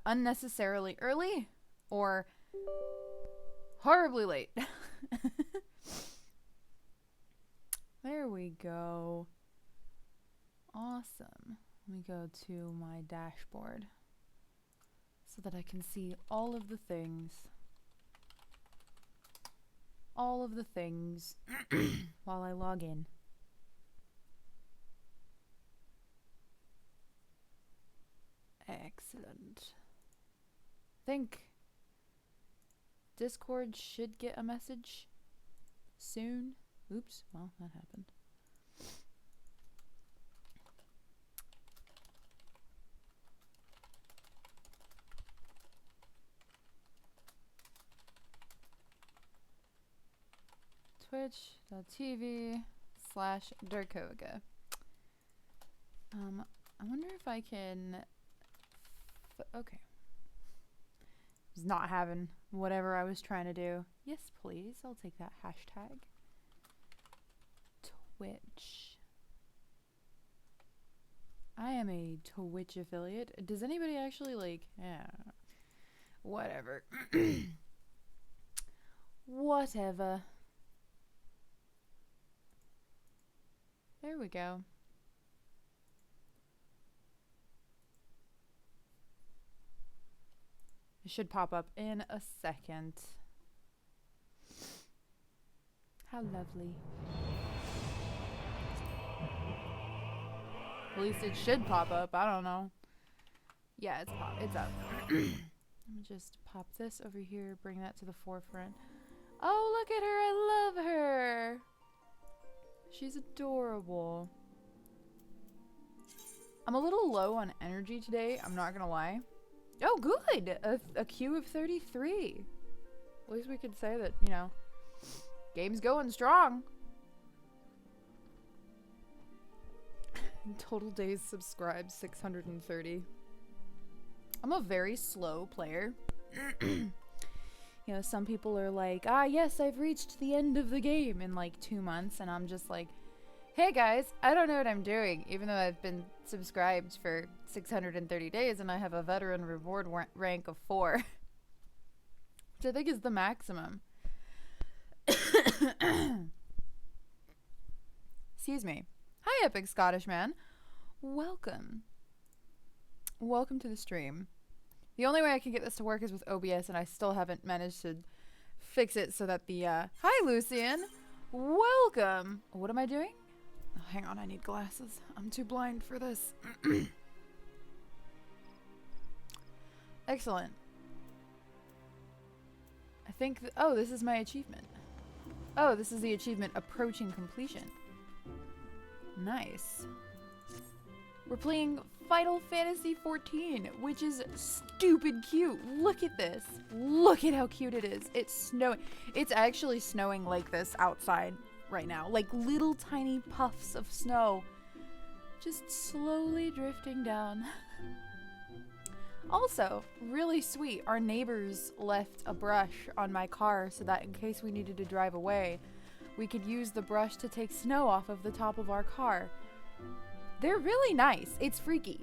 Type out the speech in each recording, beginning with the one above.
unnecessarily early or horribly late. There we go. Awesome. Let me go to my dashboard so that I can see all of the things. All of the things while I log in. Excellent. I think Discord should get a message soon. Oops, well, that happened. Twitch.tv/Darkoga. I wonder if I can... okay. Just not having whatever I was trying to do. Yes, please. I'll take that hashtag. Twitch. I am a Twitch affiliate. Does anybody actually like... yeah. Whatever. Whatever. There we go. It should pop up in a second. How lovely. At least it should pop up. I don't know. Yeah, it's up. Let me just pop this over here, bring that to the forefront. Oh, look at her. I love her. She's adorable. I'm a little low on energy today. I'm not gonna lie. Oh, good. A queue of 33. At least we could say that, you know, game's going strong. Total days subscribed 630. I'm a very slow player. You know, some people are like, ah, yes, I've reached the end of the game in like 2 months. And I'm just like, hey guys, I don't know what I'm doing. Even though I've been subscribed for 630 days and I have a veteran reward rank of 4. Which I think is the maximum. Excuse me. Hi, Epic Scottish Man. Welcome. Welcome to the stream. The only way I can get this to work is with OBS, and I still haven't managed to fix it so that the, Hi, Lucian! Welcome! What am I doing? Oh, hang on, I need glasses. I'm too blind for this. Excellent. I think... oh, this is my achievement. Oh, this is the achievement approaching completion. Nice. We're playing Final Fantasy XIV, which is stupid cute. Look at this. Look at how cute it is. It's snowing. It's actually snowing like this outside right now. Like little tiny puffs of snow. Just slowly drifting down. Also, really sweet, our neighbors left a brush on my car so that in case we needed to drive away, we could use the brush to take snow off of the top of our car. They're really nice. It's freaky.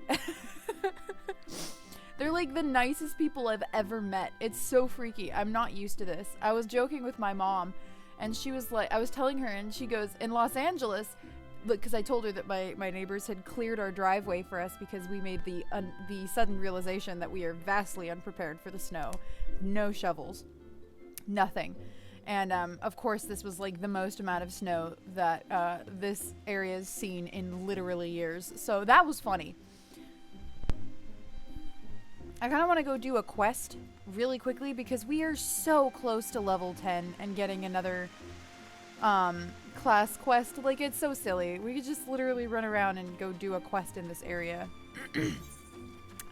They're like the nicest people I've ever met. It's so freaky. I'm not used to this. I was joking with my mom and she was like, I was telling her and she goes, in Los Angeles, look, because I told her that my neighbors had cleared our driveway for us because we made the sudden realization that we are vastly unprepared for the snow. No shovels. Nothing. And, of course, this was, like, the most amount of snow that, this area's seen in literally years. So that was funny. I kind of want to go do a quest really quickly because we are so close to level 10 and getting another, class quest. Like, it's so silly. We could just literally run around and go do a quest in this area.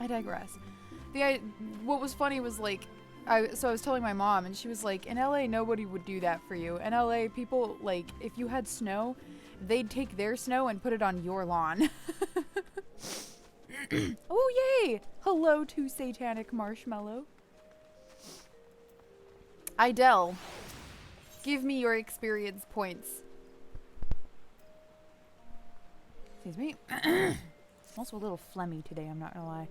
I digress. What was funny was, like, so I was telling my mom, and she was like, in LA, nobody would do that for you. In LA, people, like, if you had snow, they'd take their snow and put it on your lawn. Oh, yay! Hello to Satanic Marshmallow. Idel, give me your experience points. Excuse me. I'm also a little phlegmy today, I'm not gonna lie.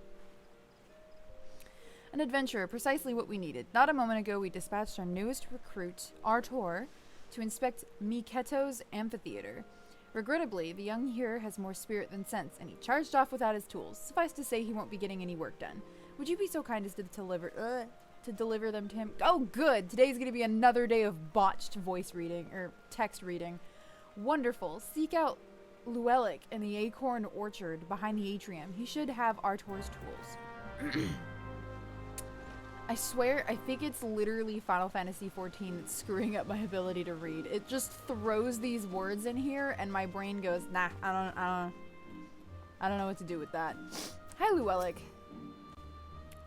An adventurer, precisely what we needed. Not a moment ago, we dispatched our newest recruit, Artor, to inspect Miketo's amphitheater. Regrettably, the young hero has more spirit than sense, and he charged off without his tools. Suffice to say, he won't be getting any work done. Would you be so kind as to deliver them to him? Oh, good! Today's gonna be another day of botched voice reading, or text reading. Wonderful. Seek out Llewellyn in the acorn orchard behind the atrium. He should have Artor's tools. I swear, I think it's literally Final Fantasy XIV that's screwing up my ability to read. It just throws these words in here, and my brain goes, nah, I don't know what to do with that. Hi, Llewellyn.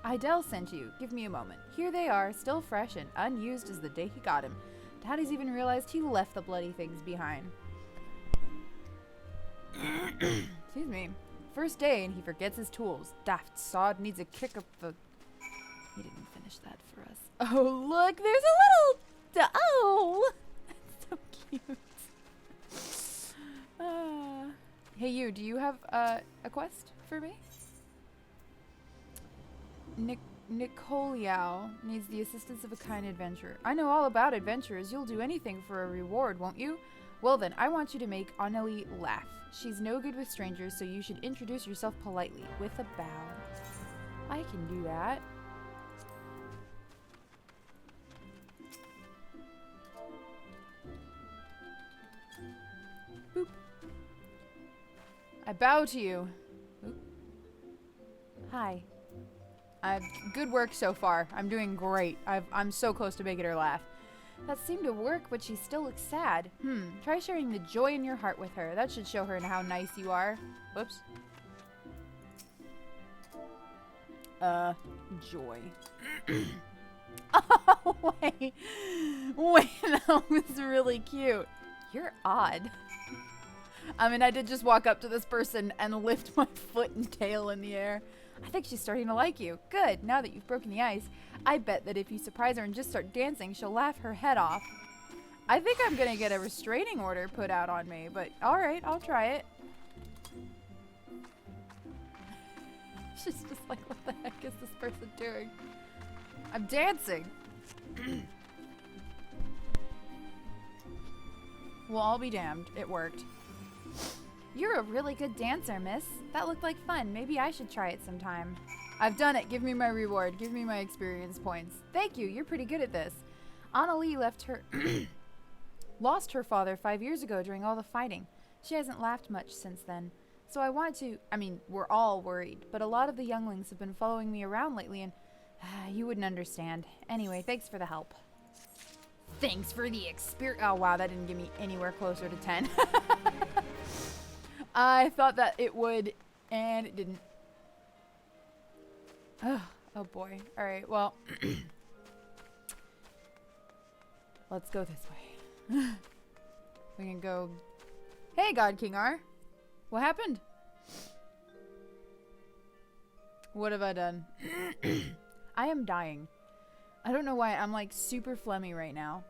Idel sent you. Give me a moment. Here they are, still fresh and unused as the day he got him. Daddy's even realized he left the bloody things behind. Excuse me. First day, and he forgets his tools. Daft sod needs a kick up the... He didn't finish that for us. Oh, look, there's a little... Oh! That's so cute. Hey, you, do you have a quest for me? Nicoliao needs the assistance of a kind adventurer. I know all about adventurers. You'll do anything for a reward, won't you? Well then, I want you to make Anneli laugh. She's no good with strangers, so you should introduce yourself politely, with a bow. I can do that. Boop. I bow to you. Oop. Hi. Good work so far. I'm doing great. I'm so close to making her laugh. That seemed to work, but she still looks sad. Try sharing the joy in your heart with her. That should show her how nice you are. Whoops. Joy. Oh, wait. Wait, that was really cute. You're odd. I mean, I did just walk up to this person and lift my foot and tail in the air. I think she's starting to like you. Good. Now that you've broken the ice, I bet that if you surprise her and just start dancing, she'll laugh her head off. I think I'm gonna get a restraining order put out on me, but alright, I'll try it. She's just like, what the heck is this person doing? I'm dancing. Well, I'll be damned. It worked. You're a really good dancer, miss. That looked like fun. Maybe I should try it sometime. I've done it. Give me my reward. Give me my experience points. Thank you. You're pretty good at this. Anneli lost her father 5 years ago during all the fighting. She hasn't laughed much since then. So I wanted to... I mean, we're all worried, but a lot of the younglings have been following me around lately, and you wouldn't understand. Anyway, thanks for the help. Thanks for the experience. Oh, wow. That didn't get me anywhere closer to 10. I thought that it would, and it didn't. Oh boy. Alright, well. Let's go this way. We can go... Hey, God King R. What happened? What have I done? I am dying. I don't know why. I'm like super phlegmy right now.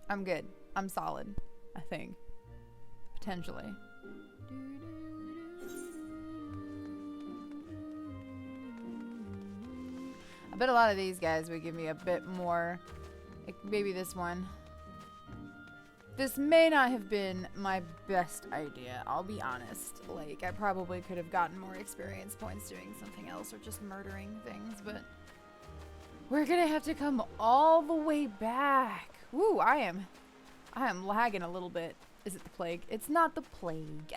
I'm good. I'm solid, I think. Potentially. I bet a lot of these guys would give me a bit more. Like maybe this one. This may not have been my best idea, I'll be honest. Like, I probably could have gotten more experience points doing something else or just murdering things, but... We're gonna have to come all the way back. Woo, I am lagging a little bit. Is it the plague? It's not the plague.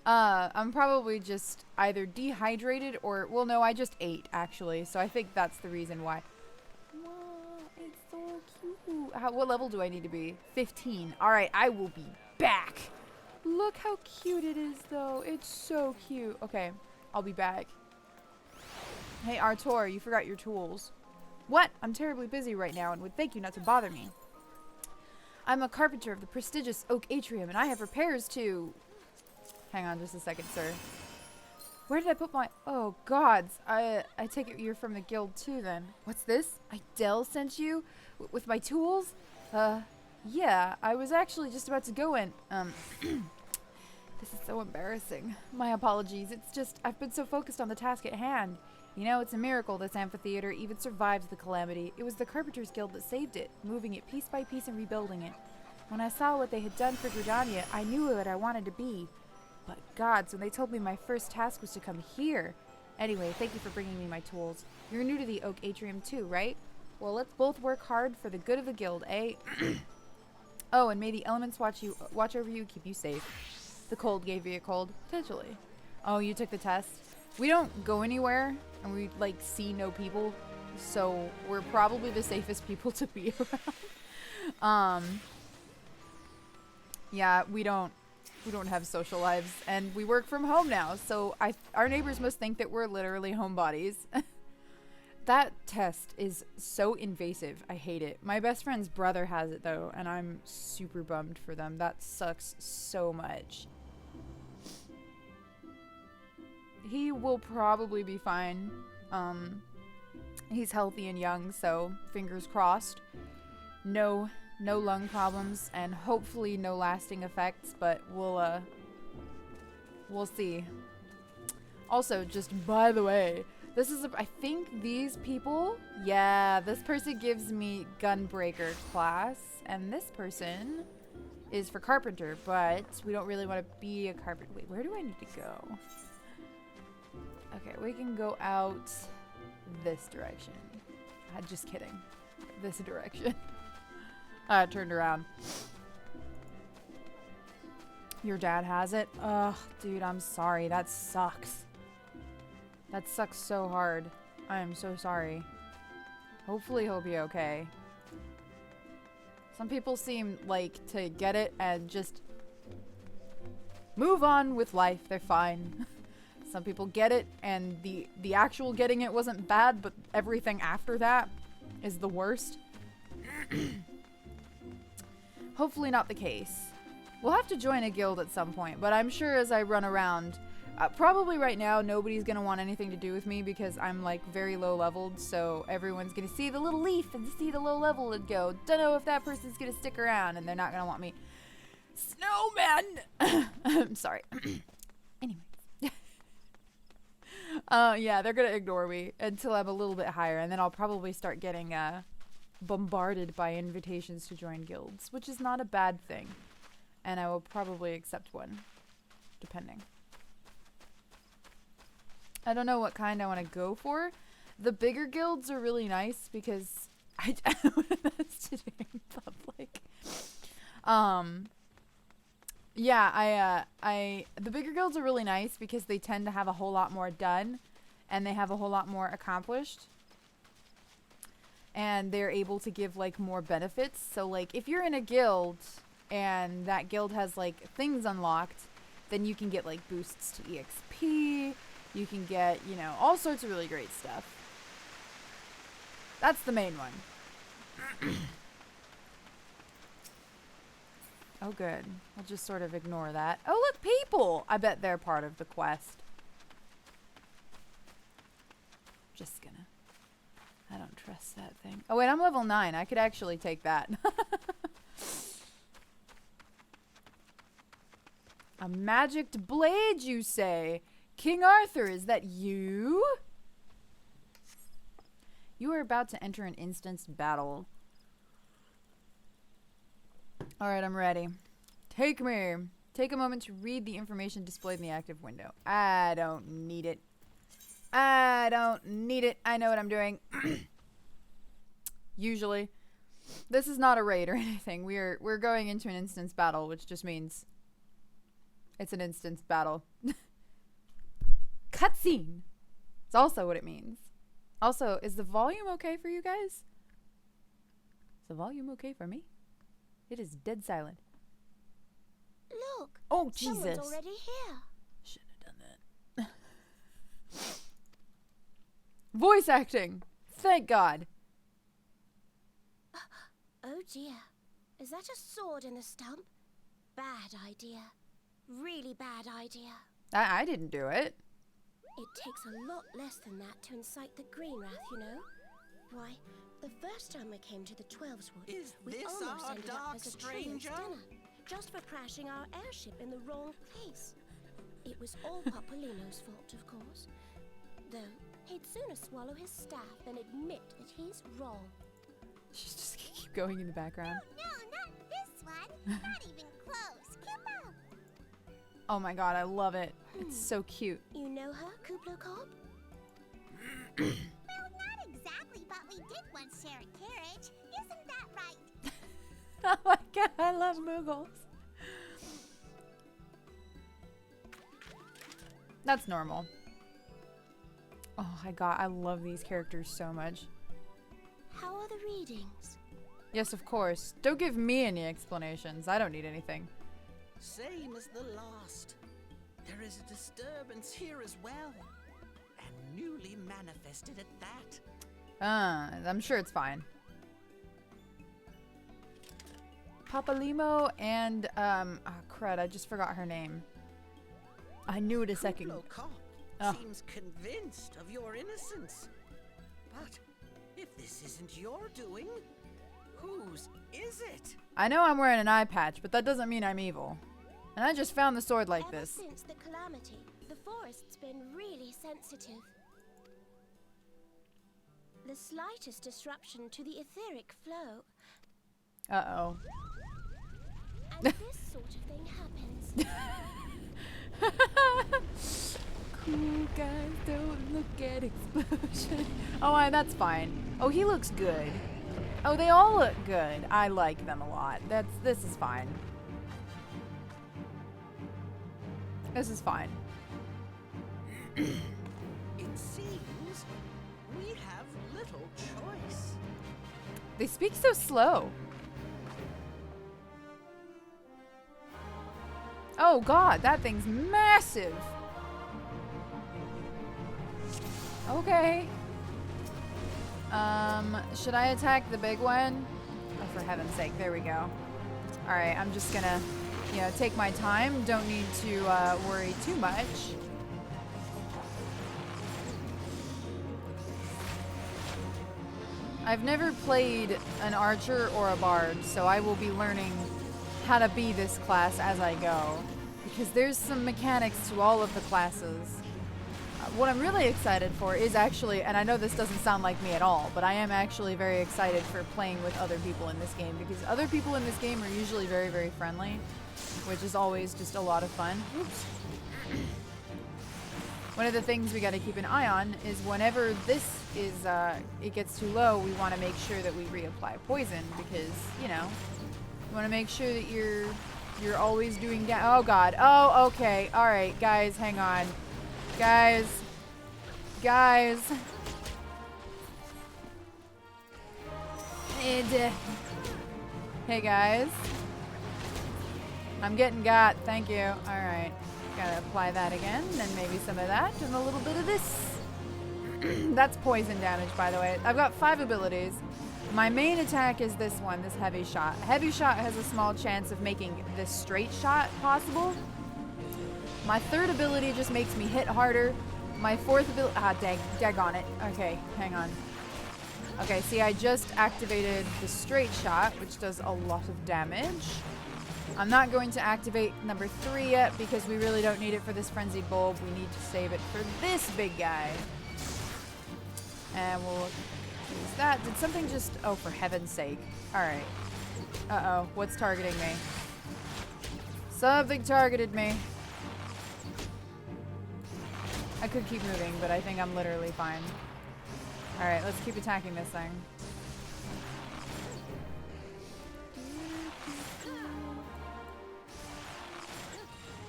I'm probably just either dehydrated or, well, no, I just ate actually. So I think that's the reason why. Wow, it's so cute. What level do I need to be? 15. All right, I will be back. Look how cute it is though. It's so cute. Okay, I'll be back. Hey, Artor, you forgot your tools. What? I'm terribly busy right now and would thank you not to bother me. I'm a carpenter of the prestigious Oak Atrium, and I have repairs to... Hang on just a second, sir. Where did I put my... Oh, gods. I take it you're from the guild, too, then. What's this? Idel sent you? With my tools? Yeah. I was actually just about to go in. This is so embarrassing. My apologies. It's just, I've been so focused on the task at hand. You know, it's a miracle this amphitheater even survived the calamity. It was the Carpenters Guild that saved it, moving it piece by piece and rebuilding it. When I saw what they had done for GRIDANIA, I knew what I wanted to be. But gods, when they told me my first task was to come here. Anyway, thank you for bringing me my tools. You're new to the Oak Atrium too, right? Well, let's both work hard for the good of the guild, eh? Oh, and may the elements watch over you, keep you safe. The cold gave you a cold. Potentially. Oh, you took the test? We don't go anywhere, and we, like, see no people, so we're probably the safest people to be around. Yeah, we don't have social lives, and we work from home now, so our neighbors must think that we're literally homebodies. That test is so invasive. I hate it. My best friend's brother has it, though, and I'm super bummed for them. That sucks so much. He will probably be fine. He's healthy and young, so fingers crossed. No lung problems, and hopefully no lasting effects, but we'll see. Also, just by the way, this is I think these people, yeah, this person gives me Gunbreaker class, and this person is for Carpenter, but we don't really want to be a Carpenter. Wait, where do I need to go? Okay, we can go out this direction. Just kidding. This direction. I turned around. Your dad has it? Ugh, dude, I'm sorry. That sucks. That sucks so hard. I am so sorry. Hopefully he'll be okay. Some people seem like to get it and just move on with life. They're fine. Some people get it and the actual getting it wasn't bad, but everything after that is the worst. Hopefully not the case. We'll have to join a guild at some point, but I'm sure as I run around, probably right now nobody's gonna want anything to do with me because I'm like very low leveled, so everyone's gonna see the little leaf and see the low level and go, don't know if that person's gonna stick around, and they're not gonna want me. Snowman! I'm sorry. Anyway. Yeah, they're gonna ignore me until I'm a little bit higher, and then I'll probably start getting bombarded by invitations to join guilds, which is not a bad thing. And I will probably accept one, depending. I don't know what kind I want to go for. The bigger guilds are really nice because I don't want us to do in public. Yeah, the bigger guilds are really nice because they tend to have a whole lot more done and they have a whole lot more accomplished. And they're able to give like more benefits. So like if you're in a guild and that guild has like things unlocked, then you can get like boosts to EXP. You can get, you know, all sorts of really great stuff. That's the main one. Oh, good. I'll just sort of ignore that. Oh, look, people! I bet they're part of the quest. Just gonna... I don't trust that thing. Oh, wait, I'm level 9. I could actually take that. A magicked blade, you say? King Arthur, is that you? You are about to enter an instanced battle. Alright, I'm ready. Take me. Take a moment to read the information displayed in the active window. I don't need it. I don't need it. I know what I'm doing. Usually. This is not a raid or anything. We're going into an instance battle, which just means it's an instance battle. Cutscene. It's also what it means. Also, is the volume okay for you guys? Is the volume okay for me? It is dead silent. Look. Oh, Jesus. Someone's already here. Shouldn't have done that. Voice acting. Thank God. Oh dear. Is that a sword in a stump? Bad idea. Really bad idea. I didn't do it. It takes a lot less than that to incite the green wrath, you know. Why, the first time I came to the 12's Wood, we almost ended up as a trio for dinner. just for crashing our airship in the wrong place. It was all Papolino's fault, of course. Though, he'd sooner swallow his staff than admit that he's wrong. She's just gonna keep going in the background. No, not this one. Not even close. Kupo! Oh my god, I love it. It's so cute. You know her, Kuplo Cop? Well, not exactly, but we did once share a carriage. Isn't that right? Oh my god, I love Moogles. That's normal. Oh my god, I love these characters so much. How are the readings? Yes, of course. Don't give me any explanations. I don't need anything. Same as the last. There is a disturbance here as well. And newly manifested at that. I'm sure it's fine. Papalimo and, oh crud, I just forgot her name. I knew it a second. Kuplo Cop Oh. seems convinced of your innocence. But if this isn't your doing, whose is it? I know I'm wearing an eye patch, but that doesn't mean I'm evil. And I just found the sword like Ever this. since the calamity, the forest's been really sensitive. The slightest disruption to the etheric flow, Uh-oh. and this sort of thing happens. Cool guys don't look at explosion. Oh, that's fine. Oh, he looks good. Oh, they all look good. I like them a lot. This is fine. This is fine. It seems we have little choice. They speak so slow. Oh god, that thing's massive. Okay. Should I attack the big one? Oh, for heaven's sake, there we go. Alright, I'm just gonna, you know, take my time. Don't need to worry too much. I've never played an archer or a bard, so I will be learning how to be this class as I go. Because there's some mechanics to all of the classes. What I'm really excited for is actually, and I know this doesn't sound like me at all, but I am actually very excited for playing with other people in this game, because other people in this game are usually very, very friendly, which is always just a lot of fun. Oops. One of the things we got to keep an eye on is whenever this is, it gets too low, we want to make sure that we reapply poison, because, you know, you want to make sure that you're always doing oh god, oh okay, alright guys, hang on. Guys. Hey guys. I'm getting got, thank you. Alright. Gotta apply that again, and maybe some of that, and a little bit of this. That's poison damage, by the way. I've got 5 abilities. My main attack is this one, this heavy shot. Heavy shot has a small chance of making this straight shot possible. My 3rd ability just makes me hit harder. My 4th ability, dag on it. Okay, hang on. Okay, see, I just activated the straight shot, which does a lot of damage. I'm not going to activate number 3 yet because we really don't need it for this frenzied bulb. We need to save it for this big guy. And we'll use that. Did something just, oh, for heaven's sake. All right. Uh-oh, what's targeting me? Something targeted me. I could keep moving, but I think I'm literally fine. Alright, let's keep attacking this thing.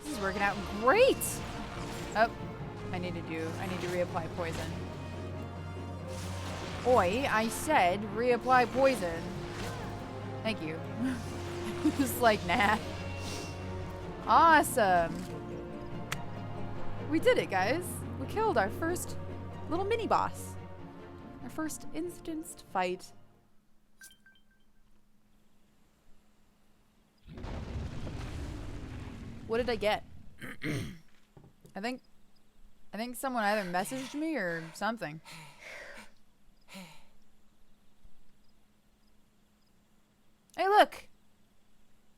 This is working out great! Oh, I need to reapply poison. Oi, I said reapply poison. Thank you. Just like, nah. Awesome! We did it, guys. We killed our first little mini-boss. Our first instanced fight. What did I get? I think someone either messaged me or something. Hey, look!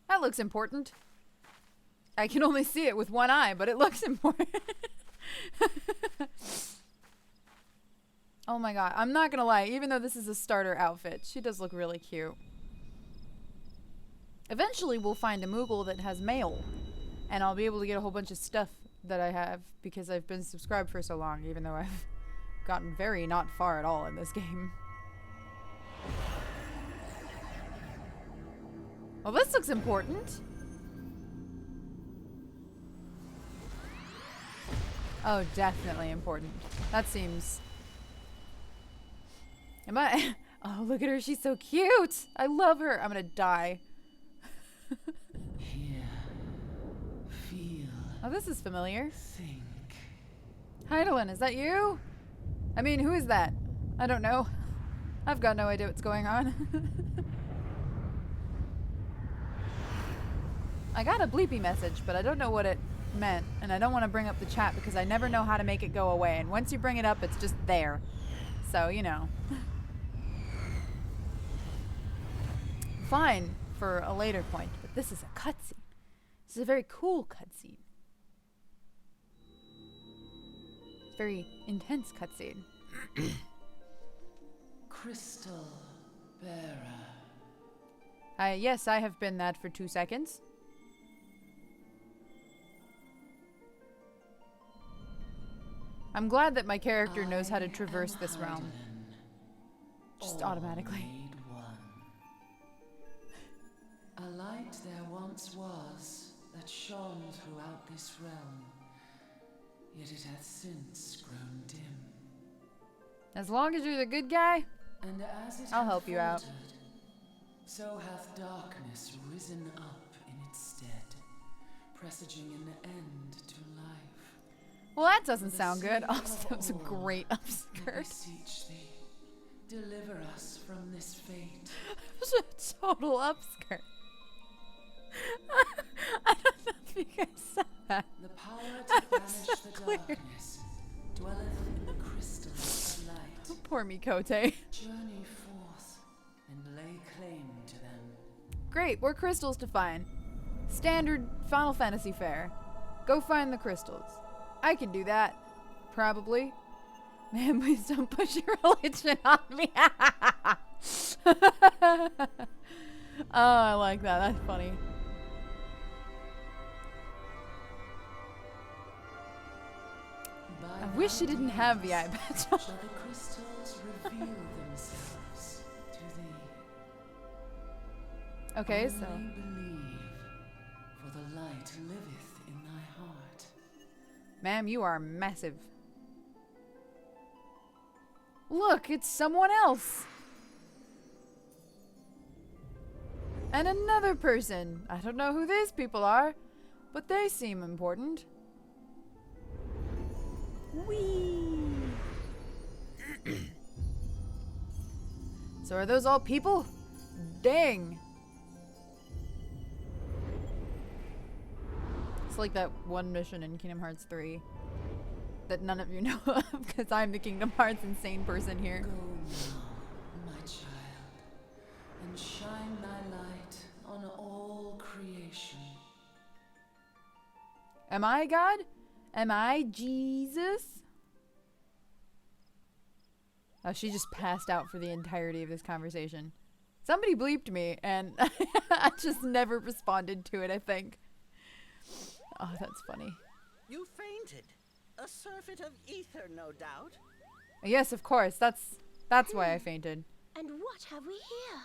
That looks important. I can only see it with one eye, but it looks important. Oh my god. I'm not gonna lie. Even though this is a starter outfit, she does look really cute. Eventually, we'll find a Moogle that has mail. And I'll be able to get a whole bunch of stuff that I have because I've been subscribed for so long, even though I've gotten very not far at all in this game. Well, this looks important. Oh, definitely important. That seems... Am I... Oh, look at her. She's so cute. I love her. I'm gonna die. Hear, feel, Oh, this is familiar. think. Heidelin, is that you? I mean, who is that? I don't know. I've got no idea what's going on. I got a bleepy message, but I don't know what it meant, and I don't want to bring up the chat because I never know how to make it go away, and once you bring it up, it's just there. So, you know. Fine for a later point, but this is a cutscene. This is a very cool cutscene. Very intense cutscene. Crystal bearer. Yes, I have been that for 2 seconds. I'm glad that my character knows how to traverse this realm. Just automatically. A light there once was that shone throughout this realm, yet it hath since grown dim. As long as you're the good guy, And as it I'll hath help you out. faltered, so hath darkness risen up in its stead, presaging an end to life. well, that doesn't sound good. Oh, that was a great I upskirt. beseech thee, deliver us from this fate. It was a total upskirt. I don't know if you guys saw that. The power That to was banish so the clear. darkness dwelleth in the crystals of light. Poor Mikote. Journey forth and lay claim to them. Great, more crystals to find. Standard Final Fantasy fare. Go find the crystals. I can do that. Probably. Man, please don't push your religion on me. Oh, I like that. That's funny. I wish she didn't have the eye patch on. Shall the crystals reveal themselves to thee? Okay, so. Only believe, for the light liveth in thy heart. Ma'am, you are massive. Look, it's someone else. And another person. I don't know who these people are, but they seem important. Whee! So are those all people? Dang. It's like that one mission in Kingdom Hearts 3 that none of you know of because I'm the Kingdom Hearts insane person here. Go now, my child, and shine thy light on all creation. Am I God? Am I Jesus? Oh, she just passed out for the entirety of this conversation. Somebody bleeped me, and I just never responded to it, I think. Oh, that's funny. You fainted. A surfeit of ether, no doubt. Yes, of course. That's why I fainted. And what have we here?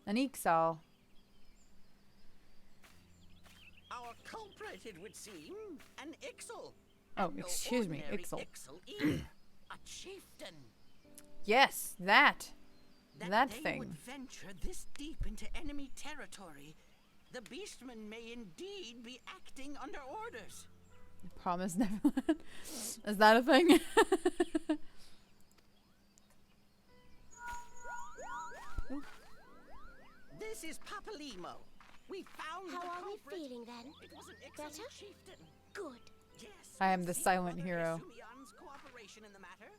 An Ixal. Our culprit, it would seem, an Ixal. Oh, And no excuse me, ordinary Ixal. Ixal either. A chieftain. Yes, that That they thing. would venture this deep into enemy territory. The beastmen may indeed be acting under orders. Promise Neverland. Is that a thing? This is Papalimo. We found How the are we culprit. feeling then? It was an Better? excellent chieftain. Good. Yes. I am the seek silent Mother hero. Esumian's cooperation in the matter.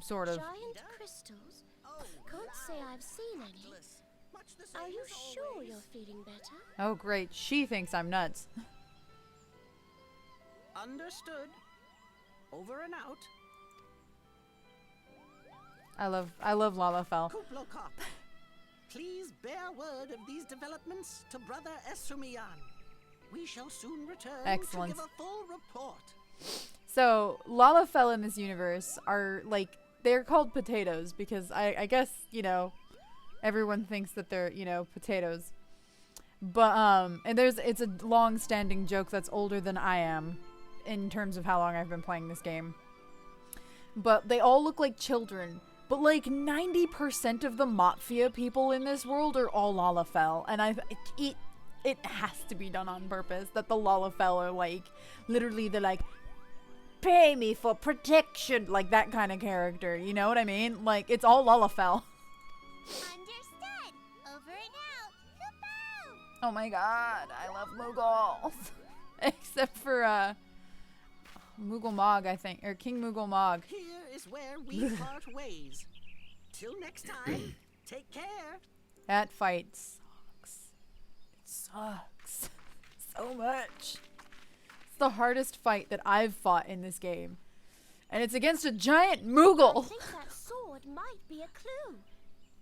Sort of. Giant crystals? Oh, Can't say I've seen any. doubtless. Much the same Are you as sure always. you're feeling better? Oh, great. She thinks I'm nuts. Understood. Over and out. I love Lalafell. Kuplokop. Please bear word of these developments to Brother Esumiyan. We shall soon return Excellent. to give a full report. So, Lalafell in this universe are, like, they're called potatoes because I guess, you know, everyone thinks that they're, you know, potatoes. But, and it's a long-standing joke that's older than I am in terms of how long I've been playing this game. But they all look like children. But, like, 90% of the Mafia people in this world are all Lalafell. And it has to be done on purpose that the Lalafell are, like, literally they're like, pay me for protection, like that kind of character, you know what I mean? Like, it's all Lalafell. Understood. Over and out. Kaboom! Oh my god, I love Mughals. Except for, Moogle Mog, I think, or King Moogle Mog. Here is where we part ways. Till next time, take care. That fight sucks. It sucks so much. It's the hardest fight that I've fought in this game. And it's against a giant I Moogle. think that sword might be a clue.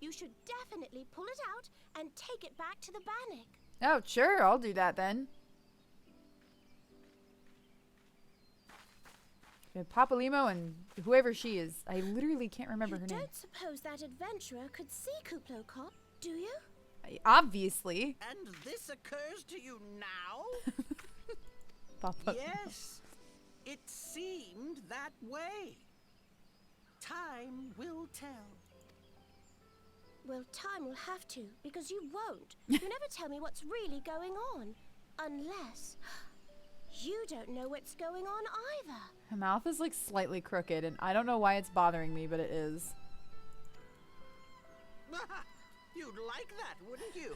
You should definitely pull it out and take it back to the Bannock. Oh, sure, I'll do that then. Papalimo and whoever she is. I literally can't remember You her name. don't suppose that adventurer could see Kuplokop, do you? Obviously. And this occurs to you now? Papa. Yes, it seemed that way. Time will tell. Well, time will have to, because you won't. You never tell me what's really going on. Unless you don't know what's going on either. Her mouth is like slightly crooked, and I don't know why it's bothering me, but it is. You'd like that, wouldn't you?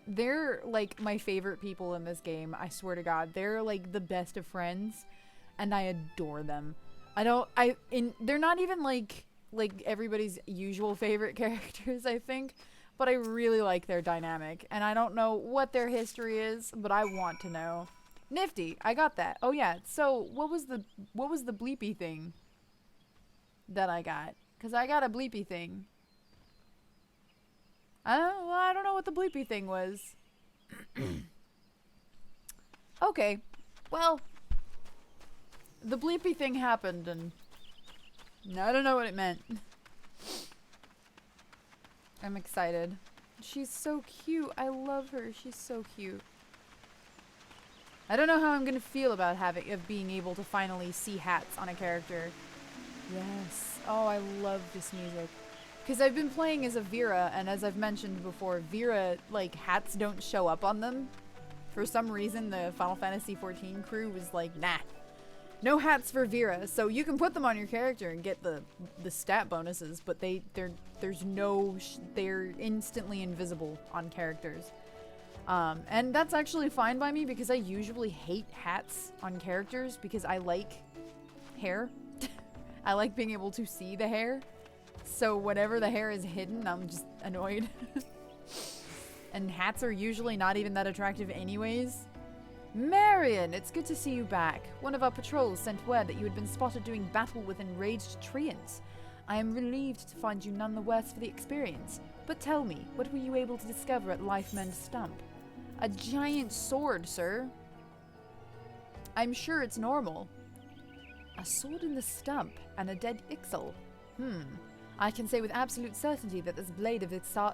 They're like my favorite people in this game, I swear to God. They're like the best of friends, and I adore them. They're not even like everybody's usual favorite characters, I think, but I really like their dynamic, and I don't know what their history is, but I want to know. Nifty, I got that. Oh yeah, so what was the bleepy thing that I got? Because I got a bleepy thing. I don't know what the bleepy thing was. Okay, well, the bleepy thing happened, and I don't know what it meant. I'm excited. She's so cute. I love her. She's so cute. I don't know how I'm gonna feel about being able to finally see hats on a character. Yes. Oh, I love this music. Because I've been playing as a Vera, and as I've mentioned before, Vera, like, hats don't show up on them. For some reason, the Final Fantasy XIV crew was like, nah, no hats for Vera. So you can put them on your character and get the stat bonuses, but they're instantly invisible on characters. And that's actually fine by me because I usually hate hats on characters because I like hair. I like being able to see the hair. So whenever the hair is hidden, I'm just annoyed. And hats are usually not even that attractive anyways. Marion, it's good to see you back. One of our patrols sent word that you had been spotted doing battle with enraged treants. I am relieved to find you none the worse for the experience. But tell me, what were you able to discover at Lifemend Stump? A giant sword, sir. I'm sure it's normal. A sword in the stump and a dead Ixal. I can say with absolute certainty that this blade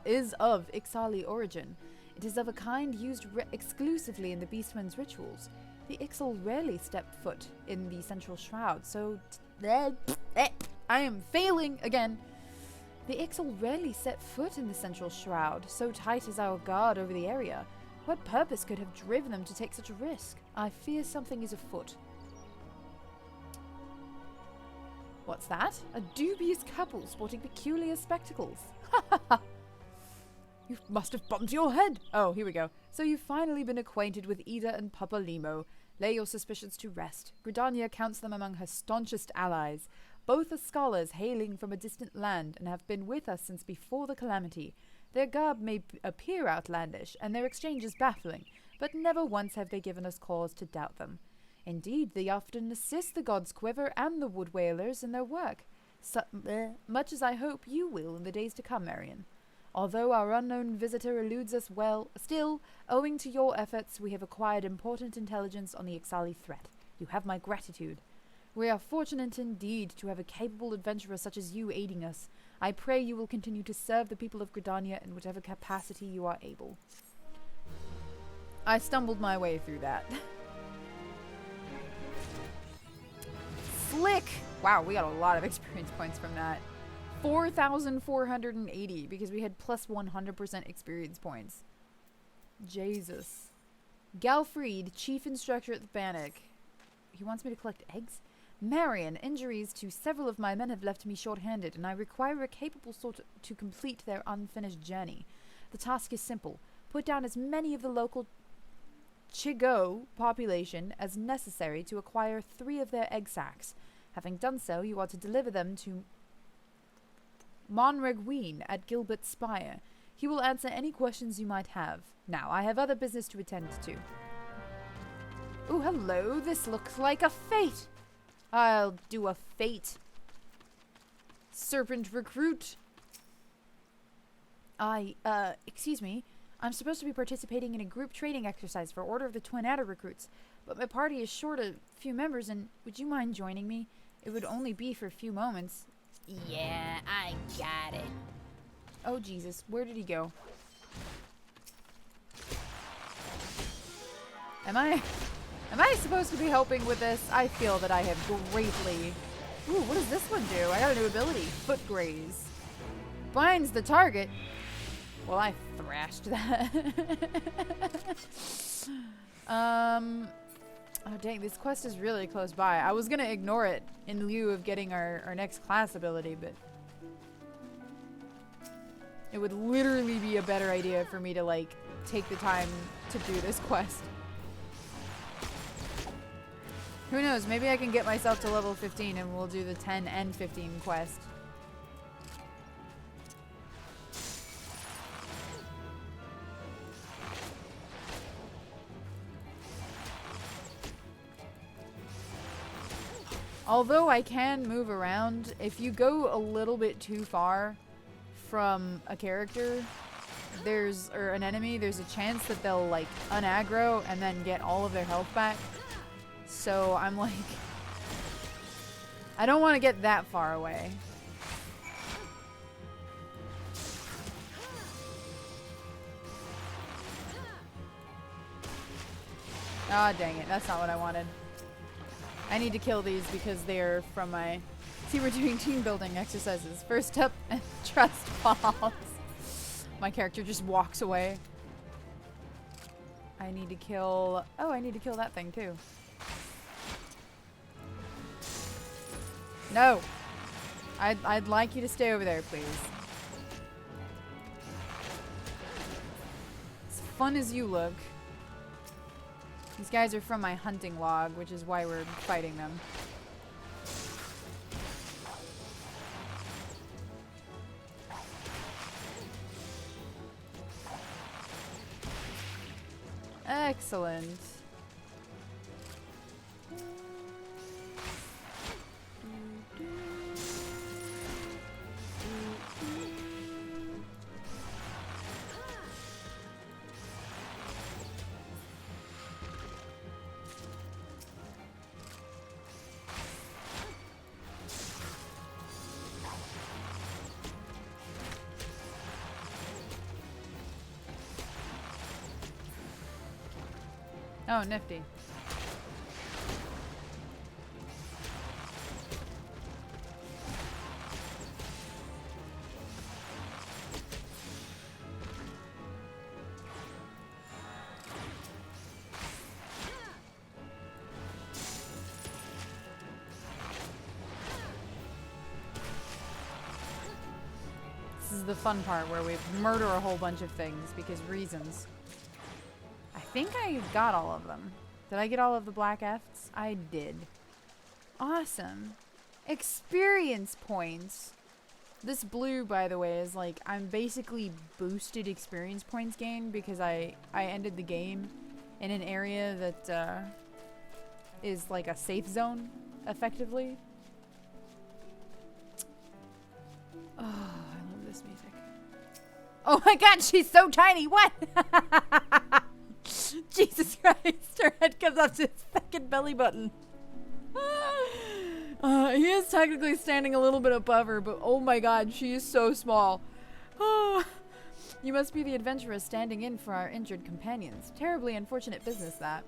is of Ixali origin. It is of a kind used exclusively in the Beastman's rituals. The Ixal rarely step foot in the central shroud, so... I am failing again. The Ixal rarely set foot in the central shroud, so tight is our guard over the area. What purpose could have driven them to take such a risk? I fear something is afoot. What's that? A dubious couple sporting peculiar spectacles. Ha ha ha! You must have bumped your head. Oh, here we go. So you've finally been acquainted with Ida and Papa Limo. Lay your suspicions to rest. Gridania counts them among her staunchest allies. Both are scholars hailing from a distant land and have been with us since before the calamity. Their garb may appear outlandish, and their exchange is baffling, but never once have they given us cause to doubt them. Indeed, they often assist the gods Quiver and the Wood Whalers in their work, much as I hope you will in the days to come, Marion. Although our unknown visitor eludes us still, owing to your efforts, we have acquired important intelligence on the Ixali threat. You have my gratitude. We are fortunate indeed to have a capable adventurer such as you aiding us. I pray you will continue to serve the people of Gridania in whatever capacity you are able. I stumbled my way through that. Slick! Wow, we got a lot of experience points from that. 4,480 because we had plus 100% experience points. Jesus. Galfried, chief instructor at the Bannock. He wants me to collect eggs? Marion, injuries to several of my men have left me short-handed, and I require a capable sort to complete their unfinished journey. The task is simple. Put down as many of the local Chigo population as necessary to acquire 3 of their egg sacs. Having done so, you are to deliver them to Monregween at Gilbert Spire. He will answer any questions you might have. Now, I have other business to attend to. Oh, hello. This looks like a fate. I'll do a fate. Serpent recruit. Excuse me. I'm supposed to be participating in a group training exercise for Order of the Twin Adder recruits, but my party is short a few members, and would you mind joining me? It would only be for a few moments. Yeah, I got it. Oh, Jesus. Where did he go? Am I supposed to be helping with this? I feel that I have greatly... Ooh, what does this one do? I got a new ability. Foot graze. Binds the target. Well, I thrashed that. Oh, dang. This quest is really close by. I was going to ignore it in lieu of getting our next class ability, but... It would literally be a better idea for me to, like, take the time to do this quest. Who knows? Maybe I can get myself to level 15 and we'll do the 10 and 15 quest. Although I can move around, if you go a little bit too far from a character, or an enemy, there's a chance that they'll like unaggro and then get all of their health back. So I'm like, I don't want to get that far away. Ah, dang it. That's not what I wanted. I need to kill these because they're from my... See, we're doing team building exercises. First up, and trust falls. My character just walks away. I need to kill... Oh, I need to kill that thing too. No! I'd like you to stay over there, please. As fun as you look. These guys are from my hunting log, which is why we're fighting them. Excellent. Oh, nifty. This is the fun part where we murder a whole bunch of things because reasons. I think I got all of them. Did I get all of the black Fs? I did. Awesome. Experience points. This blue, by the way, is like, I'm basically boosted experience points gained because I ended the game in an area that is like a safe zone, effectively. Oh, I love this music. Oh my god, she's so tiny! What? Jesus Christ, her head comes up to his fucking belly button. He is technically standing a little bit above her, but oh my god, she is so small. You must be the adventurer standing in for our injured companions. Terribly unfortunate business, that.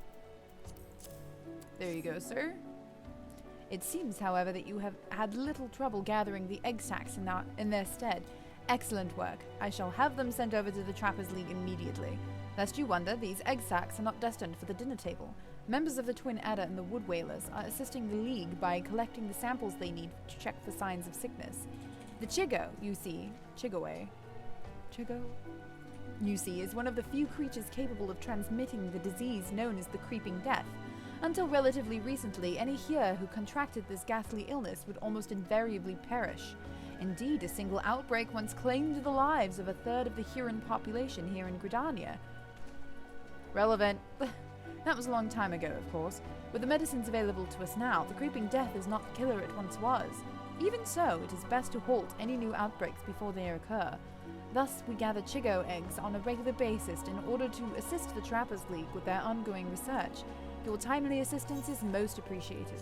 There you go, sir. It seems, however, that you have had little trouble gathering the egg sacs in their stead. Excellent work. I shall have them sent over to the Trappers League immediately. Lest you wonder, these egg sacs are not destined for the dinner table. Members of the Twin Adder and the Wood Whalers are assisting the League by collecting the samples they need to check for signs of sickness. The Chigo, you see, Chigo, you see, is one of the few creatures capable of transmitting the disease known as the Creeping Death. Until relatively recently, any here who contracted this ghastly illness would almost invariably perish. Indeed, a single outbreak once claimed the lives of a third of the Huron population here in Gridania. Relevant. That was a long time ago, of course. With the medicines available to us now, the Creeping Death is not the killer it once was. Even so, it is best to halt any new outbreaks before they occur. Thus, we gather Chigo eggs on a regular basis in order to assist the Trappers League with their ongoing research. Your timely assistance is most appreciated.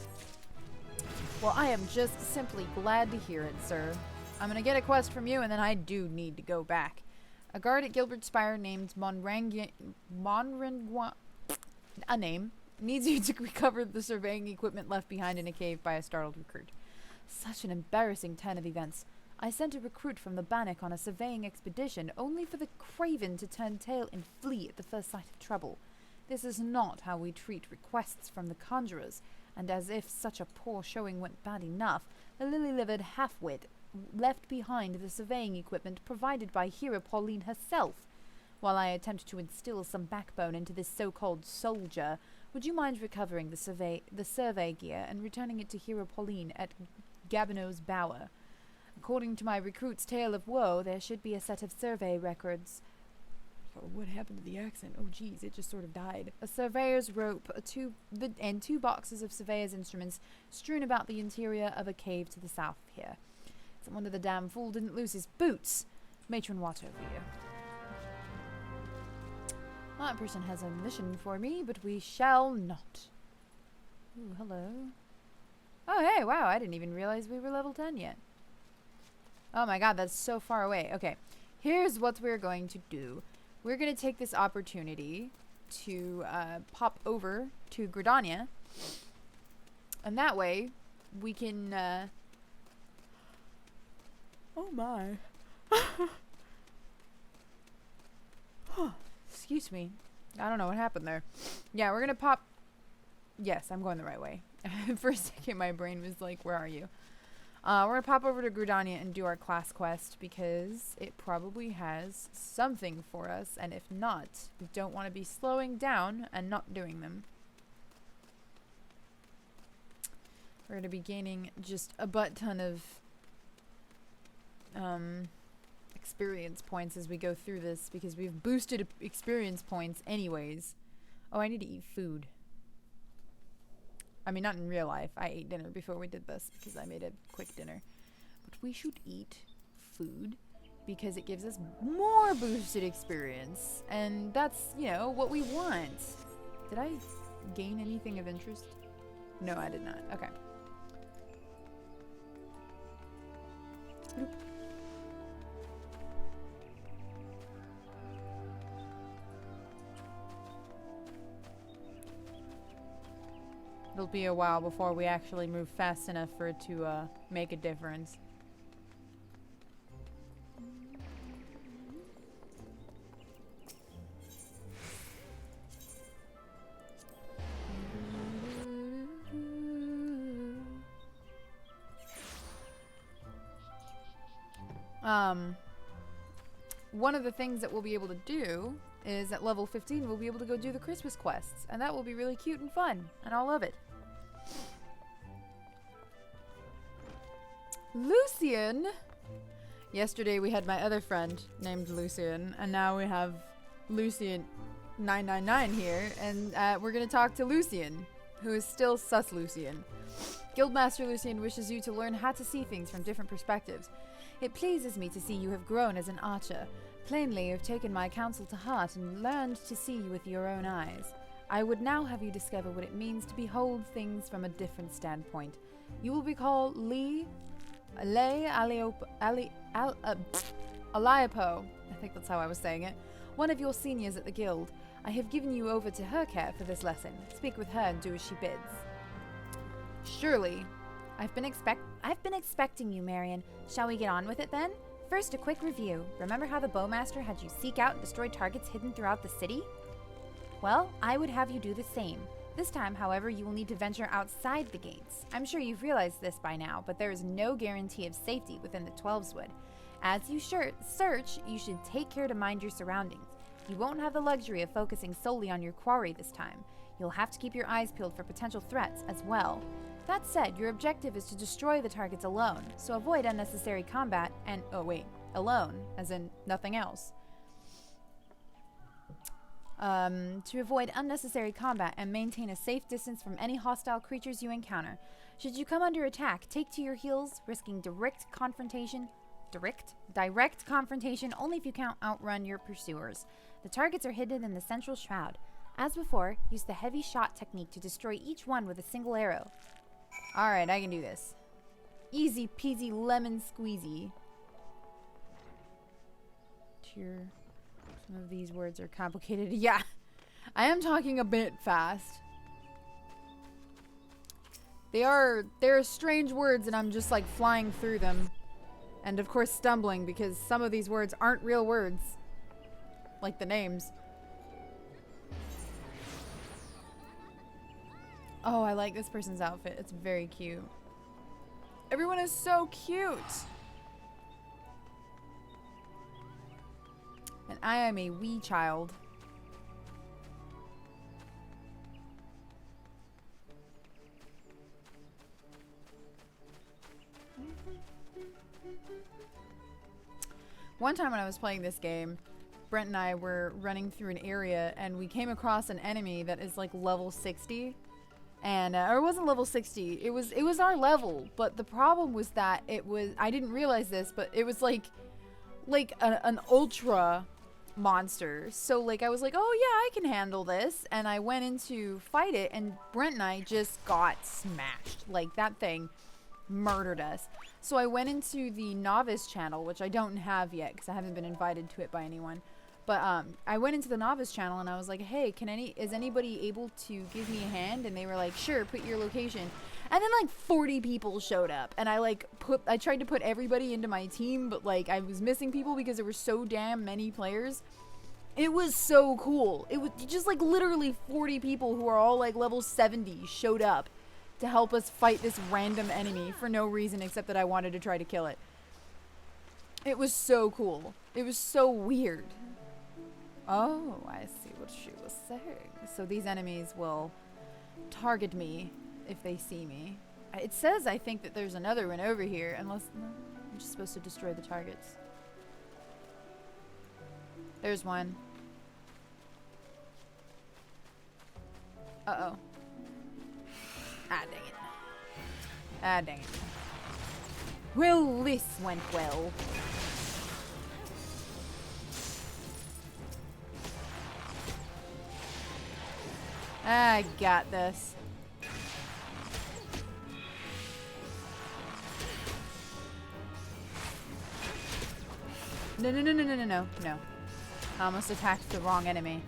Well, I am just simply glad to hear it, sir. I'm gonna get a quest from you, and then I do need to go back. A guard at Gilbert Spire named a name, needs you to recover the surveying equipment left behind in a cave by a startled recruit. Such an embarrassing turn of events. I sent a recruit from the Bannock on a surveying expedition, only for the craven to turn tail and flee at the first sight of trouble. This is not how we treat requests from the conjurers, and as if such a poor showing went bad enough, the lily-livered half-wit left behind the surveying equipment provided by Hera Pauline herself. While I attempt to instill some backbone into this so-called soldier, would you mind recovering the survey gear and returning it to Hera Pauline at Gabinot's Bower? According to my recruit's tale of woe, there should be a set of survey records. Oh, what happened to the accent? Oh, geez, it just sort of died. A surveyor's rope, and 2 boxes of surveyor's instruments strewn about the interior of a cave to the south of here. It's a wonder the damn fool didn't lose his boots. Matron Water for you. That person has a mission for me, but we shall not. Ooh, hello. Oh, hey, wow, I didn't even realize we were level 10 yet. Oh my god, that's so far away. Okay, here's what we're going to do. We're going to take this opportunity to pop over to Gridania. And that way, we can... Oh my. Excuse me. I don't know what happened there. Yeah, we're going to pop... Yes, I'm going the right way. For a second, my brain was like, where are you? We're going to pop over to Gridania and do our class quest because it probably has something for us. And if not, we don't want to be slowing down and not doing them. We're going to be gaining just a butt ton of experience points as we go through this because we've boosted experience points anyways. Oh, I need to eat food. I mean, not in real life. I ate dinner before we did this because I made a quick dinner. But we should eat food because it gives us more boosted experience. And that's, you know, what we want. Did I gain anything of interest? No, I did not. Okay. Bloop. It'll be a while before we actually move fast enough for it to make a difference. One of the things that we'll be able to do is at level 15 we'll be able to go do the Christmas quests, and that will be really cute and fun, and I'll love it. Lucian? Yesterday we had my other friend named Lucian, and now we have Lucian 999 here, and we're gonna talk to Lucian, who is still sus Lucian. Guildmaster Lucian wishes you to learn how to see things from different perspectives. It pleases me to see you have grown as an archer. Plainly, you have taken my counsel to heart and learned to see with your own eyes. I would now have you discover what it means to behold things from a different standpoint. You will be called Aliopo. I think that's how I was saying it. One of your seniors at the guild. I have given you over to her care for this lesson. Speak with her and do as she bids. Surely. I've been expecting you, Marion. Shall we get on with it then? First, a quick review. Remember how the Bowmaster had you seek out and destroy targets hidden throughout the city? Well, I would have you do the same. This time, however, you will need to venture outside the gates. I'm sure you've realized this by now, but there is no guarantee of safety within the Twelveswood. As you search, you should take care to mind your surroundings. You won't have the luxury of focusing solely on your quarry this time. You'll have to keep your eyes peeled for potential threats as well. That said, your objective is to destroy the targets alone, so avoid unnecessary combat and— alone, as in nothing else. To avoid unnecessary combat and maintain a safe distance from any hostile creatures you encounter. Should you come under attack, take to your heels, risking direct confrontation only if you can't outrun your pursuers. The targets are hidden in the central shroud. As before, use the heavy shot technique to destroy each one with a single arrow. Alright, I can do this. Easy peasy lemon squeezy. Sure. Some of these words are complicated. Yeah, I am talking a bit fast. They're strange words and I'm just like flying through them. And of course stumbling because some of these words aren't real words. Like the names. Oh, I like this person's outfit. It's very cute. Everyone is so cute. And I am a wee child. One time when I was playing this game, Brent and I were running through an area and we came across an enemy that is like level 60. And or it wasn't level 60. It was our level, but the problem was that I didn't realize this, but it was like an ultra monster. So like I was like, "Oh yeah, I can handle this." And I went in to fight it and Brent and I just got smashed. Like that thing murdered us. So I went into the novice channel, which I don't have yet because I haven't been invited to it by anyone. But I went into the novice channel and I was like, "Hey, is anybody able to give me a hand?" And they were like, "Sure, put your location." And then like 40 people showed up and I tried to put everybody into my team, but like I was missing people because there were so damn many players. It was so cool. It was just like literally 40 people who are all like level 70 showed up to help us fight this random enemy for no reason except that I wanted to try to kill it. It was so cool. It was so weird. Oh, I see what she was saying. So these enemies will target me if they see me. It says, I think, that there's another one over here, unless no, I'm just supposed to destroy the targets. There's one. Uh-oh. Ah, dang it. Ah, dang it. Well, this went well. I got this. No. I almost attacked the wrong enemy.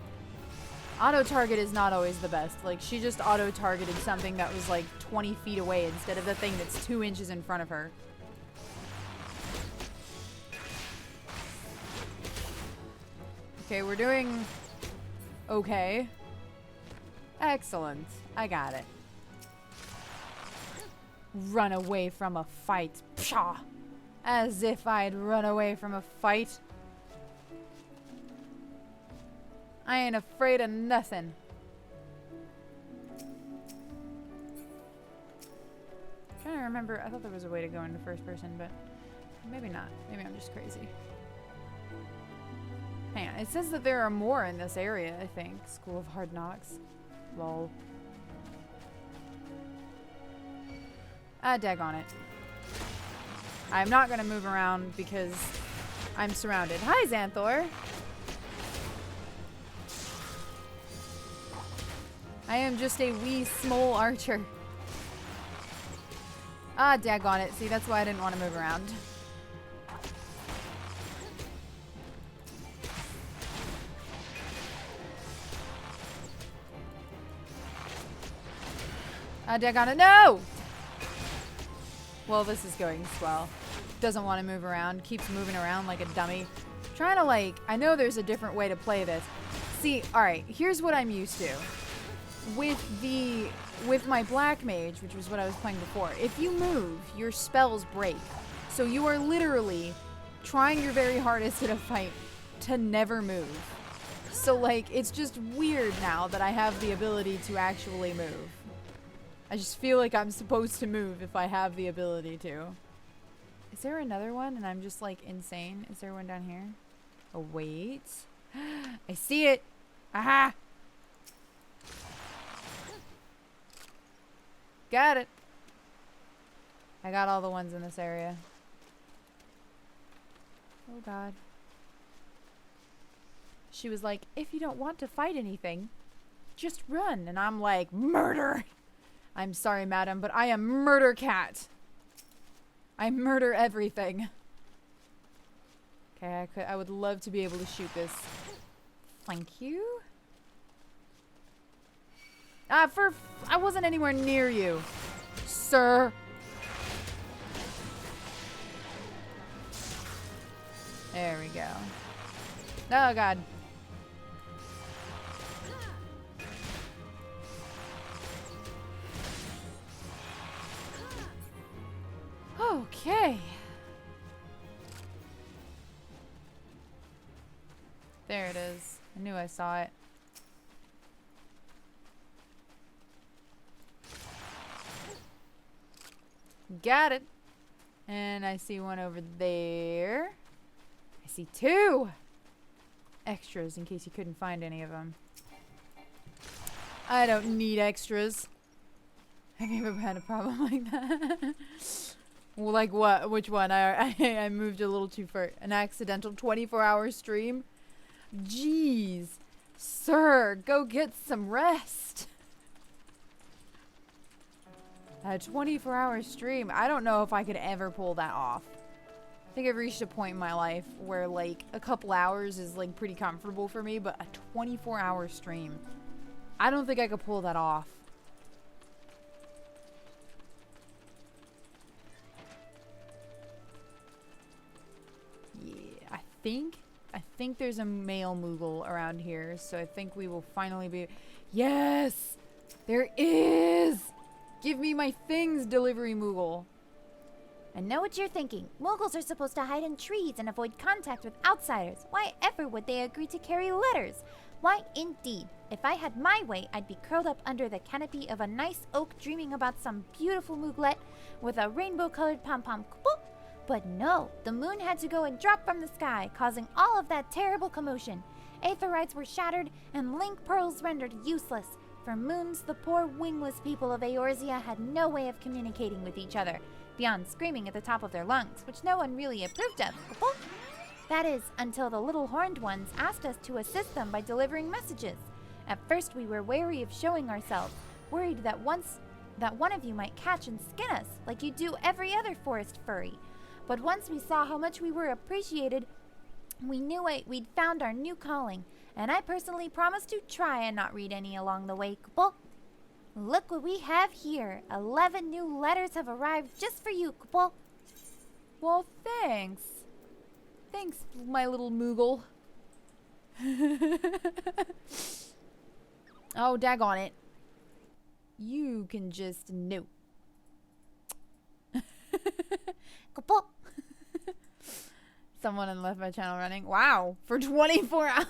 Auto-target is not always the best. Like, she just auto-targeted something that was like 20 feet away instead of the thing that's 2 inches in front of her. Okay, we're doing okay. Excellent. I got it. Run away from a fight. Pshaw! As if I'd run away from a fight. I ain't afraid of nothing. Trying to remember. I thought there was a way to go into first person, but maybe not. Maybe I'm just crazy. Hang on. It says that there are more in this area, I think. School of Hard Knocks. Lol. Daggone it. I'm not going to move around because I'm surrounded. Hi, Xanthor. I am just a wee small archer. Daggone it. See, that's why I didn't want to move around. Daggone it. No! Well, this is going swell. Doesn't want to move around. Keeps moving around like a dummy. Trying to, like... I know there's a different way to play this. See, alright. Here's what I'm used to. With my Black Mage, which was what I was playing before, if you move, your spells break. So you are literally trying your very hardest in a fight to never move. So, like, it's just weird now that I have the ability to actually move. I just feel like I'm supposed to move if I have the ability to. Is there another one and I'm just like insane? Is there one down here? Oh, wait. I see it. Aha! Got it. I got all the ones in this area. Oh, God. She was like, if you don't want to fight anything, just run. And I'm like, murder! I'm sorry, madam, but I am murder cat. I murder everything. Okay, I would love to be able to shoot this. Thank you. I wasn't anywhere near you, sir. There we go. Oh, God. Okay. There it is. I knew I saw it. Got it. And I see one over there. I see two extras in case you couldn't find any of them. I don't need extras. Have you ever had a problem like that? Well, like what? Which one? I moved a little too far. An accidental 24-hour stream? Jeez. Sir, go get some rest. A 24-hour stream. I don't know if I could ever pull that off. I think I've reached a point in my life where like a couple hours is like pretty comfortable for me, but a 24-hour stream, I don't think I could pull that off. Yeah, I think there's a male Moogle around here, so I think we will finally be... Yes! There is! Give me my things, delivery Moogle. I know what you're thinking. Moogles are supposed to hide in trees and avoid contact with outsiders. Why ever would they agree to carry letters? Why, indeed. If I had my way, I'd be curled up under the canopy of a nice oak dreaming about some beautiful Mooglet with a rainbow-colored pom-pom. But no, the moon had to go and drop from the sky, causing all of that terrible commotion. Aetherites were shattered and link pearls rendered useless. For moons, the poor wingless people of Eorzea had no way of communicating with each other, beyond screaming at the top of their lungs, which no one really approved of. That is, until the little horned ones asked us to assist them by delivering messages. At first we were wary of showing ourselves, worried that one of you might catch and skin us, like you do every other forest furry. But once we saw how much we were appreciated, we knew we'd found our new calling, and I personally promised to try and not read any along the way. Look what we have here. 11 new letters have arrived just for you, Kupol. Well, thanks. Thanks, my little Moogle. Oh, daggone it. You can just no. Kupol. Someone left my channel running. Wow, for 24 hours.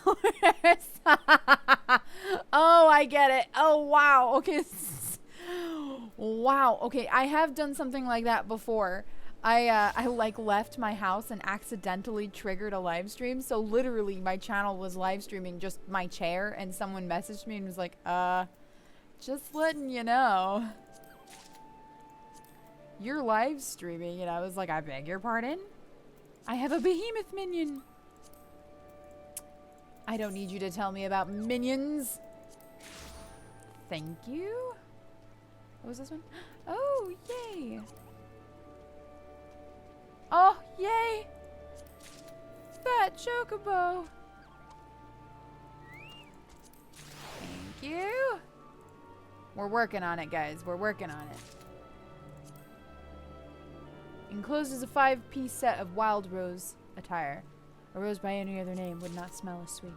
Oh, I get it. Oh, wow. Okay. Wow. Okay, I have done something like that before. I like left my house and accidentally triggered a live stream. So literally my channel was live streaming just my chair, and someone messaged me and was like, just letting you know. You're live streaming. And I was like, I beg your pardon? I have a behemoth minion. I don't need you to tell me about minions. Thank you. What was this one? Oh, yay. Oh, yay. Fat chocobo. Thank you. We're working on it, guys. We're working on it. Enclosed is a 5-piece set of wild rose attire. A rose by any other name would not smell as sweet.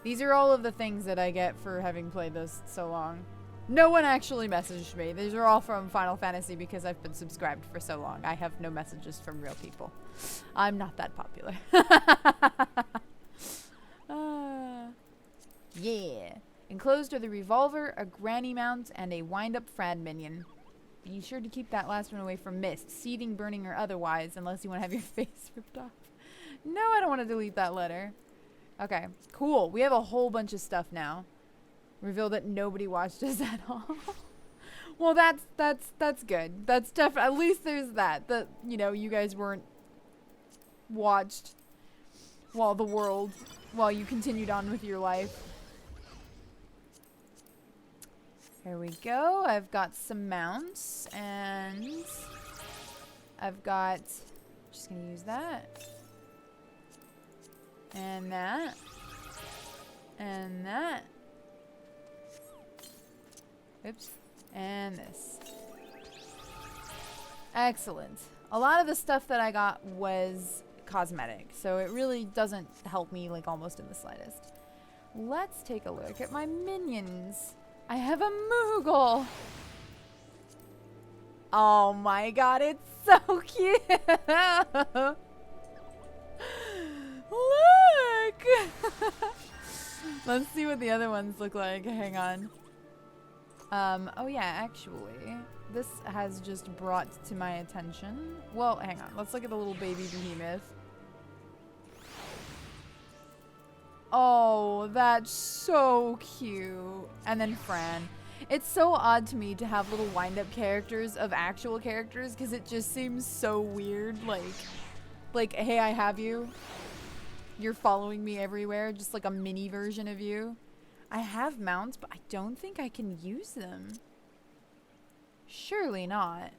These are all of the things that I get for having played this so long. No one actually messaged me. These are all from Final Fantasy because I've been subscribed for so long. I have no messages from real people. I'm not that popular. Yeah. Enclosed are the revolver, a granny mount, and a wind-up Frad minion. Be sure to keep that last one away from mist, seething, burning, or otherwise, unless you want to have your face ripped off. No, I don't want to delete that letter. Okay, cool. We have a whole bunch of stuff now. Reveal that nobody watched us at all. Well, that's good. That's definitely, at least there's that. That, you know, you guys weren't watched while you continued on with your life. Here we go. I've got some mounts, and I've got, just gonna use that. And that. And that. Oops. And this. Excellent. A lot of the stuff that I got was cosmetic, so it really doesn't help me like almost in the slightest. Let's take a look at my minions. I have a Moogle. Oh my god, it's so cute. Look. Let's see what the other ones look like. Hang on. Oh yeah, actually, this has just brought to my attention. Well, hang on. Let's look at the little baby behemoth. Oh, that's so cute. And then Fran. It's so odd to me to have little wind-up characters of actual characters because it just seems so weird. Like, hey, I have you. You're following me everywhere. Just like a mini version of you. I have mounts, but I don't think I can use them. Surely not.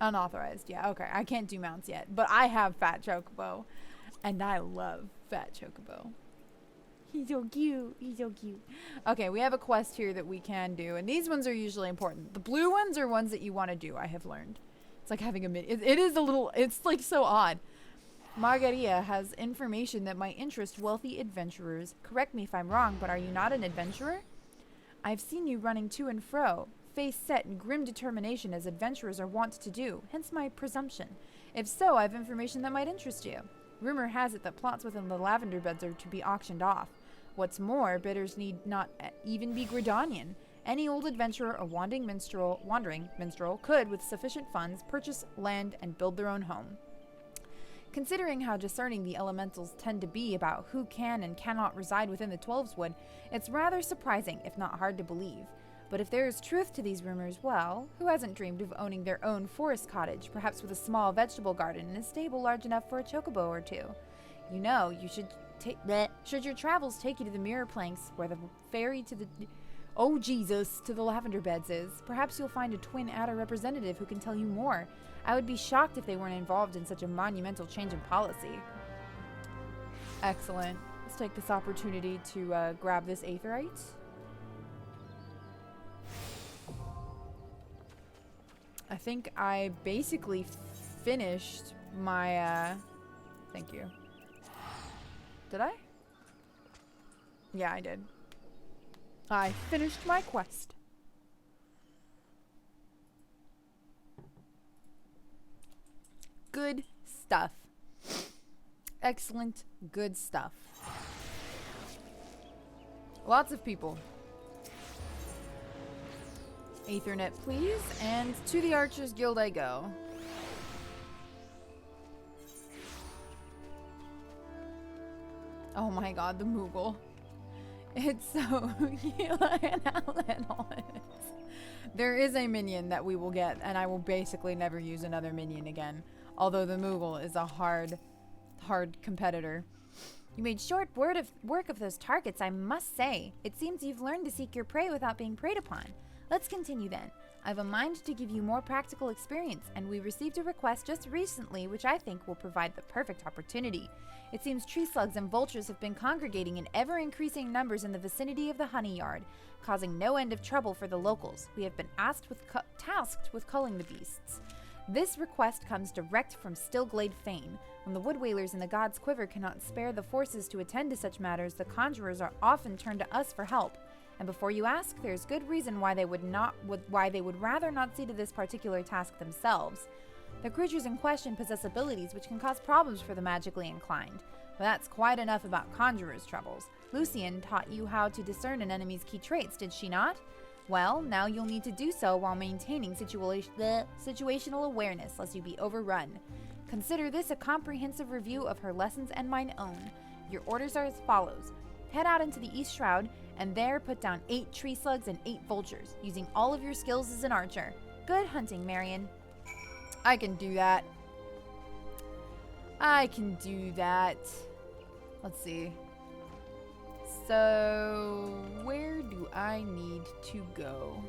Unauthorized. Yeah, okay. I can't do mounts yet. But I have Fat Chocobo. And I love Fat Chocobo. He's so cute. He's so cute. Okay, we have a quest here that we can do. And these ones are usually important. The blue ones are ones that you want to do, I have learned. It's like having a mini. It is a little, it's like so odd. Margarita has information that might interest wealthy adventurers. Correct me if I'm wrong, but are you not an adventurer? I've seen you running to and fro, face set in grim determination as adventurers are wont to do, hence my presumption. If so, I have information that might interest you. Rumor has it that plots within the lavender beds are to be auctioned off. What's more, bidders need not even be Gridanian. Any old adventurer or wandering minstrel could, with sufficient funds, purchase land and build their own home. Considering how discerning the elementals tend to be about who can and cannot reside within the Twelveswood, it's rather surprising, if not hard to believe. But if there is truth to these rumors, well, who hasn't dreamed of owning their own forest cottage, perhaps with a small vegetable garden and a stable large enough for a chocobo or two? You know, you should should your travels take you to the mirror planks where the ferry to the oh Jesus to the lavender beds is, perhaps you'll find a twin adder representative who can tell you more. I would be shocked if they weren't involved in such a monumental change in policy. Excellent. Let's take this opportunity to grab this aetherite. I think I basically finished my, thank you. Did I? Yeah, I did. I finished my quest. Good stuff. Excellent, good stuff. Lots of people. Aethernet, please. And to the Archers Guild I go. Oh my god, the Moogle. It's so cute. Look at how little it is. There is a minion that we will get, and I will basically never use another minion again. Although the Moogle is a hard competitor. You made short work of those targets, I must say. It seems you've learned to seek your prey without being preyed upon. Let's continue then. I've a mind to give you more practical experience, and we received a request just recently which I think will provide the perfect opportunity. It seems tree slugs and vultures have been congregating in ever-increasing numbers in the vicinity of the honey yard, causing no end of trouble for the locals. We have been tasked with culling the beasts. This request comes direct from Stillglade Fane. When the wood whalers in the God's Quiver cannot spare the forces to attend to such matters, the conjurers are often turned to us for help. And before you ask, there's good reason why they would rather not see to this particular task themselves. The creatures in question possess abilities which can cause problems for the magically inclined. But that's quite enough about conjurers' troubles. Lucian taught you how to discern an enemy's key traits, did she not? Well, now you'll need to do so while maintaining situational awareness, lest you be overrun. Consider this a comprehensive review of her lessons and mine own. Your orders are as follows. Head out into the East Shroud, and there put down 8 tree slugs and 8 vultures, using all of your skills as an archer. Good hunting, Marion. I can do that. I can do that. Let's see. So, where do I need to go?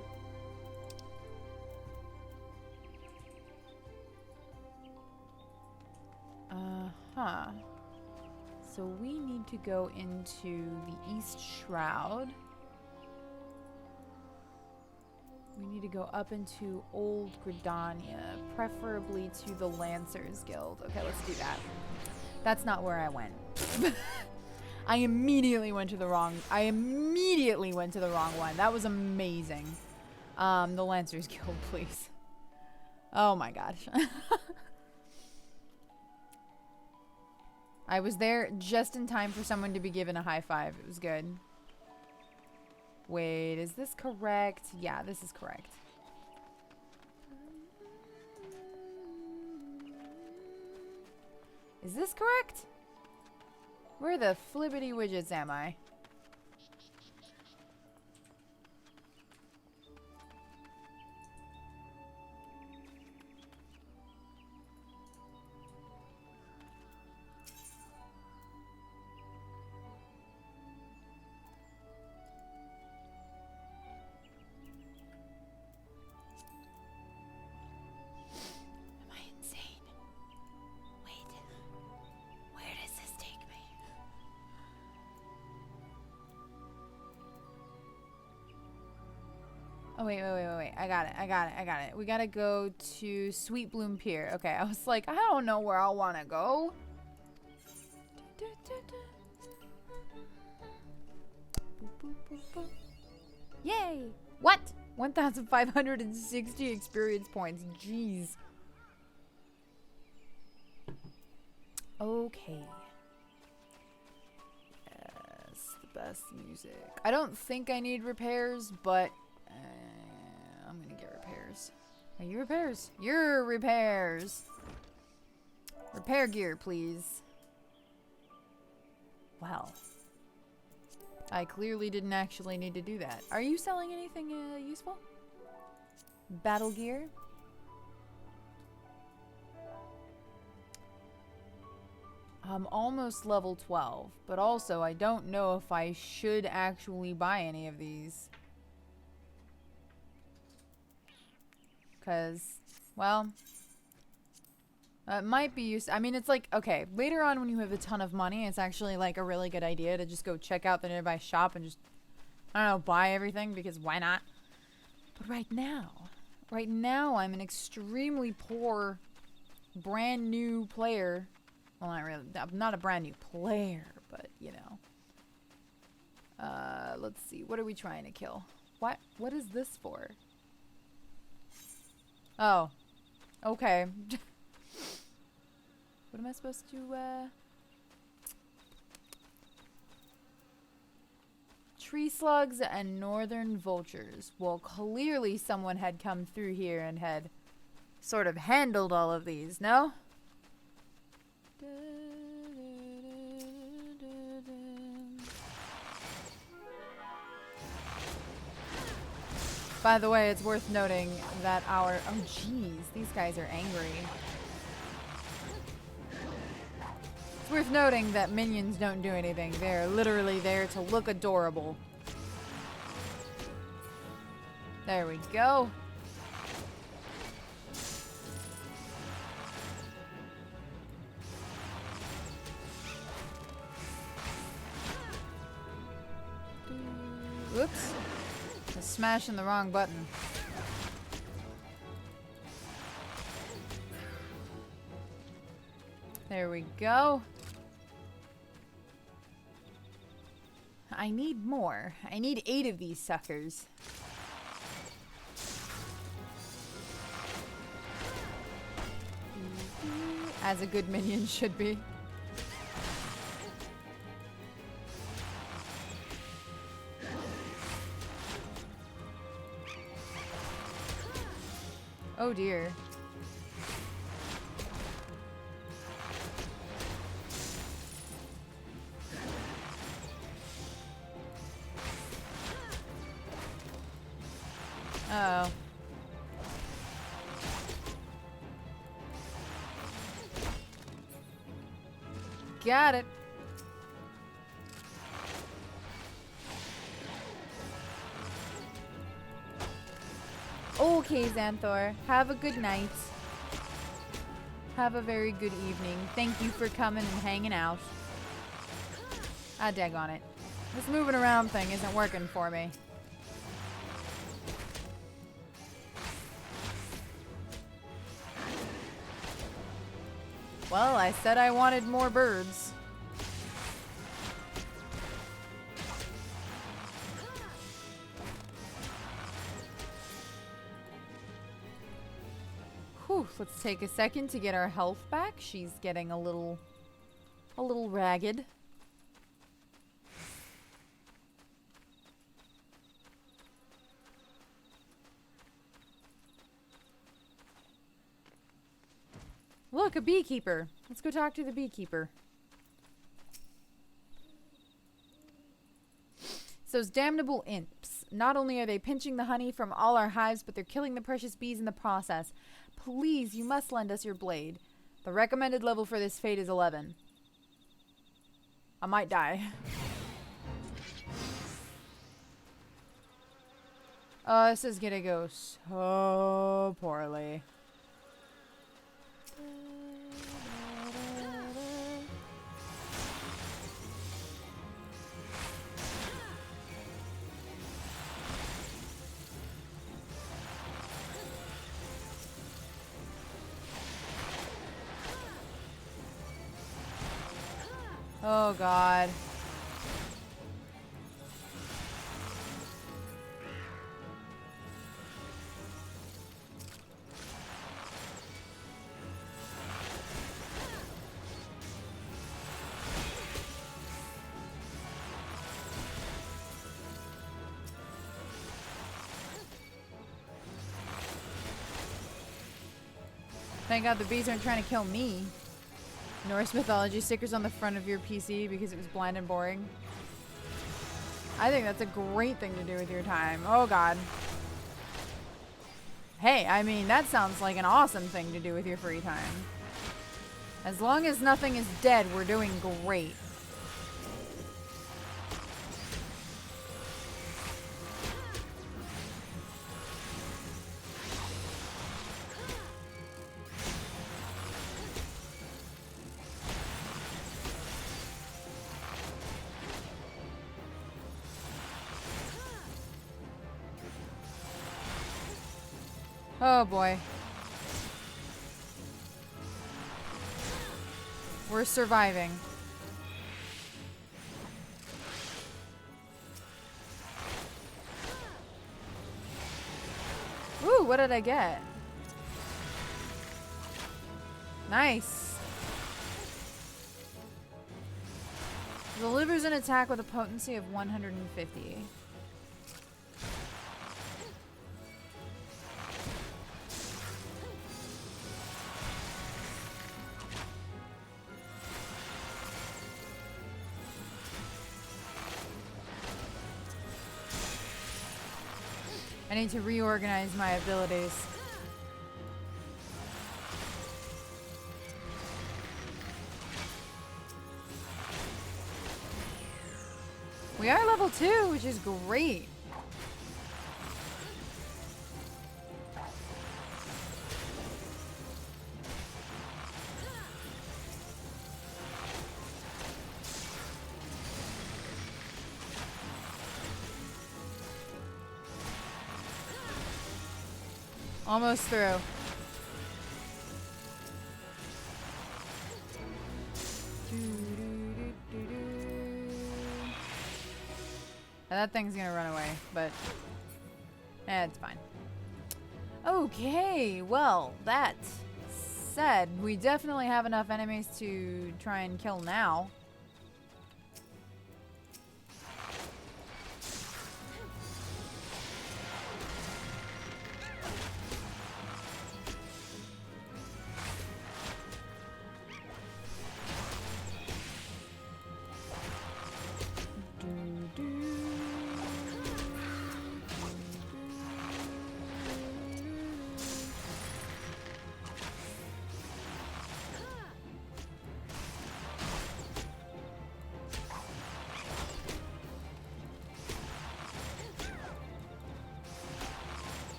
Uh-huh. So we need to go into the East Shroud. We need to go up into Old Gridania, preferably to the Lancers Guild. Okay, let's do that. That's not where I went. I immediately went to the wrong one. That was amazing. The Lancers Guild, please. Oh my gosh. I was there just in time for someone to be given a high five. It was good. Wait, is this correct? Yeah, this is correct. Is this correct? Where the flippity widgets am I? Oh, wait. I got it. We gotta go to Sweet Bloom Pier. Okay, I was like, I don't know where I wanna go. Yay! What? 1,560 experience points. Jeez. Okay. Yes, the best music. I don't think I need repairs, but I'm gonna get repairs. Are you repairs? You're repairs. Repair gear, please. Well, I clearly didn't actually need to do that. Are you selling anything useful? Battle gear? I'm almost level 12, but also I don't know if I should actually buy any of these. Because, well, it might be used. I mean, it's like, okay, later on when you have a ton of money, it's actually like a really good idea to just go check out the nearby shop and just, I don't know, buy everything, because why not? But right now I'm an extremely poor brand new player. Well, not really, I'm not a brand new player, but you know. Let's see, what are we trying to kill? What is this for? Oh, okay. What am I supposed to, Tree slugs and northern vultures. Well, clearly someone had come through here and had sort of handled all of these, no? By the way, it's worth noting that our... Oh, jeez. These guys are angry. It's worth noting that minions don't do anything. They're literally there to look adorable. There we go. Whoops. I was smashing the wrong button. There we go. I need more. I need 8 of these suckers. As a good minion should be. Oh dear. Uh-oh. Got it. Okay, Xanthor. Have a good night. Have a very good evening. Thank you for coming and hanging out. Ah, daggone it. This moving around thing isn't working for me. Well, I said I wanted more birds. Whew, let's take a second to get our health back. She's getting a little ragged. Look, a beekeeper. Let's go talk to the beekeeper. So those damnable imps. Not only are they pinching the honey from all our hives, but they're killing the precious bees in the process. Please, you must lend us your blade. The recommended level for this fate is 11. I might die. Oh, this is gonna go so poorly. Oh, God. Thank God the bees aren't trying to kill me. Norse mythology stickers on the front of your PC because it was bland and boring. I think that's a great thing to do with your time. Oh, God. Hey, I mean, that sounds like an awesome thing to do with your free time. As long as nothing is dead, we're doing great. Oh boy. We're surviving. Ooh, what did I get? Nice. Delivers an attack with a potency of 150. I need to reorganize my abilities. We are level 2, which is great. Almost through. That thing's gonna run away, but it's fine. Okay, well, that said, we definitely have enough enemies to try and kill now.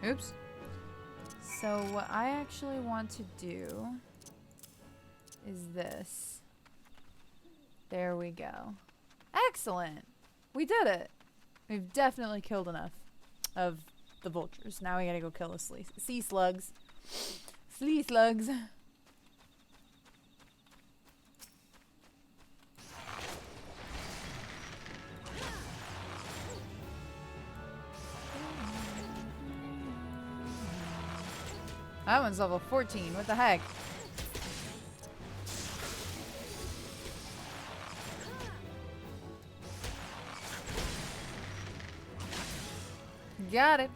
Oops. So what I actually want to do is this. There we go. Excellent! We did it! We've definitely killed enough of the vultures. Now we gotta go kill the sea slugs. Sea slugs. That one's level 14. What the heck? Got it.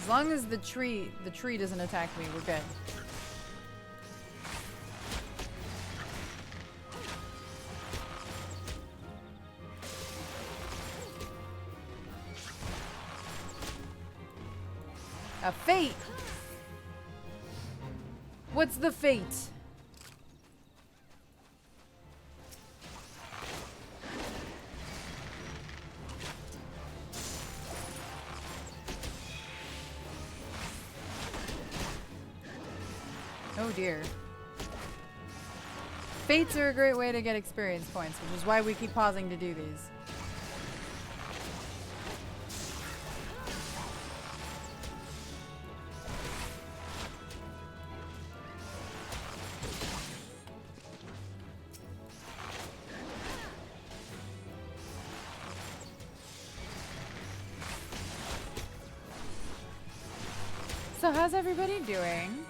As long as the tree doesn't attack me, we're good. A fate. What's the fate? Oh dear. Fates are a great way to get experience points, which is why we keep pausing to do these. So how's everybody doing?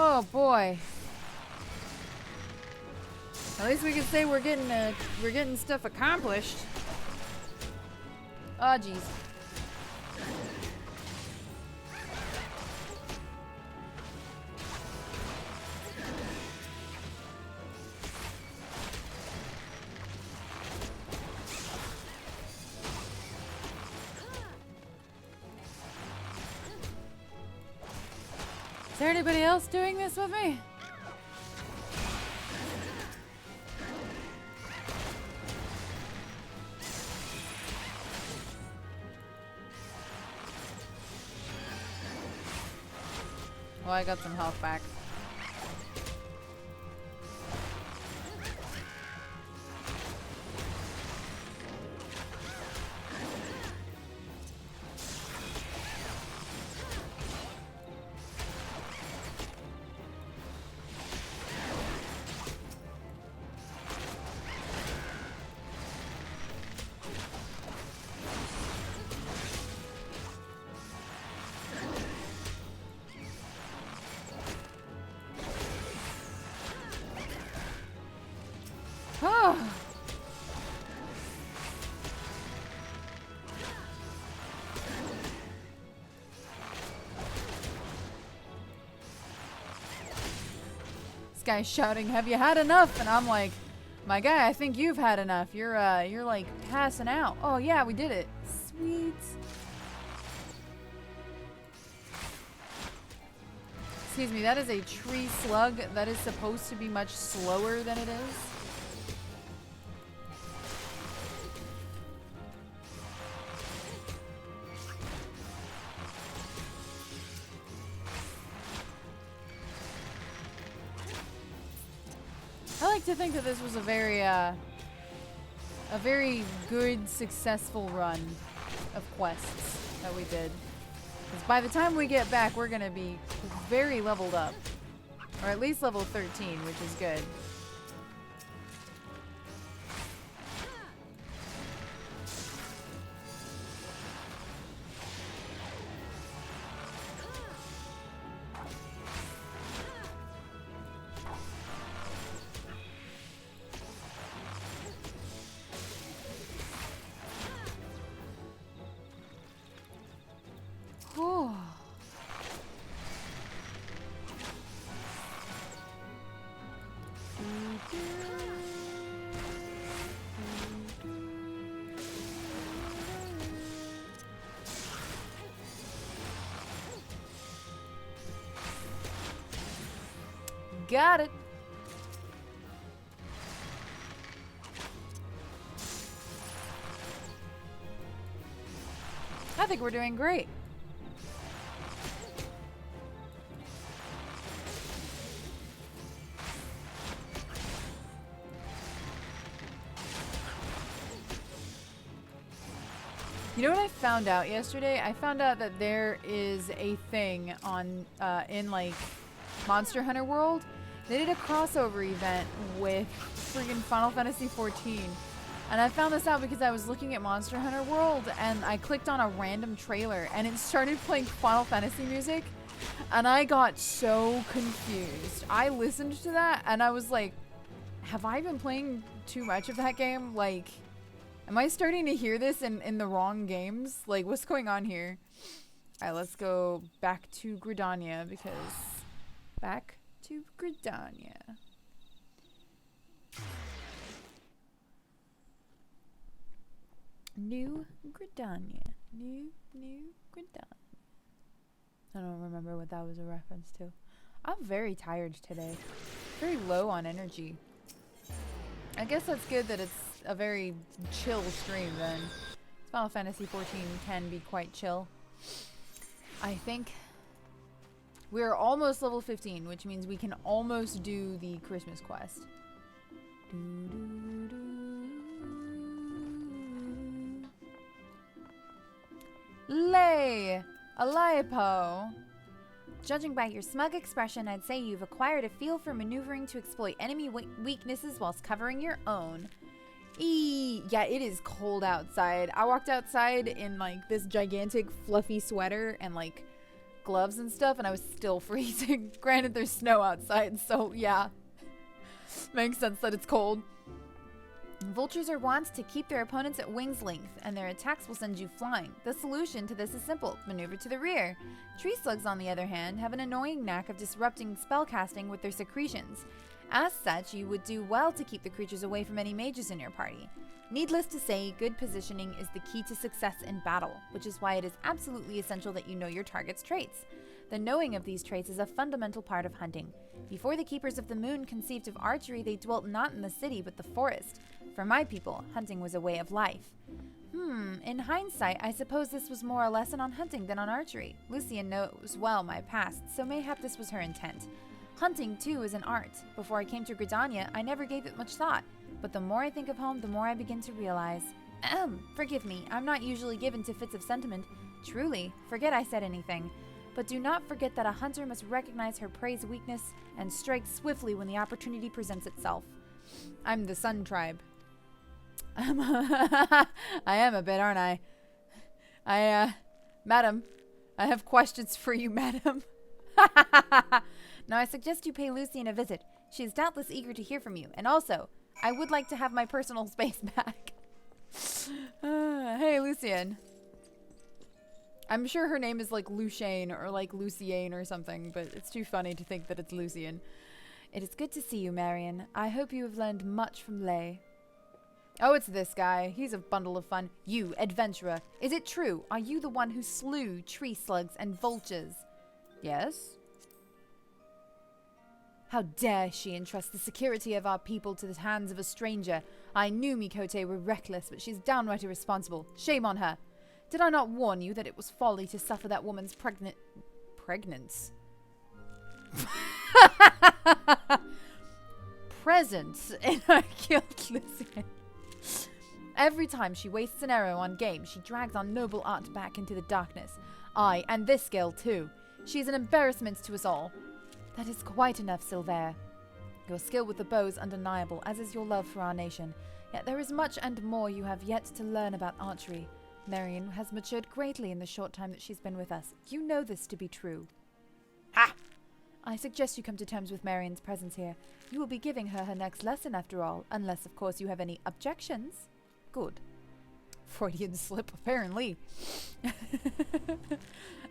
Oh boy. At least we can say we're getting stuff accomplished. Oh jeez. Is there anybody else doing this with me? Oh, I got some health back. Guy's shouting, "Have you had enough?" And I'm like, "My guy, I think you've had enough. You're like passing out." Oh yeah, we did it. Sweet. Excuse me, that is a tree slug that is supposed to be much slower than it is. I like to think that this was a very good, successful run of quests that we did. Because by the time we get back, we're gonna be very leveled up, or at least level 13, which is good. Got it. I think we're doing great. You know what I found out yesterday? I found out that there is a thing on in like Monster Hunter World. They did a crossover event with friggin' Final Fantasy XIV. And I found this out because I was looking at Monster Hunter World and I clicked on a random trailer and it started playing Final Fantasy music. And I got so confused. I listened to that and I was like, have I been playing too much of that game? Like, am I starting to hear this in the wrong games? Like, what's going on here? Alright, let's go back to GRIDANIA because... Back to GRIDANIA. New GRIDANIA. New GRIDANIA. I don't remember what that was a reference to. I'm very tired today. Very low on energy. I guess that's good that it's a very chill stream then. Final Fantasy XIV can be quite chill. I think we're almost level 15, which means we can almost do the Christmas quest. Lay! A lipo! Judging by your smug expression, I'd say you've acquired a feel for maneuvering to exploit enemy weaknesses whilst covering your own. Yeah, it is cold outside. I walked outside in like this gigantic fluffy sweater and like gloves and stuff, and I was still freezing. Granted, there's snow outside, so yeah. Makes sense that it's cold. Vultures are wont to keep their opponents at wing's length, and their attacks will send you flying. The solution to this is simple. Maneuver to the rear. Tree slugs, on the other hand, have an annoying knack of disrupting spellcasting with their secretions. As such, you would do well to keep the creatures away from any mages in your party. Needless to say, good positioning is the key to success in battle, which is why it is absolutely essential that you know your target's traits. The knowing of these traits is a fundamental part of hunting. Before the Keepers of the Moon conceived of archery, they dwelt not in the city but the forest. For my people, hunting was a way of life. In hindsight, I suppose this was more a lesson on hunting than on archery. Lucian knows well my past, so mayhap this was her intent. Hunting, too, is an art. Before I came to Gridania, I never gave it much thought. But the more I think of home, the more I begin to realize. Forgive me, I'm not usually given to fits of sentiment. Truly, forget I said anything. But do not forget that a hunter must recognize her prey's weakness and strike swiftly when the opportunity presents itself. I'm the Sun Tribe. I am a bit, aren't I? Madam, I have questions for you, madam. Now I suggest you pay Lucian a visit. She is doubtless eager to hear from you. And also, I would like to have my personal space back. Hey, Lucian. I'm sure her name is like Luciane or like Luciane or something, but it's too funny to think that it's Lucian. It is good to see you, Marion. I hope you have learned much from Lay. Oh, it's this guy. He's a bundle of fun. You, adventurer. Is it true? Are you the one who slew tree slugs and vultures? Yes. How dare she entrust the security of our people to the hands of a stranger? I knew Mikote were reckless, but she's downright irresponsible. Shame on her. Did I not warn you that it was folly to suffer that woman's presence in our guild, Lucian? Every time she wastes an arrow on game, she drags our noble art back into the darkness. Aye, and this girl too. She is an embarrassment to us all. That is quite enough, Silver. Your skill with the bow is undeniable, as is your love for our nation. Yet there is much and more you have yet to learn about archery. Marion has matured greatly in the short time that she's been with us. You know this to be true. Ha! I suggest you come to terms with Marion's presence here. You will be giving her her next lesson after all, unless of course you have any objections. Good. Freudian slip, apparently.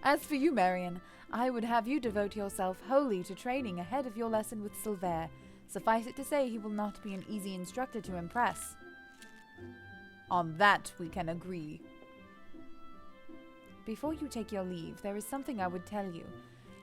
As for you, Marion, I would have you devote yourself wholly to training ahead of your lesson with Silver. Suffice it to say, he will not be an easy instructor to impress. On that we can agree. Before you take your leave, there is something I would tell you.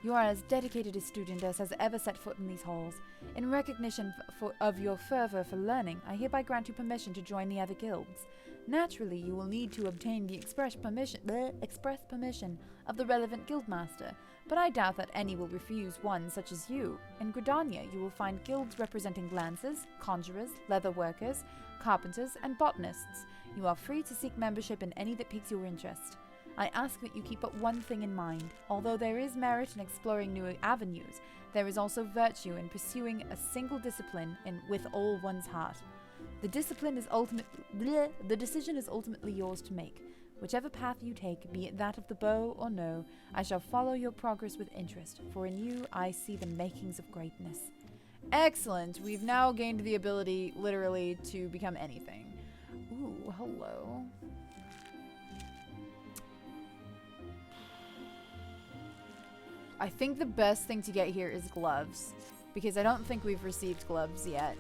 You are as dedicated a student as has ever set foot in these halls. In recognition of your fervor for learning, I hereby grant you permission to join the other guilds. Naturally, you will need to obtain the express permission of the relevant guildmaster, but I doubt that any will refuse one such as you. In Gridania, you will find guilds representing lancers, conjurers, leather workers, carpenters, and botanists. You are free to seek membership in any that piques your interest. I ask that you keep but one thing in mind. Although there is merit in exploring new avenues, there is also virtue in pursuing a single discipline with all one's heart. The decision is ultimately yours to make. Whichever path you take, be it that of the bow or no, I shall follow your progress with interest, for in you I see the makings of greatness. Excellent! We've now gained the ability, literally, to become anything. Ooh, hello. I think the best thing to get here is gloves, because I don't think we've received gloves yet.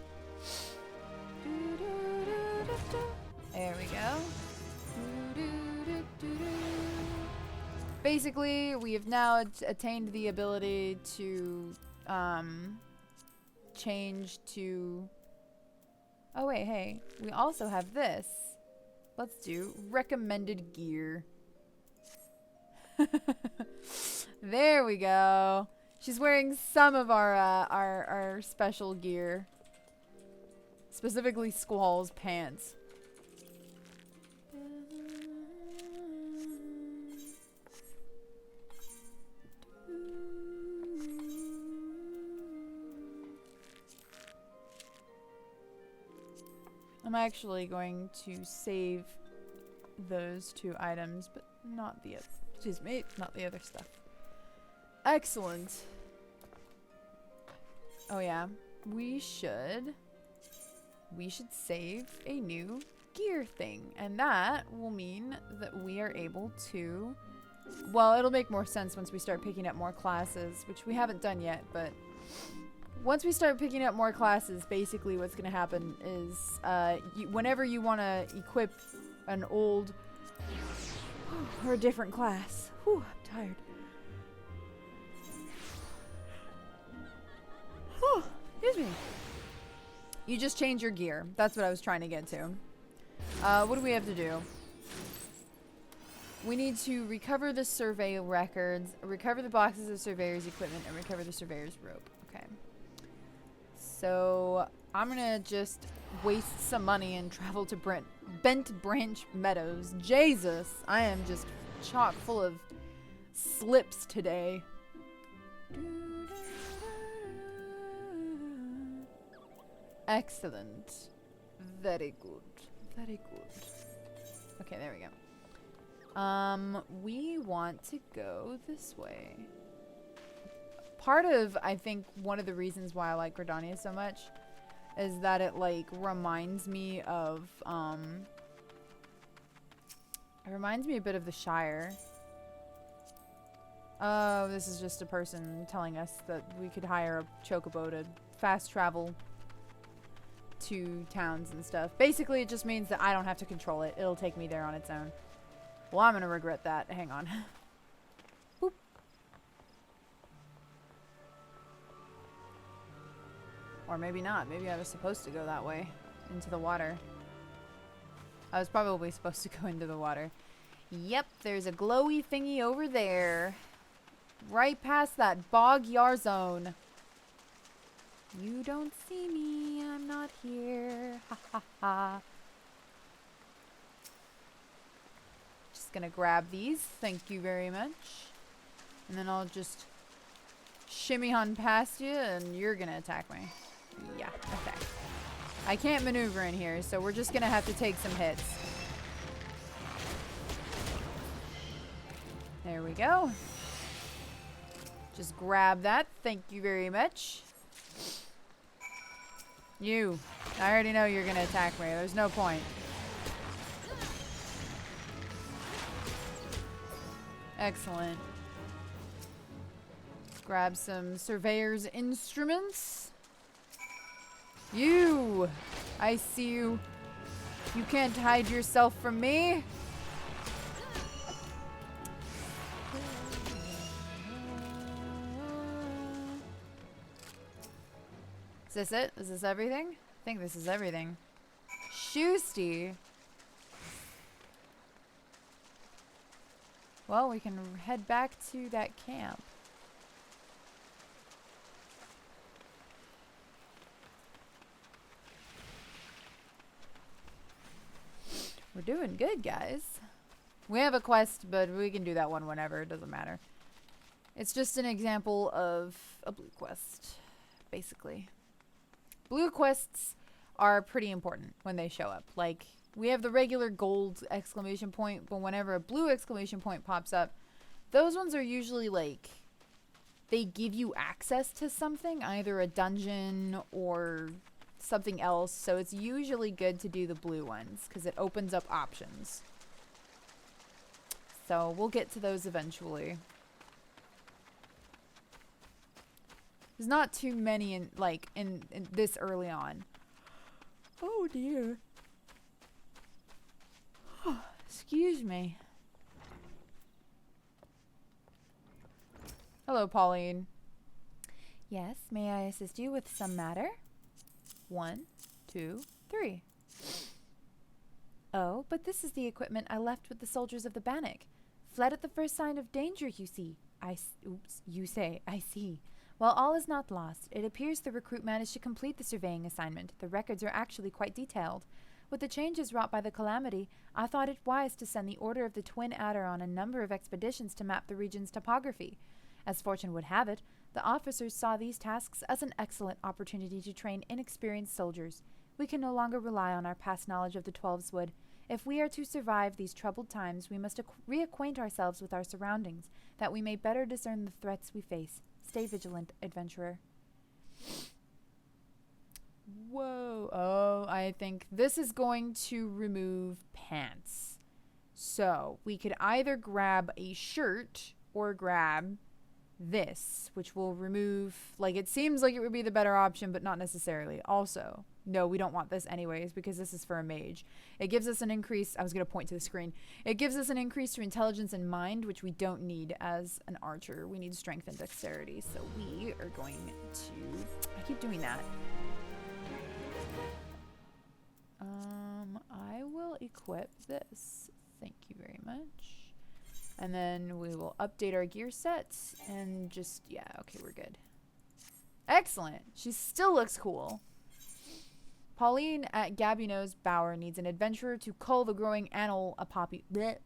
There we go. Basically, we have now attained the ability to change to... Oh wait, hey, we also have this. Let's do recommended gear. There we go. She's wearing some of our special gear. Specifically Squall's pants. I'm actually going to save those two items, but not the other. Excuse me, not the other stuff. Excellent. Oh yeah, we should save a new gear thing, and that will mean that we are able to, well, it'll make more sense once we start picking up more classes, which we haven't done yet, but once we start picking up more classes, basically what's going to happen is whenever you want to equip an old or a different class. Whew, I'm tired. Excuse me. You just change your gear. That's what I was trying to get to. What do we have to do? we need to recover the survey records, recover the boxes of surveyor's equipment, and recover the surveyor's rope. Okay. So I'm gonna just waste some money and travel to Bent Branch Meadows. Jesus, I am just chock full of slips today. Excellent. Very good. Very good. Okay, there we go. We want to go this way. Part of, I think, one of the reasons why I like GRIDANIA so much is that it, like, reminds me of, it reminds me a bit of the Shire. Oh, this is just a person telling us that we could hire a chocobo to fast travel to towns and stuff. Basically, it just means that I don't have to control it. It'll take me there on its own. Well, I'm gonna regret that. Hang on. Boop. Or maybe not. Maybe I was supposed to go that way. Into the water. I was probably supposed to go into the water. Yep, there's a glowy thingy over there. Right past that bog yar zone. You don't see me, I'm not here. Ha ha ha. Just gonna grab these, thank you very much. And then I'll just shimmy on past you and you're gonna attack me. Yeah, okay. I can't maneuver in here, so we're just gonna have to take some hits. There we go. Just grab that, thank you very much. You. I already know you're gonna attack me. There's no point. Excellent. Let's grab some surveyor's instruments. You. I see you. You can't hide yourself from me. Is this it? Is this everything? I think this is everything. Shoosty. Well, we can head back to that camp. We're doing good, guys. We have a quest, but we can do that one whenever. It doesn't matter. It's just an example of a blue quest, basically. Blue quests are pretty important when they show up. Like, we have the regular gold exclamation point, but whenever a blue exclamation point pops up, those ones are usually like, they give you access to something, either a dungeon or something else. So it's usually good to do the blue ones because it opens up options. So we'll get to those eventually. There's not too many in this early on. Oh dear. Excuse me. Hello, Pauline. Yes, may I assist you with some matter? 1, 2, 3. Oh, but this is the equipment I left with the soldiers of the Bannock. Fled at the first sign of danger, you see. Oops, you say, I see. While all is not lost, it appears the recruit managed to complete the surveying assignment. The records are actually quite detailed. With the changes wrought by the calamity, I thought it wise to send the Order of the Twin Adder on a number of expeditions to map the region's topography. As fortune would have it, the officers saw these tasks as an excellent opportunity to train inexperienced soldiers. We can no longer rely on our past knowledge of the Twelves Wood. If we are to survive these troubled times, we must reacquaint ourselves with our surroundings, that we may better discern the threats we face. Stay vigilant, adventurer. Whoa. Oh, I think this is going to remove pants. So we could either grab a shirt or grab this, which will remove, like, it seems like it would be the better option, but not necessarily. Also, no, we don't want this anyways because this is for a mage. It gives us an increase. I was going to point to the screen. It gives us an increase to intelligence and mind, which we don't need as an archer. We need strength and dexterity. So we are going to, I keep doing that. I will equip this. Thank you very much. And then we will update our gear sets and just, yeah, okay, we're good. Excellent. She still looks cool. Pauline at Gabino's Bower needs an adventurer to cull the growing animal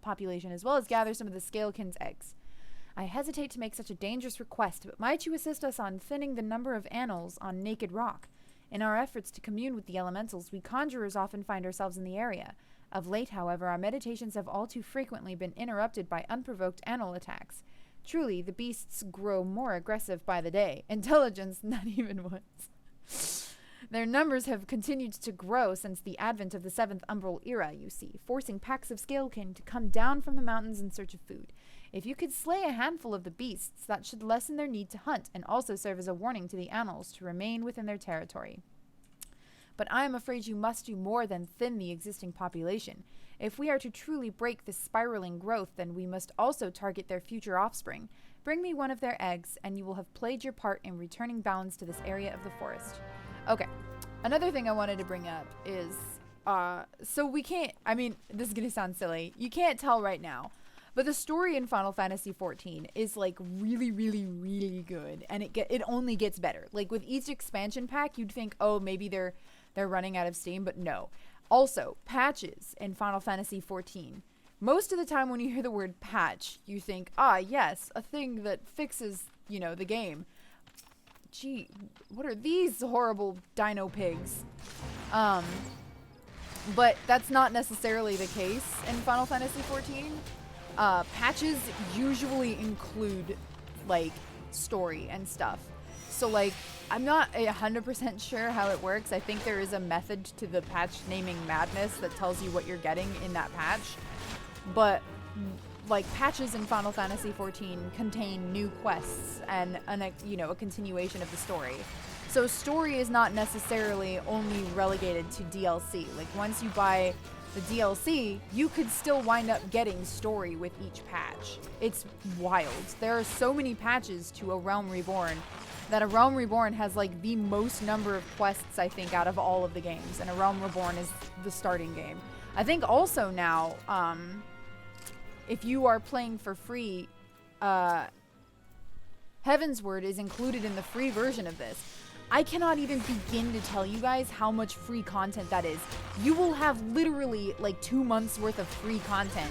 population as well as gather some of the Scalekin's eggs. I hesitate to make such a dangerous request, but might you assist us on thinning the number of animals on Naked Rock? In our efforts to commune with the elementals, we conjurers often find ourselves in the area. Of late, however, our meditations have all too frequently been interrupted by unprovoked animal attacks. Truly, the beasts grow more aggressive by the day. Intelligence, not even once. Their numbers have continued to grow since the advent of the 7th Umbral Era, you see, forcing packs of Scalekin to come down from the mountains in search of food. If you could slay a handful of the beasts, that should lessen their need to hunt and also serve as a warning to the animals to remain within their territory. But I am afraid you must do more than thin the existing population. If we are to truly break this spiraling growth, then we must also target their future offspring. Bring me one of their eggs, and you will have played your part in returning balance to this area of the forest. Okay, another thing I wanted to bring up is, so we can't, I mean, this is going to sound silly. You can't tell right now, but the story in Final Fantasy XIV is, like, really, really, really good, and it only gets better. Like, with each expansion pack, you'd think, oh, maybe they're running out of steam, but no. Also, patches in Final Fantasy XIV. Most of the time when you hear the word patch, you think, ah, yes, a thing that fixes, you know, the game. Gee, what are these horrible dino pigs? But that's not necessarily the case in Final Fantasy XIV. Patches usually include, like, story and stuff. So, like, I'm not 100% sure how it works. I think there is a method to the patch naming madness that tells you what you're getting in that patch. But, like, patches in Final Fantasy XIV contain new quests and, a continuation of the story. So story is not necessarily only relegated to DLC. Like, once you buy the DLC, you could still wind up getting story with each patch. It's wild. There are so many patches to A Realm Reborn that A Realm Reborn has, like, the most number of quests, I think, out of all of the games. And A Realm Reborn is the starting game. I think also now, if you are playing for free, Heavensward is included in the free version of this. I cannot even begin to tell you guys how much free content that is. You will have literally like 2 months worth of free content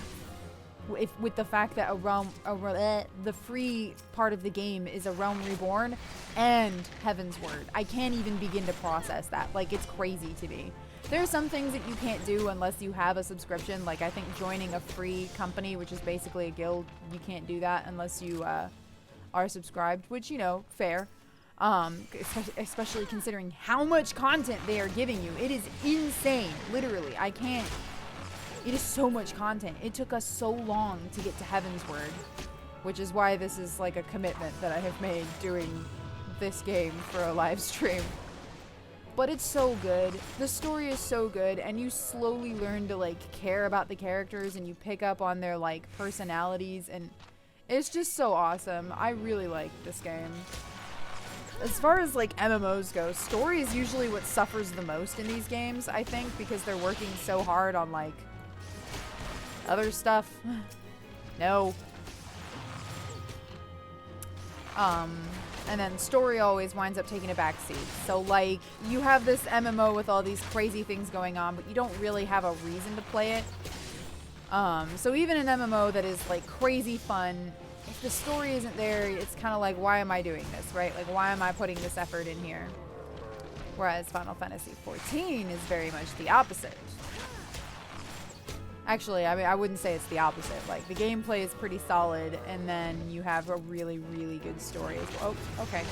with the fact that the free part of the game is A Realm Reborn and Heavensward. I can't even begin to process that. Like, it's crazy to me. There are some things that you can't do unless you have a subscription. Like, I think joining a free company, which is basically a guild, you can't do that unless you are subscribed, which, you know, fair. Especially considering how much content they are giving you. It is insane. Literally, I can't. It is so much content. It took us so long to get to Heavensward, which is why this is like a commitment that I have made doing this game for a live stream. But it's so good. The story is so good, and you slowly learn to, like, care about the characters, and you pick up on their, like, personalities, and it's just so awesome. I really like this game. As far as, like, MMOs go, story is usually what suffers the most in these games, I think, because they're working so hard on, like, other stuff. No. And then story always winds up taking a backseat. So, like, you have this MMO with all these crazy things going on, but you don't really have a reason to play it. So even an MMO that is, like, crazy fun, if the story isn't there, it's kind of like, why am I doing this, right? Like, why am I putting this effort in here? Whereas Final Fantasy XIV is very much the opposite. Actually, I mean, I wouldn't say it's the opposite. Like, the gameplay is pretty solid, and then you have a really, really good story as well. Oh, okay.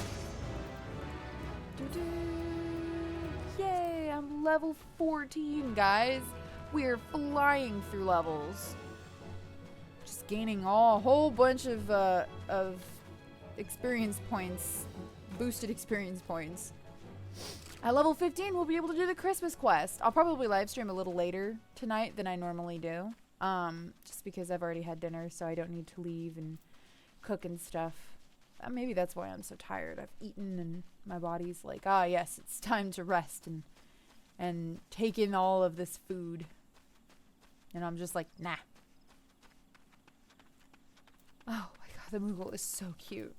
Yay, I'm level 14, guys. We're flying through levels. Just gaining a whole bunch of experience points, boosted experience points. At level 15, we'll be able to do the Christmas quest. I'll probably live stream a little later tonight than I normally do. Just because I've already had dinner, so I don't need to leave and cook and stuff. Maybe that's why I'm so tired. I've eaten and my body's like, ah, yes, it's time to rest and take in all of this food. And I'm just like, nah. The Moogle is so cute.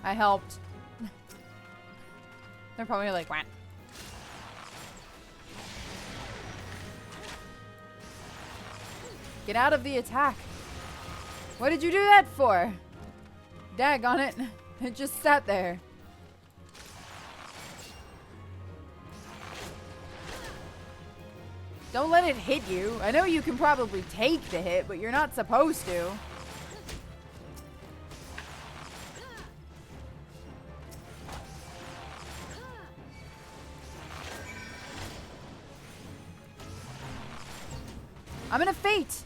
I helped. They're probably like, what? Get out of the attack. What did you do that for? Daggone it. It just sat there. Don't let it hit you. I know you can probably take the hit, but you're not supposed to. I'm in a fate.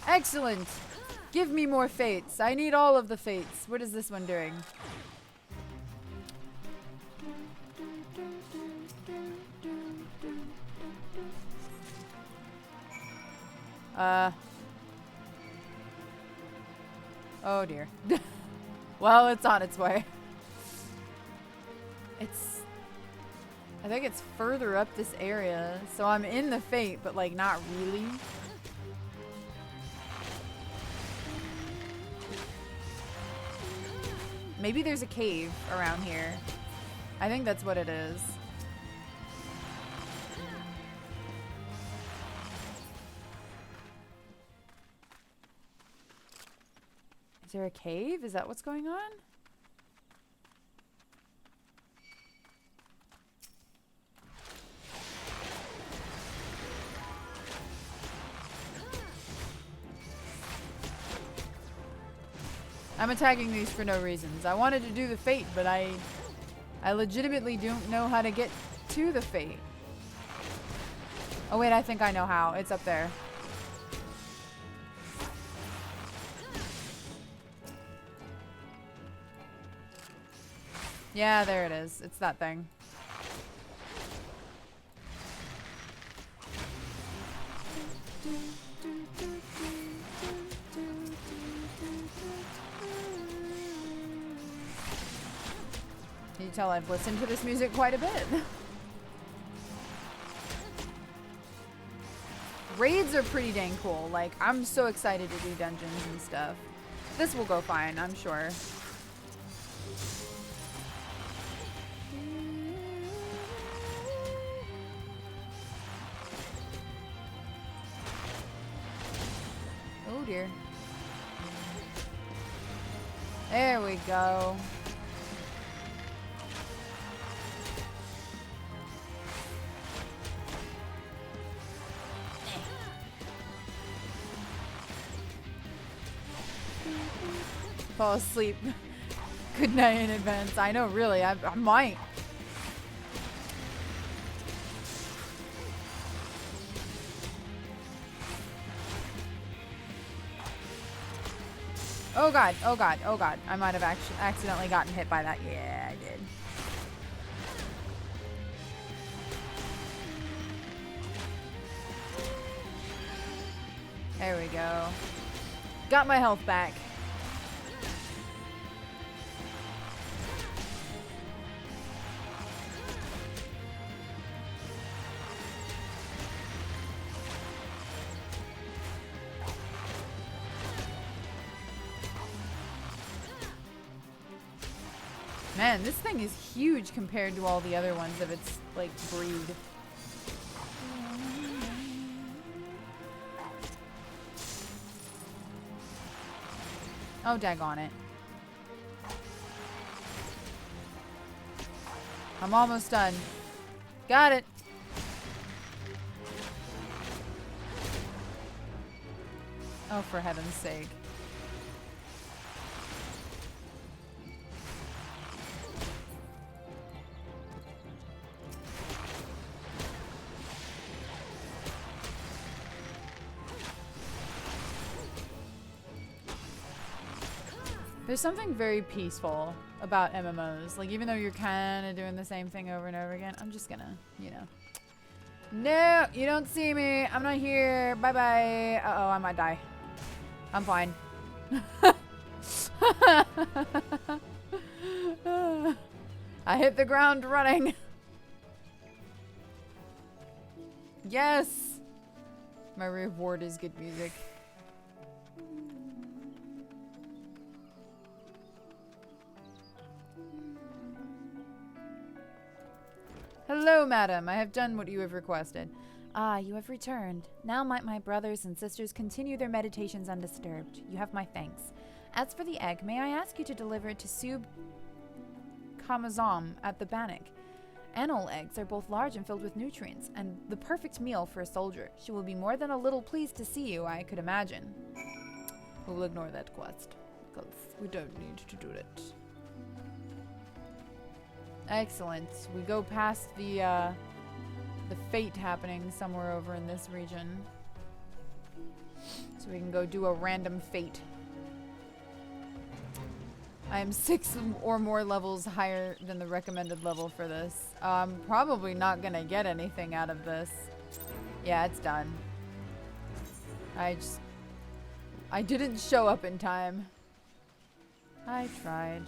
Excellent. Give me more fates. I need all of the fates. What is this one doing? Oh dear. Well, it's on its way. I think it's further up this area. So I'm in the fate, but like not really. Maybe there's a cave around here. I think that's what it is. Is there a cave? Is that what's going on? I'm attacking these for no reasons. I wanted to do the fate, but I legitimately don't know how to get to the fate. Oh wait, I think I know how. It's up there. Yeah, there it is. It's that thing. Can you tell I've listened to this music quite a bit? Raids are pretty dang cool. Like, I'm so excited to do dungeons and stuff. This will go fine, I'm sure. Oh dear. There we go. Fall asleep. Good night in advance. I know, really. I might. Oh god, oh god, oh god. I might have accidentally gotten hit by that. Yeah, I did. There we go. Got my health back. Man, this thing is huge compared to all the other ones of its, like, breed. Oh, daggone it. I'm almost done. Got it. Oh, for heaven's sake. There's something very peaceful about MMOs. Like, even though you're kind of doing the same thing over and over again, I'm just gonna, you know. No, you don't see me. I'm not here. Bye-bye. Uh-oh, I might die. I'm fine. I hit the ground running. Yes. My reward is good music. Hello, madam. I have done what you have requested. Ah, you have returned. Now might my brothers and sisters continue their meditations undisturbed. You have my thanks. As for the egg, may I ask you to deliver it to Sub Kamazam at the Bannock? Animal eggs are both large and filled with nutrients, and the perfect meal for a soldier. She will be more than a little pleased to see you, I could imagine. We'll ignore that quest, because we don't need to do it. Excellent. We go past the fate happening somewhere over in this region. So we can go do a random fate. I am 6 or more levels higher than the recommended level for this. I'm probably not gonna get anything out of this. Yeah, it's done. I didn't show up in time. I tried.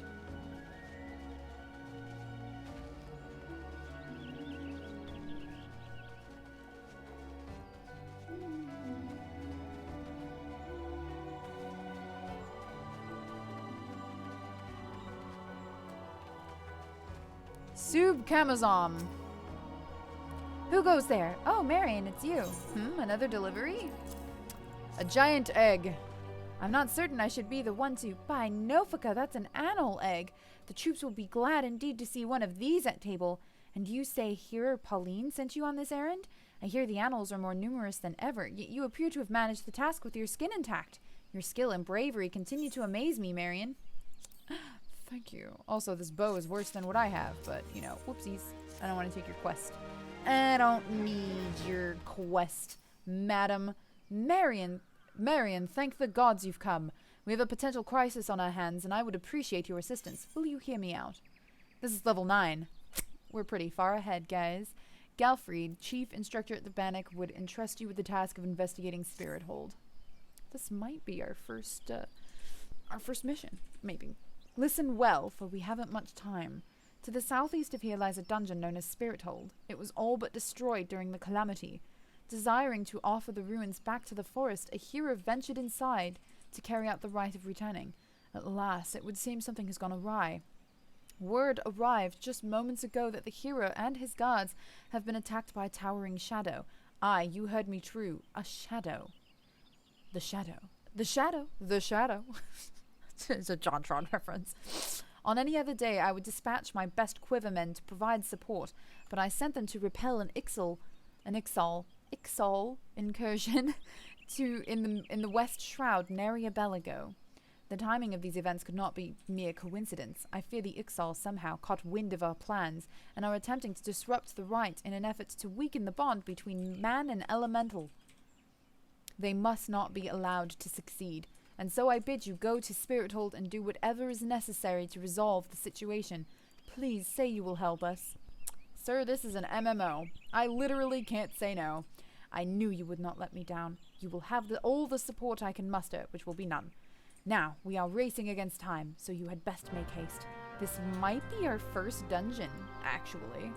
Sub Kamazam. Who goes there? Oh, Marion, it's you. Another delivery? A giant egg. I'm not certain I should be the one to. By Nofika, that's an animal egg. The troops will be glad indeed to see one of these at table. And you say Hearer Pauline sent you on this errand? I hear the animals are more numerous than ever, yet you appear to have managed the task with your skin intact. Your skill and bravery continue to amaze me, Marion. Thank you. Also, this bow is worse than what I have, but, you know, whoopsies. I don't want to take your quest. I don't need your quest, madam. Marion, thank the gods you've come. We have a potential crisis on our hands, and I would appreciate your assistance. Will you hear me out? This is level 9. We're pretty far ahead, guys. Galfried, chief instructor at the Bannock, would entrust you with the task of investigating Spirit Hold. This might be our first mission, maybe. Listen well, for we haven't much time. To the southeast of here lies a dungeon known as Spirit Hold. It was all but destroyed during the calamity. Desiring to offer the ruins back to the forest, a hero ventured inside to carry out the rite of returning. Alas, it would seem something has gone awry. Word arrived just moments ago that the hero and his guards have been attacked by a towering shadow. Aye, you heard me true. A shadow. The shadow. The shadow. The shadow. It's a JonTron reference. On any other day, I would dispatch my best quivermen to provide support, but I sent them to repel an Ixal incursion in the West Shroud nary a bell ago. The timing of these events could not be mere coincidence. I fear the Ixal somehow caught wind of our plans and are attempting to disrupt the rite in an effort to weaken the bond between man and elemental. They must not be allowed to succeed. And so I bid you go to Spirit Hold and do whatever is necessary to resolve the situation. Please say you will help us. Sir, this is an MMO. I literally can't say no. I knew you would not let me down. You will have all the support I can muster, which will be none. Now, we are racing against time, so you had best make haste. This might be our first dungeon, actually.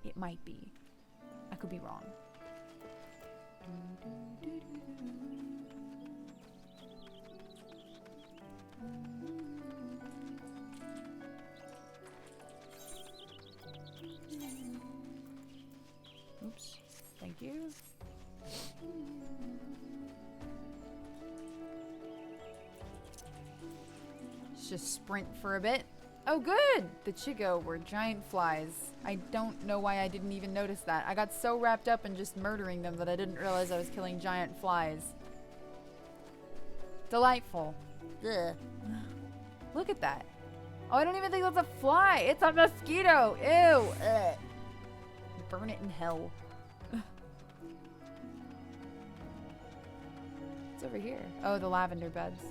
It might be. I could be wrong. Oops. Thank you. Let's just sprint for a bit. Oh, good! The Chigo were giant flies. I don't know why I didn't even notice that. I got so wrapped up in just murdering them that I didn't realize I was killing giant flies. Delightful. Ugh. Look at that. Oh, I don't even think that's a fly. It's a mosquito. Ew. Ugh. Burn it in hell. What's over here? Oh, the lavender beds.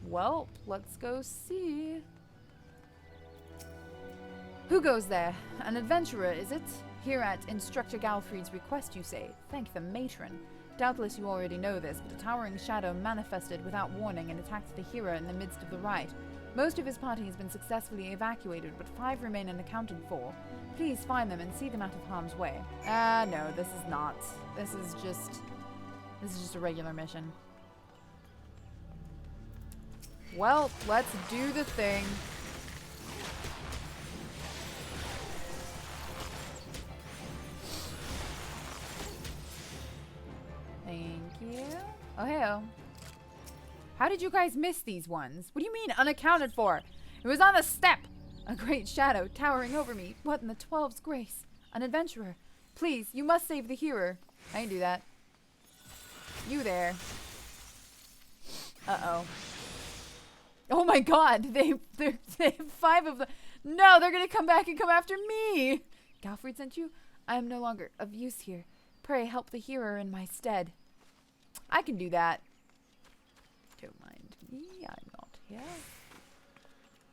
Well, let's go see. Who goes there? An adventurer, is it? Here at Instructor Galfried's request, you say. Thank the matron. Doubtless you already know this, but a towering shadow manifested without warning and attacked the hero in the midst of the rite. Most of his party has been successfully evacuated, but 5 remain unaccounted for. Please find them and see them out of harm's way. No, this is not. This is just a regular mission. Well, let's do the thing. Thank you. Oh, hey-oh. How did you guys miss these ones? What do you mean, unaccounted for? It was on the step! A great shadow towering over me. What in the 12's grace? An adventurer. Please, you must save the hero. I can do that. You there. Uh-oh. Oh my god! They have 5 of them. No, they're gonna come back and come after me! Galfried sent you? I am no longer of use here. Pray help the hero in my stead. I can do that. Don't mind me, I'm not here.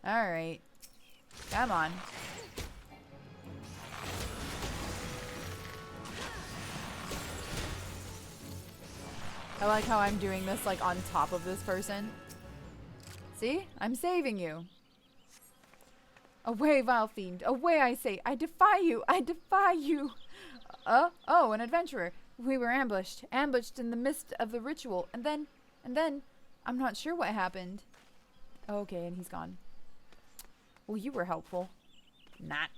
Alright. Come on. I like how I'm doing this like on top of this person. See? I'm saving you. Away, vile fiend. Away, I say. I defy you. I defy you. Oh, an adventurer. We were ambushed. Ambushed in the midst of the ritual. And then, I'm not sure what happened. Okay, and he's gone. Well, you were helpful. Not.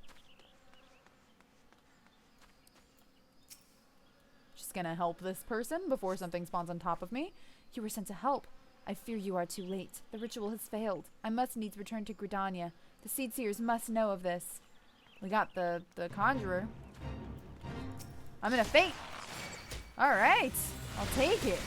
Just gonna help this person before something spawns on top of me. You were sent to help. I fear you are too late. The ritual has failed. I must needs return to GRIDANIA. The seed seers must know of this. We got the conjurer. I'm gonna faint. Alright. I'll take it.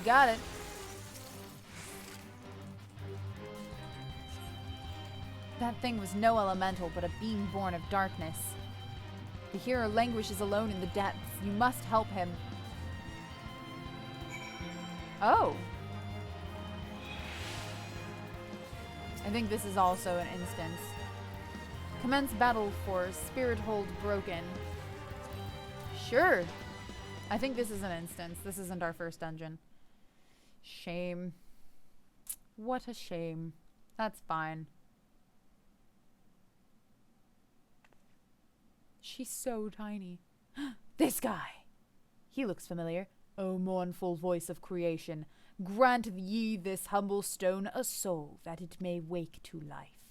Got it. That thing was no elemental, but a being born of darkness. The hero languishes alone in the depths. You must help him. Oh. I think this is also an instance. Commence battle for Spirit Hold Broken. Sure. I think this is an instance. This isn't our first dungeon. Shame. What a shame. That's fine. She's so tiny. This guy. He looks familiar. O mournful voice of creation, grant ye this humble stone a soul that it may wake to life.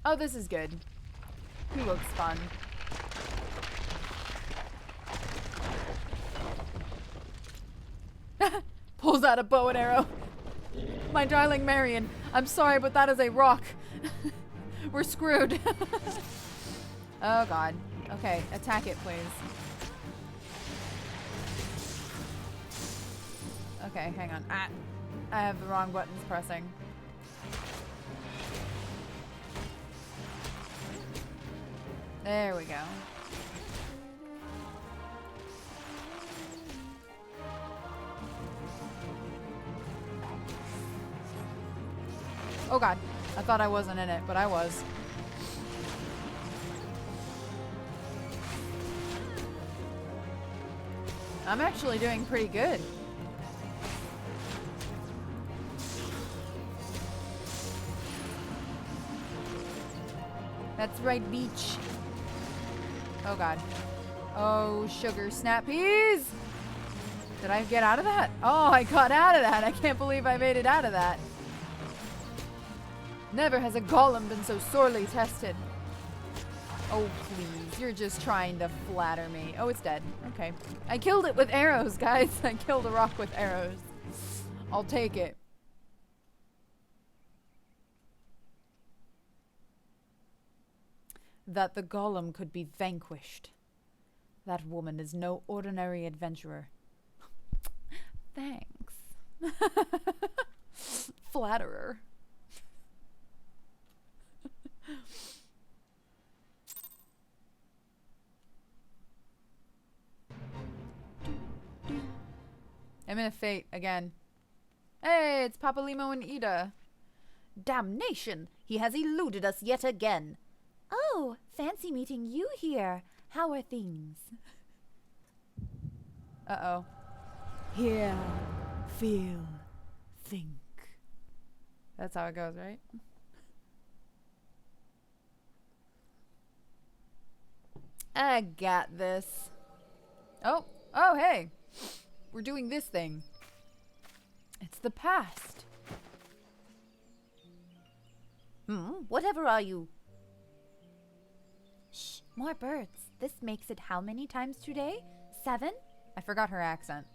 Oh, this is good. He looks fun. Pulls out a bow and arrow. My darling Marion, I'm sorry, but that is a rock. We're screwed. Oh god. Okay, attack it, please. Okay, hang on. Ah, I have the wrong buttons pressing. There we go. Oh god, I thought I wasn't in it, but I was. I'm actually doing pretty good. That's right, beach. Oh god. Oh, sugar snap peas! Did I get out of that? Oh, I got out of that. I can't believe I made it out of that. Never has a golem been so sorely tested. Oh, please. You're just trying to flatter me. Oh, it's dead. Okay. I killed it with arrows, guys. I killed a rock with arrows. I'll take it. That the golem could be vanquished. That woman is no ordinary adventurer. Thanks. Flatterer. I'm in a fate again. Hey, it's Papa Limo and Ida. Damnation! He has eluded us yet again. Oh, fancy meeting you here. How are things? Uh-oh. Hear, feel, think. That's how it goes, right? I got this. Oh, hey. We're doing this thing. It's the past. Whatever are you? Shh, more birds. This makes it how many times today? 7? I forgot her accent.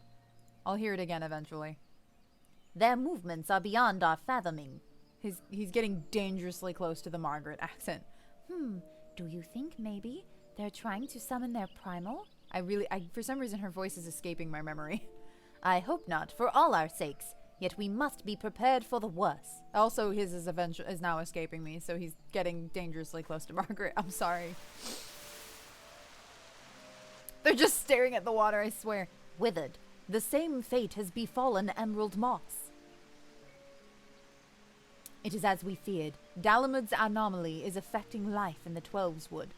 I'll hear it again eventually. Their movements are beyond our fathoming. He's getting dangerously close to the Margaret accent. Do you think maybe they're trying to summon their primal? For some reason her voice is escaping my memory. I hope not, for all our sakes. Yet we must be prepared for the worst. Also, his is now escaping me, so he's getting dangerously close to Margaret. I'm sorry. They're just staring at the water, I swear. Withered. The same fate has befallen Emerald Moss. It is as we feared. Dalamud's anomaly is affecting life in the Twelveswood.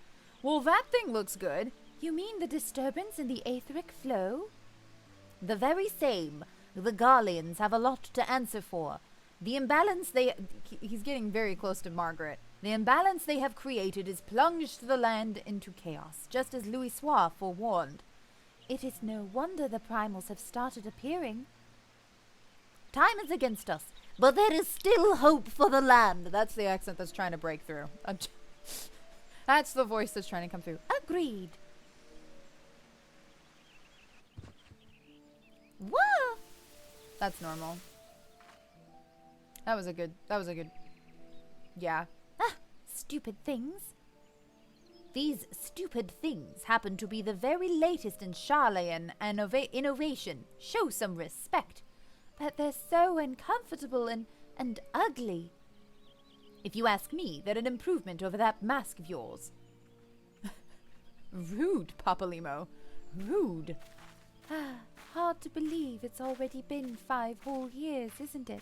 Well, that thing looks good. You mean the disturbance in the aetheric flow? The very same. The Garleans have a lot to answer for. The imbalance he's getting very close to Margaret. The imbalance they have created is plunged the land into chaos, just as Louis Soir forewarned. It is no wonder the primals have started appearing. Time is against us, but there is still hope for the land. That's the accent that's trying to break through. That's the voice that's trying to come through. Agreed. Whoa! That's normal. That was a good, yeah. Ah, stupid things. These stupid things happen to be the very latest in Charlayan innovation. Show some respect. But they're so uncomfortable and ugly. If you ask me, they're an improvement over that mask of yours. Rude, Papa Limo. Rude. Hard to believe it's already been 5 whole years, isn't it?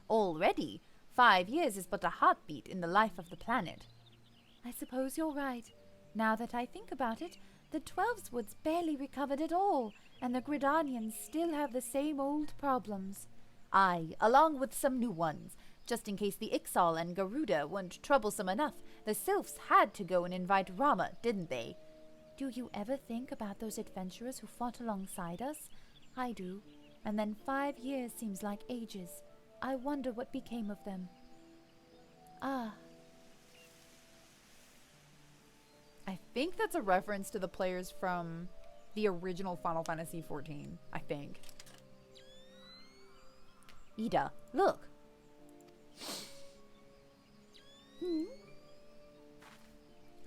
Already? 5 years is but a heartbeat in the life of the planet. I suppose you're right. Now that I think about it, the Twelveswoods barely recovered at all, and the Gridanians still have the same old problems. Aye, along with some new ones. Just in case the Ixal and Garuda weren't troublesome enough, the Sylphs had to go and invite Rama, didn't they? Do you ever think about those adventurers who fought alongside us? I do. And then 5 years seems like ages. I wonder what became of them. Ah. I think that's a reference to the players from the original Final Fantasy XIV, I think. Ida, look.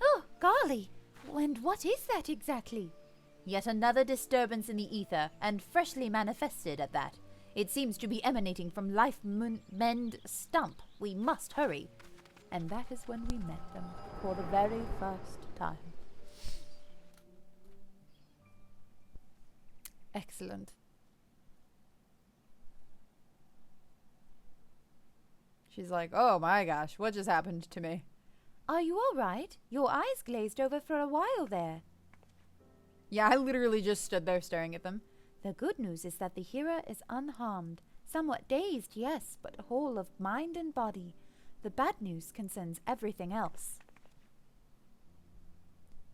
Oh, golly. And what is that exactly? Yet another disturbance in the ether, and freshly manifested at that. It seems to be emanating from Life Mend Stump. We must hurry. And that is when we met them for the very first time. Excellent. She's like, oh my gosh, what just happened to me? Are you all right? Your eyes glazed over for a while there. Yeah, I literally just stood there staring at them. The good news is that the hearer is unharmed. Somewhat dazed, yes, but whole of mind and body. The bad news concerns everything else.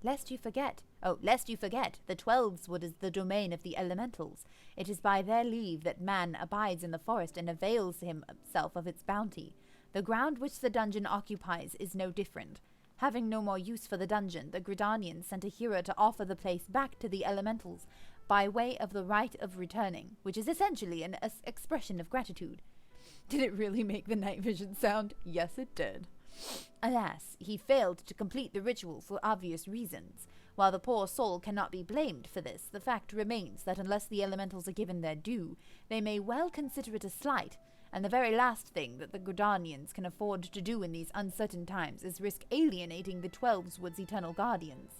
Lest you forget, the Twelveswood is the domain of the elementals. It is by their leave that man abides in the forest and avails himself of its bounty. The ground which the dungeon occupies is no different. Having no more use for the dungeon, the Gridanians sent a hero to offer the place back to the elementals by way of the right of returning, which is essentially an expression of gratitude. Did it really make the night vision sound? Yes, it did. Alas, he failed to complete the ritual for obvious reasons. While the poor soul cannot be blamed for this, the fact remains that unless the elementals are given their due, they may well consider it a slight, and the very last thing that the Gridanians can afford to do in these uncertain times is risk alienating the Twelveswood's eternal guardians.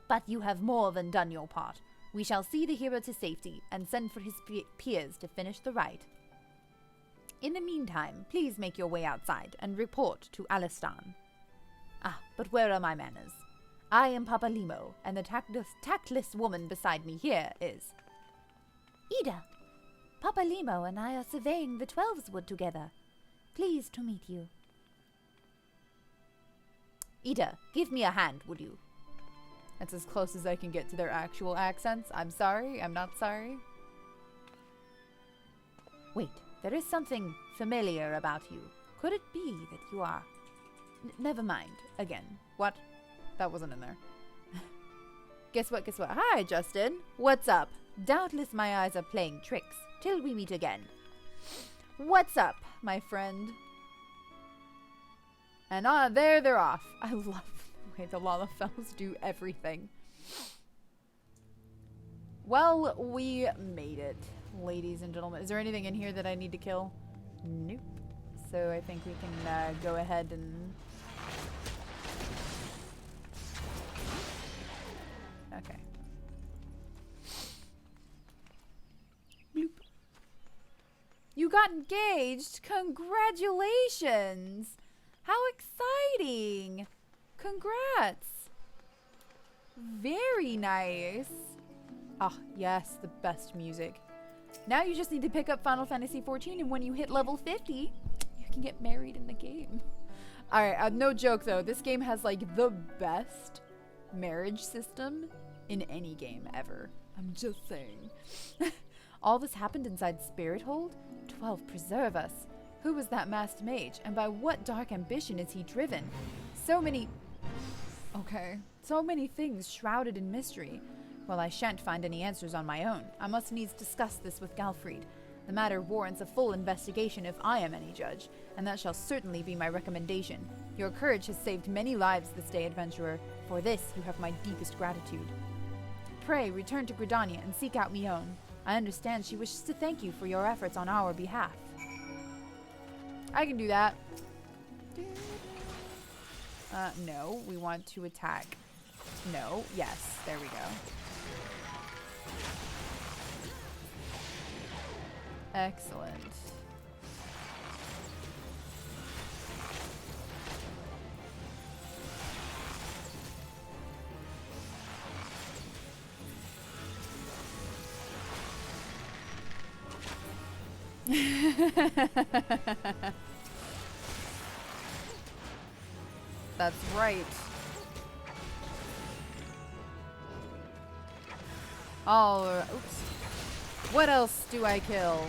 But you have more than done your part. We shall see the hero to safety and send for his peers to finish the rite. In the meantime, please make your way outside and report to Alistan. Ah, but where are my manners? I am Papa Limo, and the tactless woman beside me here is... Ida, Papa Limo and I are surveying the 12's wood together. Pleased to meet you. Ida, give me a hand, would you? That's as close as I can get to their actual accents. I'm sorry, I'm not sorry. Wait, there is something familiar about you. Could it be that you are... never mind. Again. What? That wasn't in there. Guess what, guess what? Hi, Justin. What's up? Doubtless my eyes are playing tricks. Till we meet again. What's up, my friend? And there they're off. I love the way the Lalafels do everything. Well, we made it, ladies and gentlemen. Is there anything in here that I need to kill? Nope. So I think we can go ahead and... Okay. Bloop. You got engaged? Congratulations! How exciting! Congrats! Very nice. Ah, yes, the best music. Now you just need to pick up Final Fantasy XIV, and when you hit level 50, you can get married in the game. Alright, no joke though, this game has like the best marriage system in any game ever. I'm just saying. All this happened inside Spirit Hold? 12 preserve us. Who was that masked mage, and by what dark ambition is he driven? So many... Okay. So many things shrouded in mystery. Well, I shan't find any answers on my own. I must needs discuss this with Galfried. The matter warrants a full investigation if I am any judge, and that shall certainly be my recommendation. Your courage has saved many lives this day, adventurer. For this, you have my deepest gratitude. Pray, return to Gridania and seek out Mion. I understand she wishes to thank you for your efforts on our behalf. I can do that. No, we want to attack. No, yes, there we go. Excellent. That's right. Oops. What else do I kill?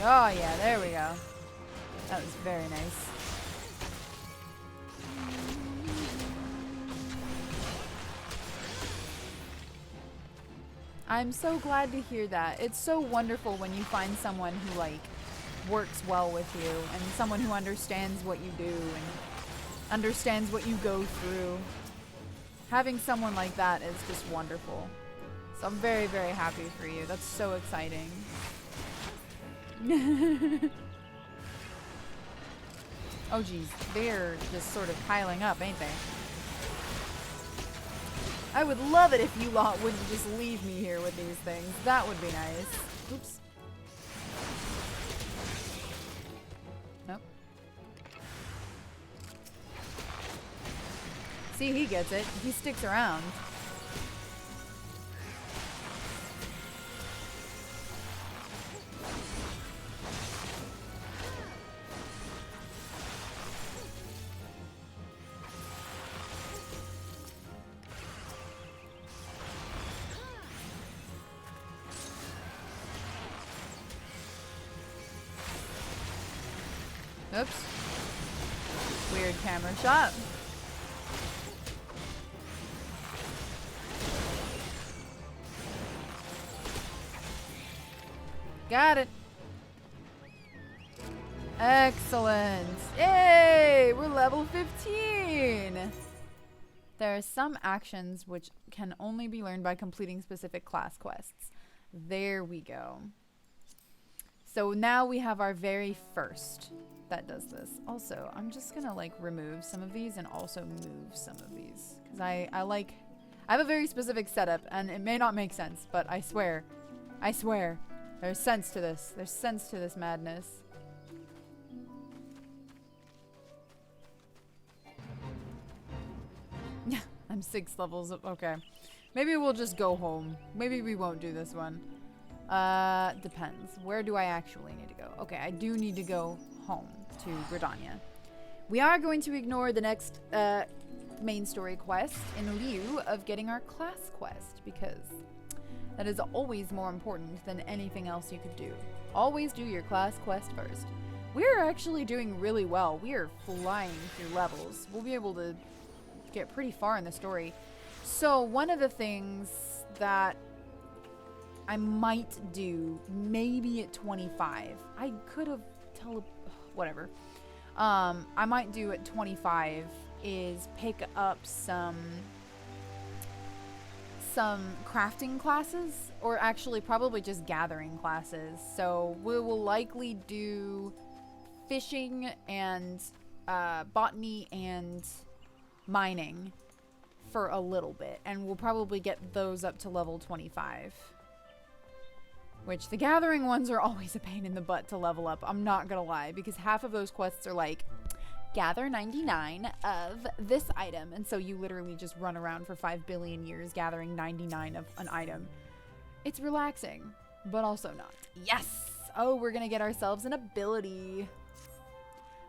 Oh yeah, there we go. That was very nice. I'm so glad to hear that. It's so wonderful when you find someone who like works well with you and someone who understands what you do and understands what you go through. Having someone like that is just wonderful. So I'm very, very happy for you. That's so exciting. Oh geez, they're just sort of piling up, ain't they? I would love it if you lot wouldn't just leave me here with these things. That would be nice. Oops. Nope. See, he gets it. He sticks around. Oops. Weird camera shot. Got it. Excellent. Yay! We're level 15. There are some actions which can only be learned by completing specific class quests. There we go. So now we have our very first that does this. Also, I'm just gonna like remove some of these and also move some of these. Because I have a very specific setup and it may not make sense, but I swear, there's sense to this. There's sense to this madness. I'm 6 levels up. Okay. Maybe we'll just go home. Maybe we won't do this one. Depends. Where do I actually need to go? Okay, I do need to go home to GRIDANIA. We are going to ignore the next main story quest in lieu of getting our class quest because that is always more important than anything else you could do. Always do your class quest first. We're actually doing really well. We are flying through levels. We'll be able to get pretty far in the story. So one of the things that I might do maybe at 25. I could have whatever. I might do at 25 is pick up some crafting classes, or actually probably just gathering classes. So we will likely do fishing and botany and mining for a little bit, and we'll probably get those up to level 25. Which the gathering ones are always a pain in the butt to level up, I'm not gonna lie, because half of those quests are like, gather 99 of this item, and so you literally just run around for 5 billion years gathering 99 of an item. It's relaxing, but also not. Yes! Oh, we're gonna get ourselves an ability.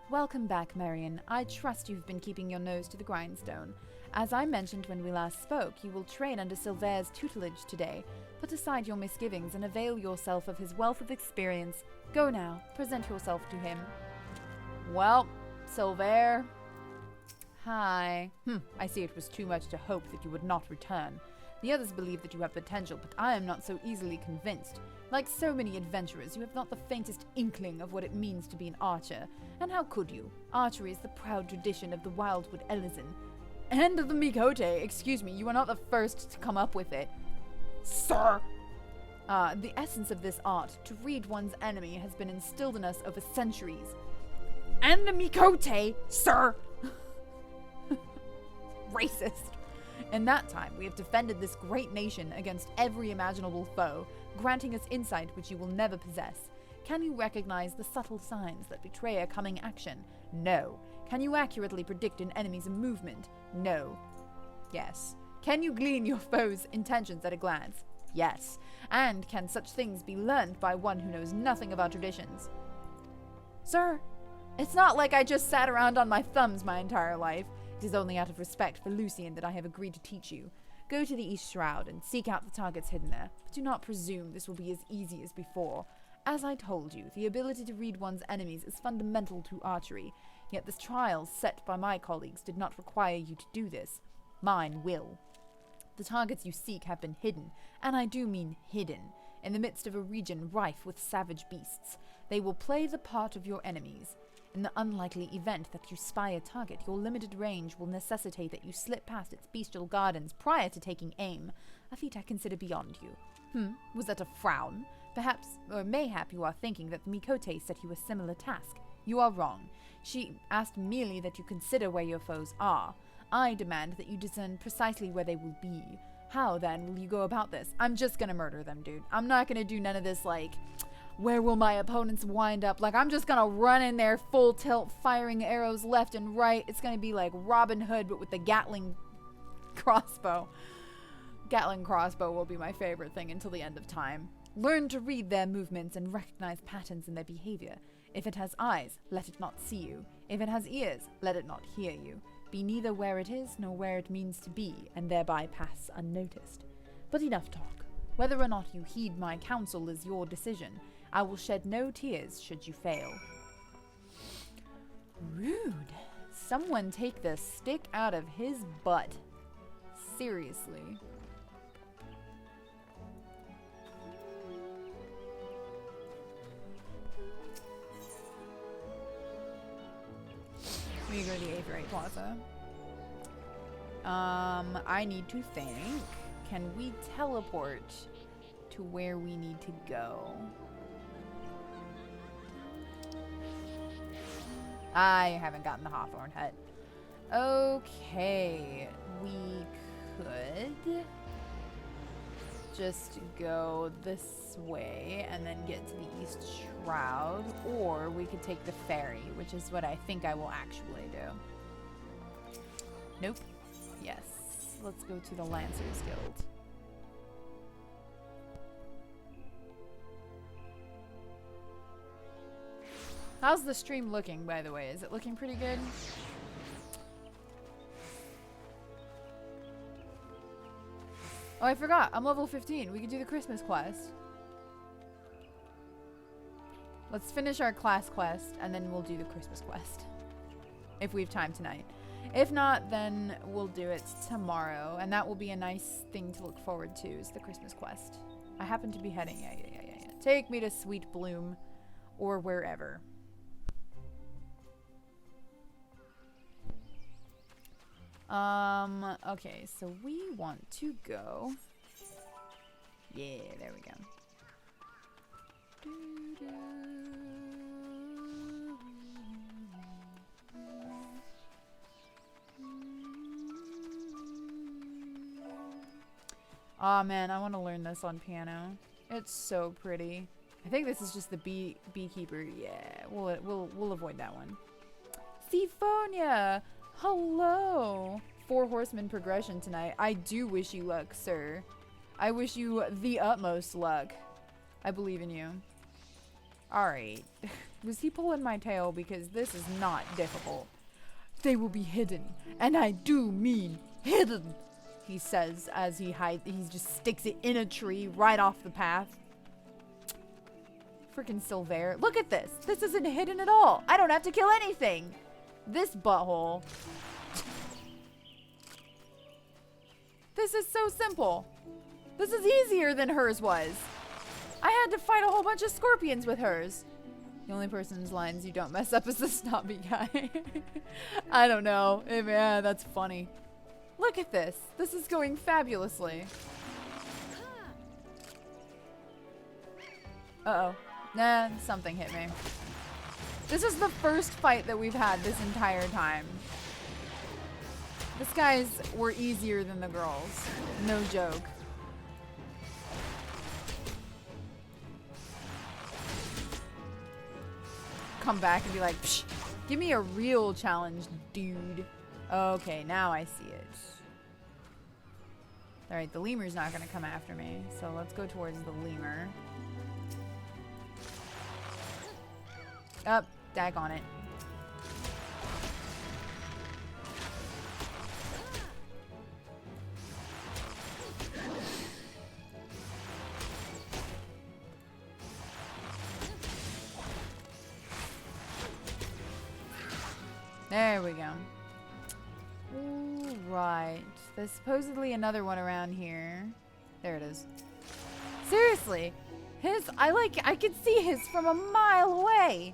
Welcome back, Marion. I trust you've been keeping your nose to the grindstone. As I mentioned when we last spoke, you will train under Silver's tutelage today. Put aside your misgivings and avail yourself of his wealth of experience. Go now, present yourself to him. Well, Silver. Hi. I see it was too much to hope that you would not return. The others believe that you have potential, but I am not so easily convinced. Like so many adventurers, you have not the faintest inkling of what it means to be an archer. And how could you? Archery is the proud tradition of the Wildwood Ellison. And of the Mikote. Excuse me, you are not the first to come up with it. Sir! The essence of this art, to read one's enemy, has been instilled in us over centuries. And the Mikote, sir! Racist. In that time, we have defended this great nation against every imaginable foe, granting us insight which you will never possess. Can you recognize the subtle signs that betray a coming action? No. Can you accurately predict an enemy's movement? No. Yes. Can you glean your foe's intentions at a glance? Yes. And can such things be learned by one who knows nothing of our traditions? Sir, it's not like I just sat around on my thumbs my entire life. It is only out of respect for Lucian that I have agreed to teach you. Go to the East Shroud and seek out the targets hidden there, but do not presume this will be as easy as before. As I told you, the ability to read one's enemies is fundamental to archery, yet the trials set by my colleagues did not require you to do this. Mine will. The targets you seek have been hidden, and I do mean hidden, in the midst of a region rife with savage beasts. They will play the part of your enemies. In the unlikely event that you spy a target, your limited range will necessitate that you slip past its bestial gardens prior to taking aim, a feat I consider beyond you. Was that a frown? Perhaps, or mayhap you are thinking that the Mikote set you a similar task. You are wrong. She asked merely that you consider where your foes are. I demand that you discern precisely where they will be. How, then, will you go about this? I'm just gonna murder them, dude. I'm not gonna do none of this, like, where will my opponents wind up? Like, I'm just gonna run in there full tilt, firing arrows left and right. It's gonna be like Robin Hood, but with the Gatling crossbow. Gatling crossbow will be my favorite thing until the end of time. Learn to read their movements and recognize patterns in their behavior. If it has eyes, let it not see you. If it has ears, let it not hear you. Be neither where it is nor where it means to be, and thereby pass unnoticed. But enough talk. Whether or not you heed my counsel is your decision. I will shed no tears should you fail. Rude. Someone take the stick out of his butt. Seriously. We go to the Aetheryte Plaza. I need to think. Can we teleport to where we need to go? I haven't gotten the Hawthorne Hut. Okay, we could just go this way and then get to the East Shroud, or we could take the ferry, which is what I think I will actually do. Nope. Yes. Let's go to the Lancers Guild. How's the stream looking, by the way? Is it looking pretty good? Oh, I forgot. I'm level 15. We can do the Christmas quest. Let's finish our class quest, and then we'll do the Christmas quest. If we have time tonight. If not, then we'll do it tomorrow. And that will be a nice thing to look forward to, is the Christmas quest. I happen to be heading... Yeah. Take me to Sweet Bloom. Or wherever. Okay, so we want to go... Yeah, there we go. Aw, man, I want to learn this on piano. It's so pretty. I think this is just the beekeeper. Yeah, we'll avoid that one. Syphonia! Hello! 4 horsemen progression tonight. I do wish you luck, sir. I wish you the utmost luck. I believe in you. Alright. Was he pulling my tail? Because this is not difficult. They will be hidden. And I do mean hidden. He says as he just sticks it in a tree right off the path. Freaking Silver. Look at this. This isn't hidden at all. I don't have to kill anything. This butthole. This is so simple. This is easier than hers was. I had to fight a whole bunch of scorpions with hers. The only person's lines you don't mess up is the snobby guy. I don't know. Yeah, that's funny. Look at this. This is going fabulously. Uh-oh. Nah, something hit me. This is the first fight that we've had this entire time. These guys were easier than the girls. No joke. Come back and be like, psh, give me a real challenge, dude. Okay, now I see it. Alright, the lemur's not gonna come after me, so let's go towards the lemur. Up, daggone it. There we go. Ooh, right. There's supposedly another one around here. There it is. Seriously, I could see his from a mile away.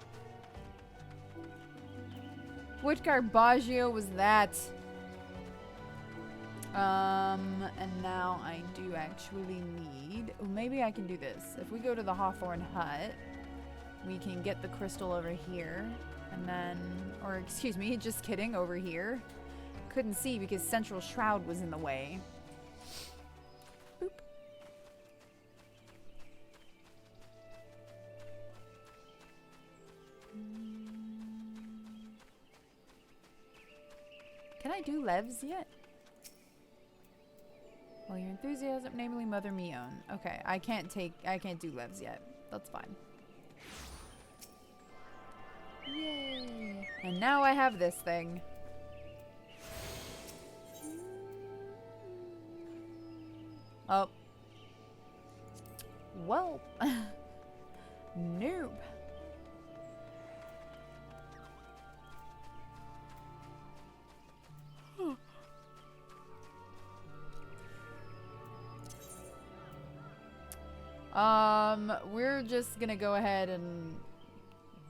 What garbaggio was that? And now I do actually need... Oh, maybe I can do this. If we go to the Hawthorne Hut, we can get the crystal over here. And then... Or, excuse me, just kidding, over here. Couldn't see because Central Shroud was in the way. Boop. Can I do Levs yet? Well, your enthusiasm, namely Mother Mion. Okay, I can't do Levs yet. That's fine. Yay! And now I have this thing. Oh. Well. Noob. We're just gonna go ahead and,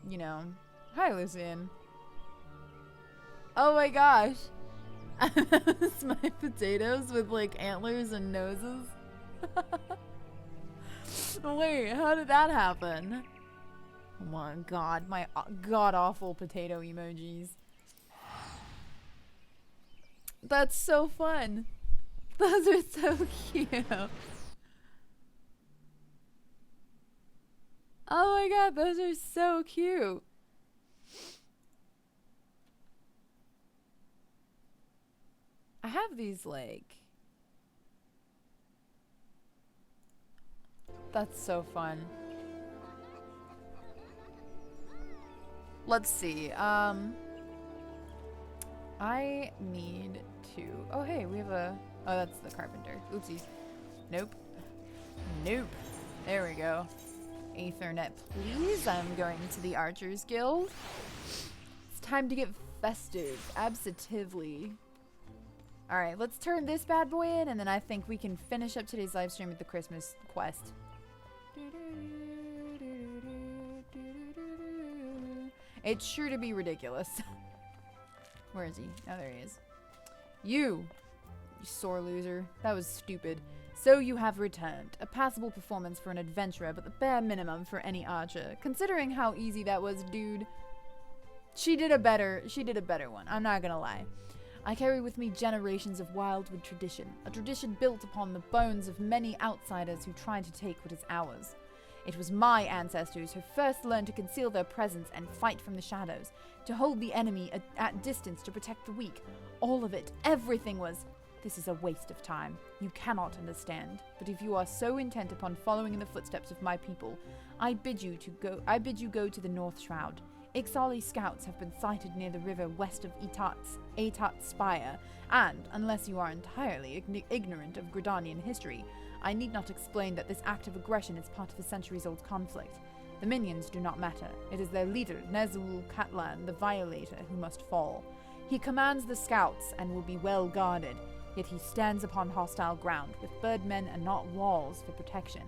you know, hi, Lucian. Oh my gosh. It's my potatoes with like antlers and noses. Wait, how did that happen? Oh my god, my god-awful potato emojis. That's so fun. Those are so cute. Oh my god, those are so cute. I have these like... That's so fun. Let's see. I need to... Oh, hey, we have a... Oh, that's the carpenter. Oopsies. Nope. Nope. There we go. Ethernet, please. I'm going to the Archers Guild. It's time to get festive. Absolutely. Alright, let's turn this bad boy in, and then I think we can finish up today's live stream with the Christmas quest. It's sure to be ridiculous. Where is he? Oh, there he is. You sore loser. That was stupid. So you have returned. A passable performance for an adventurer, but the bare minimum for any archer. Considering how easy that was, dude. She did a better one. I'm not gonna lie. I carry with me generations of wildwood tradition. A tradition built upon the bones of many outsiders who tried to take what is ours. It was my ancestors who first learned to conceal their presence and fight from the shadows, to hold the enemy at distance to protect the weak. All of it, everything was... This is a waste of time. You cannot understand. But if you are so intent upon following in the footsteps of my people, I bid you go to the North Shroud. Ixali scouts have been sighted near the river west of Atat's Spire, and, unless you are entirely ignorant of Gridanian history, I need not explain that this act of aggression is part of a centuries-old conflict. The minions do not matter. It is their leader, Nezul Katlan, the Violator, who must fall. He commands the scouts and will be well guarded, yet he stands upon hostile ground, with birdmen and not walls for protection.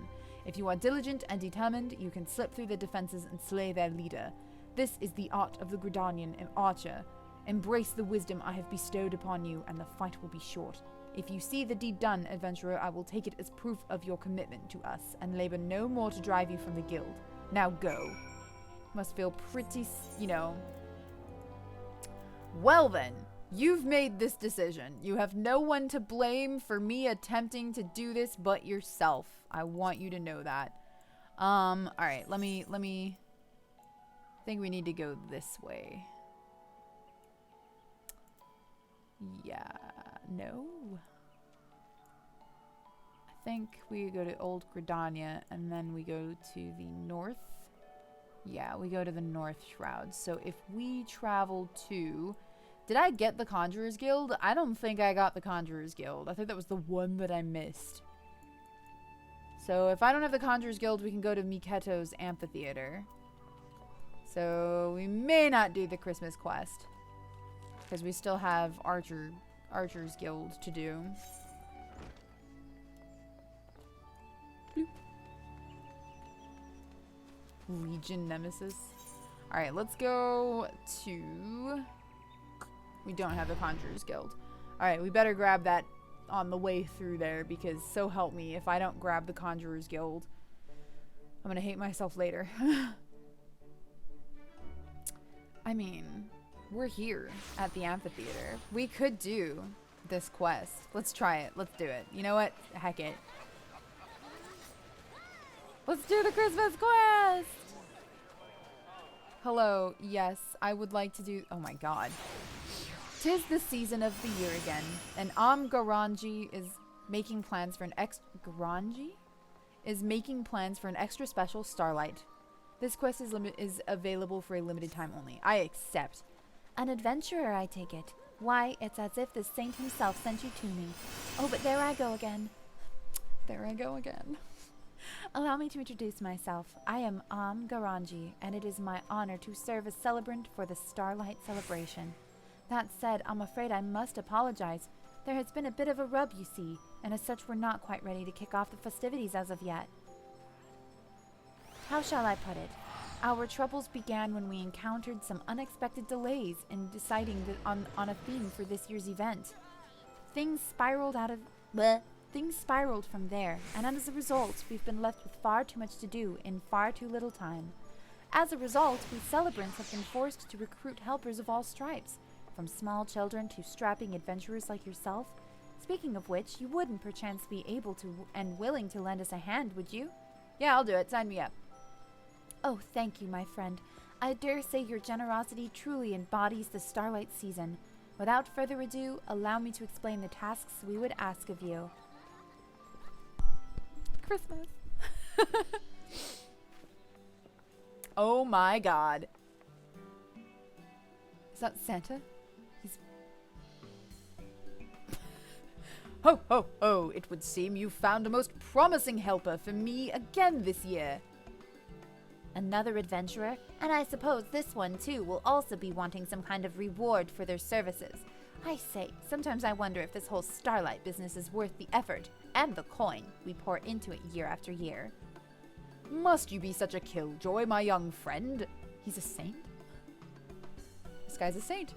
If you are diligent and determined, you can slip through the defenses and slay their leader. This is the art of the Gridanian archer. Embrace the wisdom I have bestowed upon you, and the fight will be short. If you see the deed done, adventurer, I will take it as proof of your commitment to us, and labor no more to drive you from the guild. Now go. Must feel pretty, you know... Well then, you've made this decision. You have no one to blame for me attempting to do this but yourself. I want you to know that. Alright, let me... I think we need to go this way. Yeah, no. I think we go to Old Gridania and then we go to the north. Yeah, we go to the North Shroud. So if we travel to... Did I get the Conjurer's Guild? I don't think I got the Conjurer's Guild. I think that was the one that I missed. So if I don't have the Conjurer's Guild, we can go to Miketo's Amphitheater. So we may not do the Christmas quest, because we still have Archer's Guild to do. Bloop. Legion Nemesis. Alright, let's go to... We don't have the Conjurer's Guild. Alright, we better grab that on the way through there, because so help me, if I don't grab the Conjurer's Guild, I'm gonna hate myself later. I mean, we're here at the amphitheater. We could do this quest. Let's try it. Let's do it. You know what? Heck it. Let's do the Christmas quest! Hello. Yes, I would like to do... Oh my god. 'Tis the season of the year again, and Garanji is making plans for an extra special starlight. This quest is available for a limited time only. I accept. An adventurer, I take it. Why, it's as if the saint himself sent you to me. Oh, but there I go again. There I go again. Allow me to introduce myself. I am Garanji, and it is my honor to serve as celebrant for the Starlight Celebration. That said, I'm afraid I must apologize. There has been a bit of a rub, you see, and as such we're not quite ready to kick off the festivities as of yet. How shall I put it? Our troubles began when we encountered some unexpected delays in deciding on a theme for this year's event. Things spiraled from there, and as a result, we've been left with far too much to do in far too little time. As a result, we celebrants have been forced to recruit helpers of all stripes, from small children to strapping adventurers like yourself. Speaking of which, you wouldn't perchance be able to and willing to lend us a hand, would you? Yeah, I'll do it. Sign me up. Oh, thank you, my friend. I dare say your generosity truly embodies the Starlight season. Without further ado, allow me to explain the tasks we would ask of you. Christmas. Oh my god. Is that Santa? He's... Ho, ho, ho! It would seem you found a most promising helper for me again this year. Another adventurer? And I suppose this one, too, will also be wanting some kind of reward for their services. I say, sometimes I wonder if this whole Starlight business is worth the effort and the coin we pour into it year after year. Must you be such a killjoy, my young friend? He's a saint? This guy's a saint.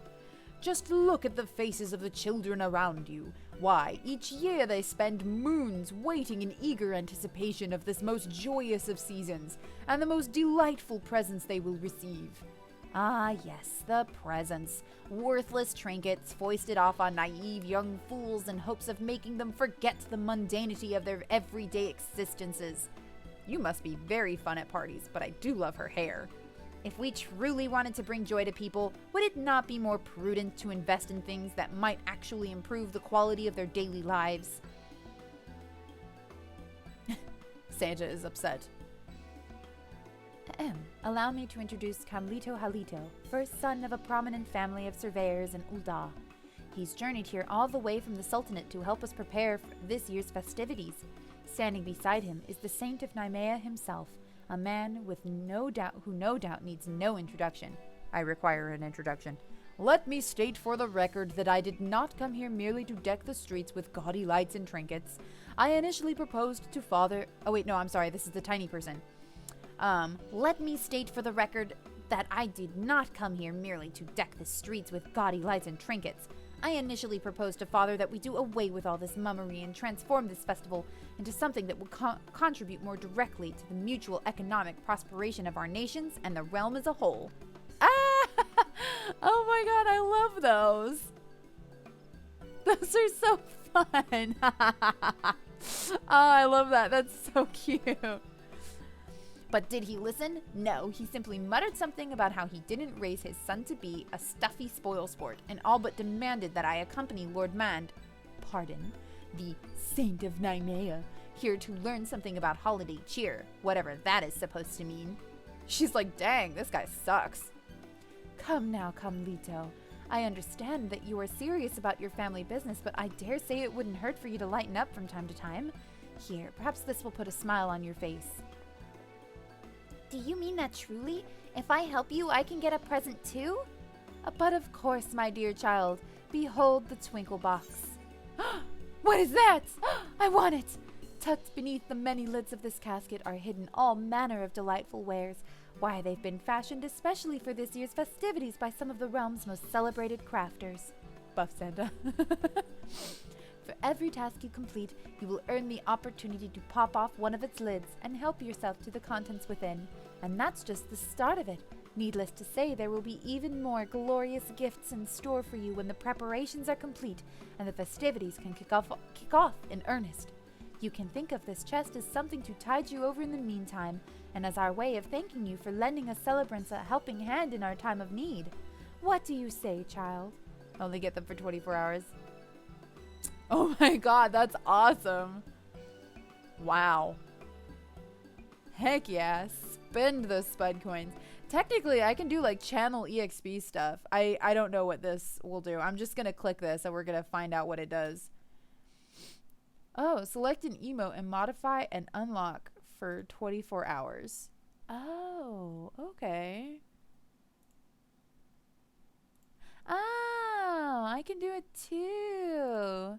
Just look at the faces of the children around you. Why, each year they spend moons waiting in eager anticipation of this most joyous of seasons, and the most delightful presents they will receive. Ah, yes, the presents. Worthless trinkets foisted off on naive young fools in hopes of making them forget the mundanity of their everyday existences. You must be very fun at parties, but I do love her hair. If we truly wanted to bring joy to people, would it not be more prudent to invest in things that might actually improve the quality of their daily lives? Santa is upset. Allow me to introduce Camlito Halito, first son of a prominent family of surveyors in Ulda. He's journeyed here all the way from the Sultanate to help us prepare for this year's festivities. Standing beside him is the Saint of Nemea himself, a man who no doubt needs no introduction. I require an introduction. Let me state for the record that I did not come here merely to deck the streets with gaudy lights and trinkets. I initially proposed to Father... Oh wait, no, I'm sorry, this is the tiny person. Let me state for the record that I did not come here merely to deck the streets with gaudy lights and trinkets. I initially proposed to Father that we do away with all this mummery and transform this festival into something that will contribute more directly to the mutual economic prosperation of our nations and the realm as a whole. Ah! Oh my god, I love those. Those are so fun. Oh, I love that. That's so cute. But did he listen? No, he simply muttered something about how he didn't raise his son to be a stuffy spoilsport, and all but demanded that I accompany Lord Mand, the Saint of Nemea, here to learn something about holiday cheer, whatever that is supposed to mean. She's like, dang, this guy sucks. Come now, Camlito. I understand that you are serious about your family business, but I dare say it wouldn't hurt for you to lighten up from time to time. Here, perhaps this will put a smile on your face. Do you mean that truly? If I help you, I can get a present too? But of course, my dear child. Behold the twinkle box. What is that? I want it! Tucked beneath the many lids of this casket are hidden all manner of delightful wares. Why, they've been fashioned especially for this year's festivities by some of the realm's most celebrated crafters. Buff Santa. For every task you complete, you will earn the opportunity to pop off one of its lids and help yourself to the contents within. And that's just the start of it. Needless to say, there will be even more glorious gifts in store for you when the preparations are complete and the festivities can kick off in earnest. You can think of this chest as something to tide you over in the meantime, and as our way of thanking you for lending us celebrants a helping hand in our time of need. What do you say, child? Only get them for 24 hours. Oh my god, that's awesome. Wow. Heck yeah. Spend those spud coins. Technically, I can do like channel EXP stuff. I don't know what this will do. I'm just going to click this and we're going to find out what it does. Oh, select an emote and modify and unlock for 24 hours. Oh, okay. Oh, I can do it too.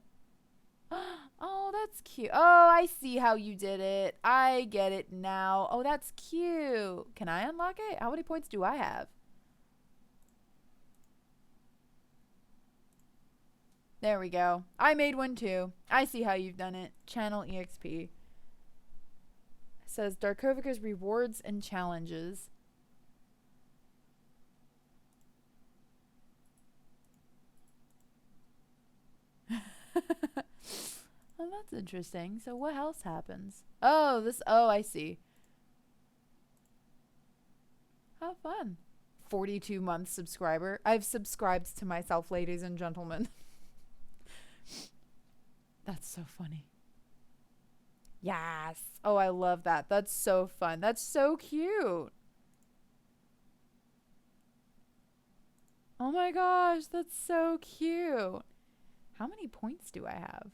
Oh, that's cute. Oh, I see how you did it. I get it now. Oh, that's cute. Can I unlock it? How many points do I have? There we go. I made one too. I see how you've done it. Channel EXP. It says Darkovica's rewards and challenges. Oh, that's interesting. So what else happens? Oh, I see. How fun. 42-month subscriber. I've subscribed to myself, ladies and gentlemen. That's so funny. Yes. Oh, I love that. That's so fun. That's so cute. Oh my gosh, that's so cute. How many points do I have?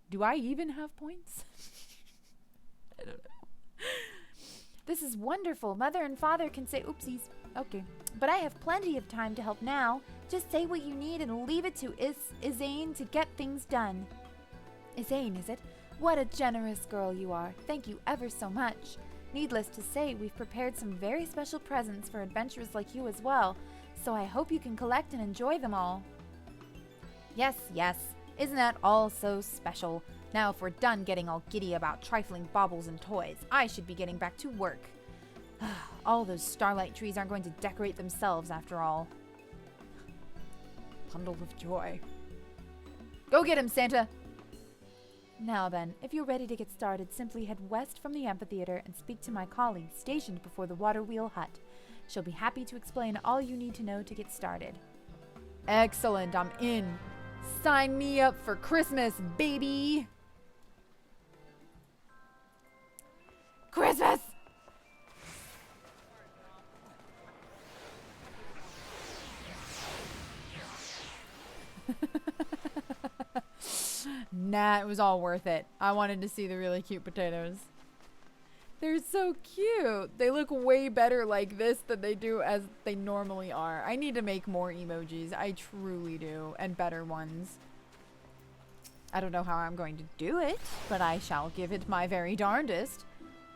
Do I even have points? I don't know. This is wonderful. Mother and father can say oopsies. Okay. But I have plenty of time to help now. Just say what you need and leave it to Izane to get things done. Izane, is it? What a generous girl you are. Thank you ever so much. Needless to say, we've prepared some very special presents for adventurers like you as well, so I hope you can collect and enjoy them all. Yes, yes. Isn't that all so special? Now if we're done getting all giddy about trifling baubles and toys, I should be getting back to work. All those starlight trees aren't going to decorate themselves after all. Bundle of joy. Go get him, Santa! Now then, if you're ready to get started, simply head west from the amphitheater and speak to my colleague stationed before the water wheel hut. She'll be happy to explain all you need to know to get started. Excellent, I'm in. Sign me up for Christmas, baby! Christmas! Nah, it was all worth it. I wanted to see the really cute potatoes. They're so cute. They look way better like this than they do as they normally are. I need to make more emojis. I truly do. And better ones. I don't know how I'm going to do it, but I shall give it my very darndest.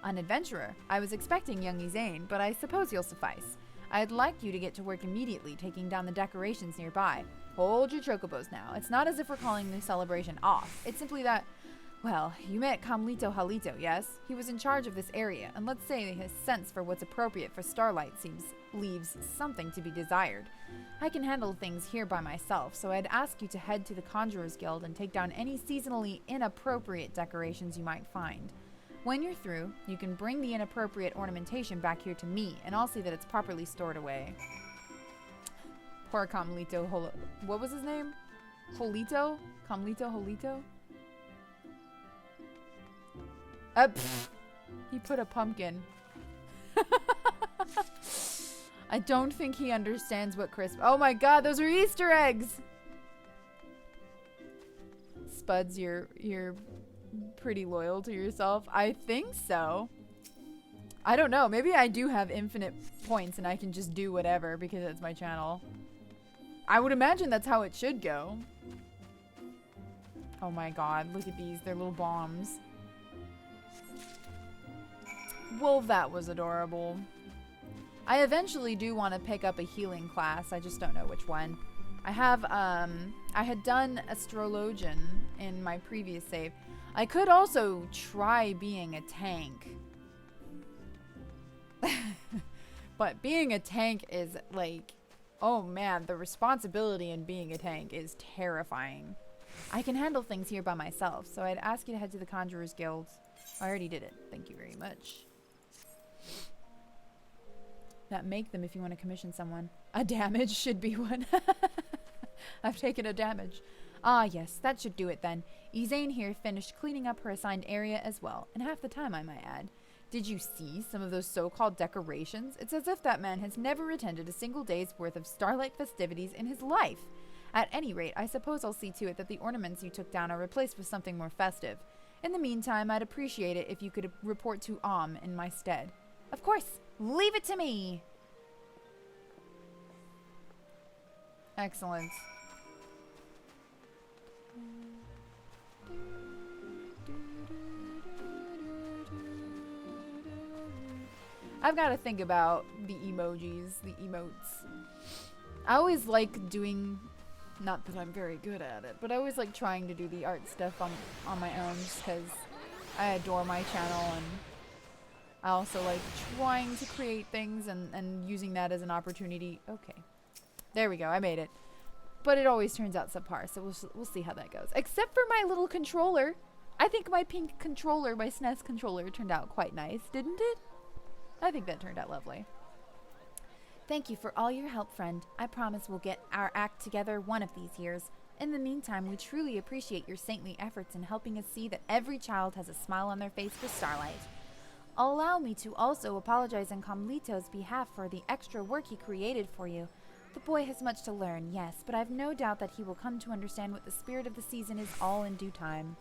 An adventurer. I was expecting young Izane, but I suppose you'll suffice. I'd like you to get to work immediately, taking down the decorations nearby. Hold your chocobos now. It's not as if we're calling the celebration off. It's simply that, well, you met Kamlito Halito, yes? He was in charge of this area, and let's say his sense for what's appropriate for Starlight leaves something to be desired. I can handle things here by myself, so I'd ask you to head to the Conjurer's Guild and take down any seasonally inappropriate decorations you might find. When you're through, you can bring the inappropriate ornamentation back here to me, and I'll see that it's properly stored away. Poor Kamlito what was his name? Holito? Kamlito Holito? He put a pumpkin. I don't think he understands what oh my god, those are Easter eggs! Spuds, you're pretty loyal to yourself. I think so. I don't know. Maybe I do have infinite points and I can just do whatever because it's my channel. I would imagine that's how it should go. Oh my god, look at these. They're little bombs. Well, that was adorable. I eventually do want to pick up a healing class. I just don't know which one. I have, I had done Astrologian in my previous save. I could also try being a tank. But being a tank is like, oh man, the responsibility in being a tank is terrifying. I can handle things here by myself, so I'd ask you to head to the Conjurer's Guild. I already did it. Thank you very much. That make them if you want to commission someone. A damage should be one. I've taken a damage. Ah, yes, that should do it then. Izane here finished cleaning up her assigned area as well, in half the time I might add. Did you see some of those so-called decorations? It's as if that man has never attended a single day's worth of Starlight festivities in his life. At any rate, I suppose I'll see to it that the ornaments you took down are replaced with something more festive. In the meantime, I'd appreciate it if you could report to in my stead. Of course, leave it to me! Excellent. I've got to think about the emojis, the emotes. I always like doing, not that I'm very good at it, but I always like trying to do the art stuff on my own just because I adore my channel, and I also like trying to create things and using that as an opportunity. Okay. There we go. I made it. But it always turns out subpar, so we'll see how that goes. Except for my little controller. I think my pink controller, my SNES controller, turned out quite nice, didn't it? I think that turned out lovely. Thank you for all your help, friend. I promise we'll get our act together one of these years. In the meantime, we truly appreciate your saintly efforts in helping us see that every child has a smile on their face for Starlight. Allow me to also apologize on Comlito's behalf for the extra work he created for you. The boy has much to learn, yes, but I've no doubt that he will come to understand what the spirit of the season is all in due time.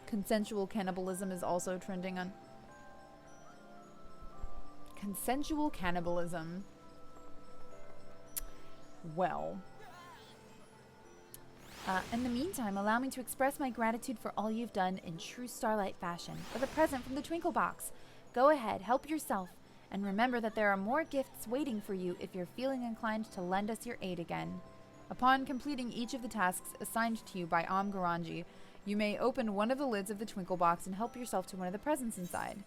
Consensual cannibalism is also trending on... Consensual cannibalism. Well... in the meantime, allow me to express my gratitude for all you've done in true Starlight fashion. For the present from the Twinkle Box. Go ahead, help yourself. And remember that there are more gifts waiting for you if you're feeling inclined to lend us your aid again. Upon completing each of the tasks assigned to you by Garanji, you may open one of the lids of the Twinkle Box and help yourself to one of the presents inside.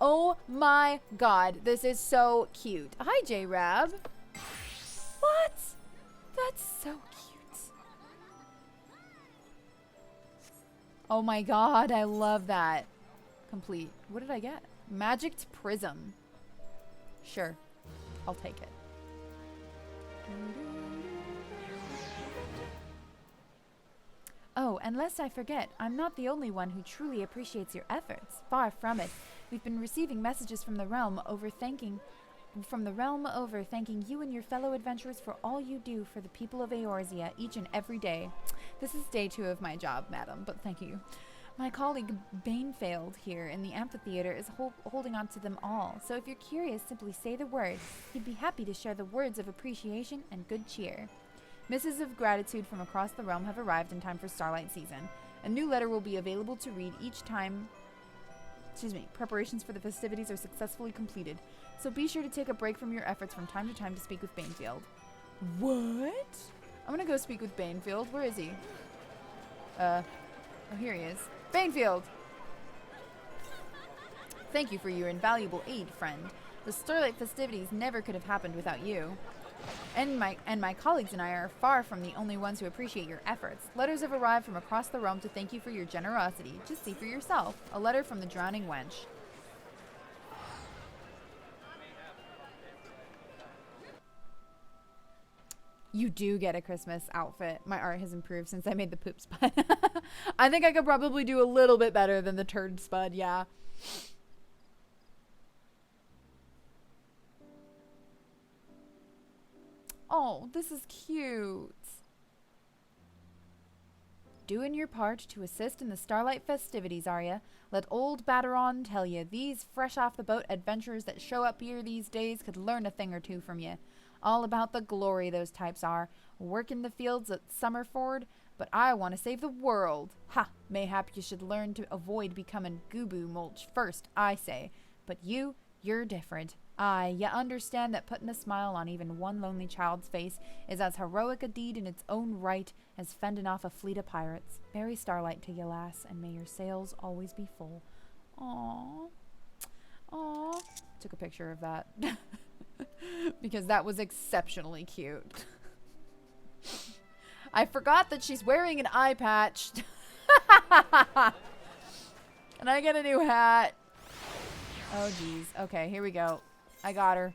Oh my god, this is so cute. Hi, J-Rab. What? That's so cute. Oh my god, I love that. Complete. What did I get? Magicked Prism. Sure. I'll take it. Oh, and lest I forget, I'm not the only one who truly appreciates your efforts. Far from it. We've been receiving messages from the realm over thanking you and your fellow adventurers for all you do for the people of Eorzea each and every day. This is day 2 of my job, madam, but thank you. My colleague Banefeld here in the amphitheater is holding on to them all, so if you're curious, simply say the word. He'd be happy to share the words of appreciation and good cheer. Missives of gratitude from across the realm have arrived in time for Starlight season. A new letter will be available to read each time... preparations for the festivities are successfully completed, so be sure to take a break from your efforts from time to time to speak with Banefeld. What? I'm gonna go speak with Banefeld. Where is he? Oh, here he is. Banefeld! Thank you for your invaluable aid, friend. The Starlight festivities never could have happened without you. And my colleagues and I are far from the only ones who appreciate your efforts. Letters have arrived from across the realm to thank you for your generosity. Just see for yourself. A letter from the drowning wench. You do get a Christmas outfit. My art has improved since I made the poop spud. I think I could probably do a little bit better than the turd spud, yeah. Oh, this is cute. Doing your part to assist in the Starlight festivities, Arya. Let old Baderon tell you, these fresh off the boat adventurers that show up here these days could learn a thing or two from you. All about the glory those types are. Working the fields at Summerford, but I want to save the world. Ha! Mayhap you should learn to avoid becoming Gubu mulch first, I say. But you're different. Aye, you understand that putting a smile on even one lonely child's face is as heroic a deed in its own right as fending off a fleet of pirates. Merry Starlight to you, lass, and may your sails always be full. Aww. Aww. Took a picture of that. Because that was exceptionally cute. I forgot that she's wearing an eye patch. Can I get a new hat? Oh, geez. Okay, here we go. I got her.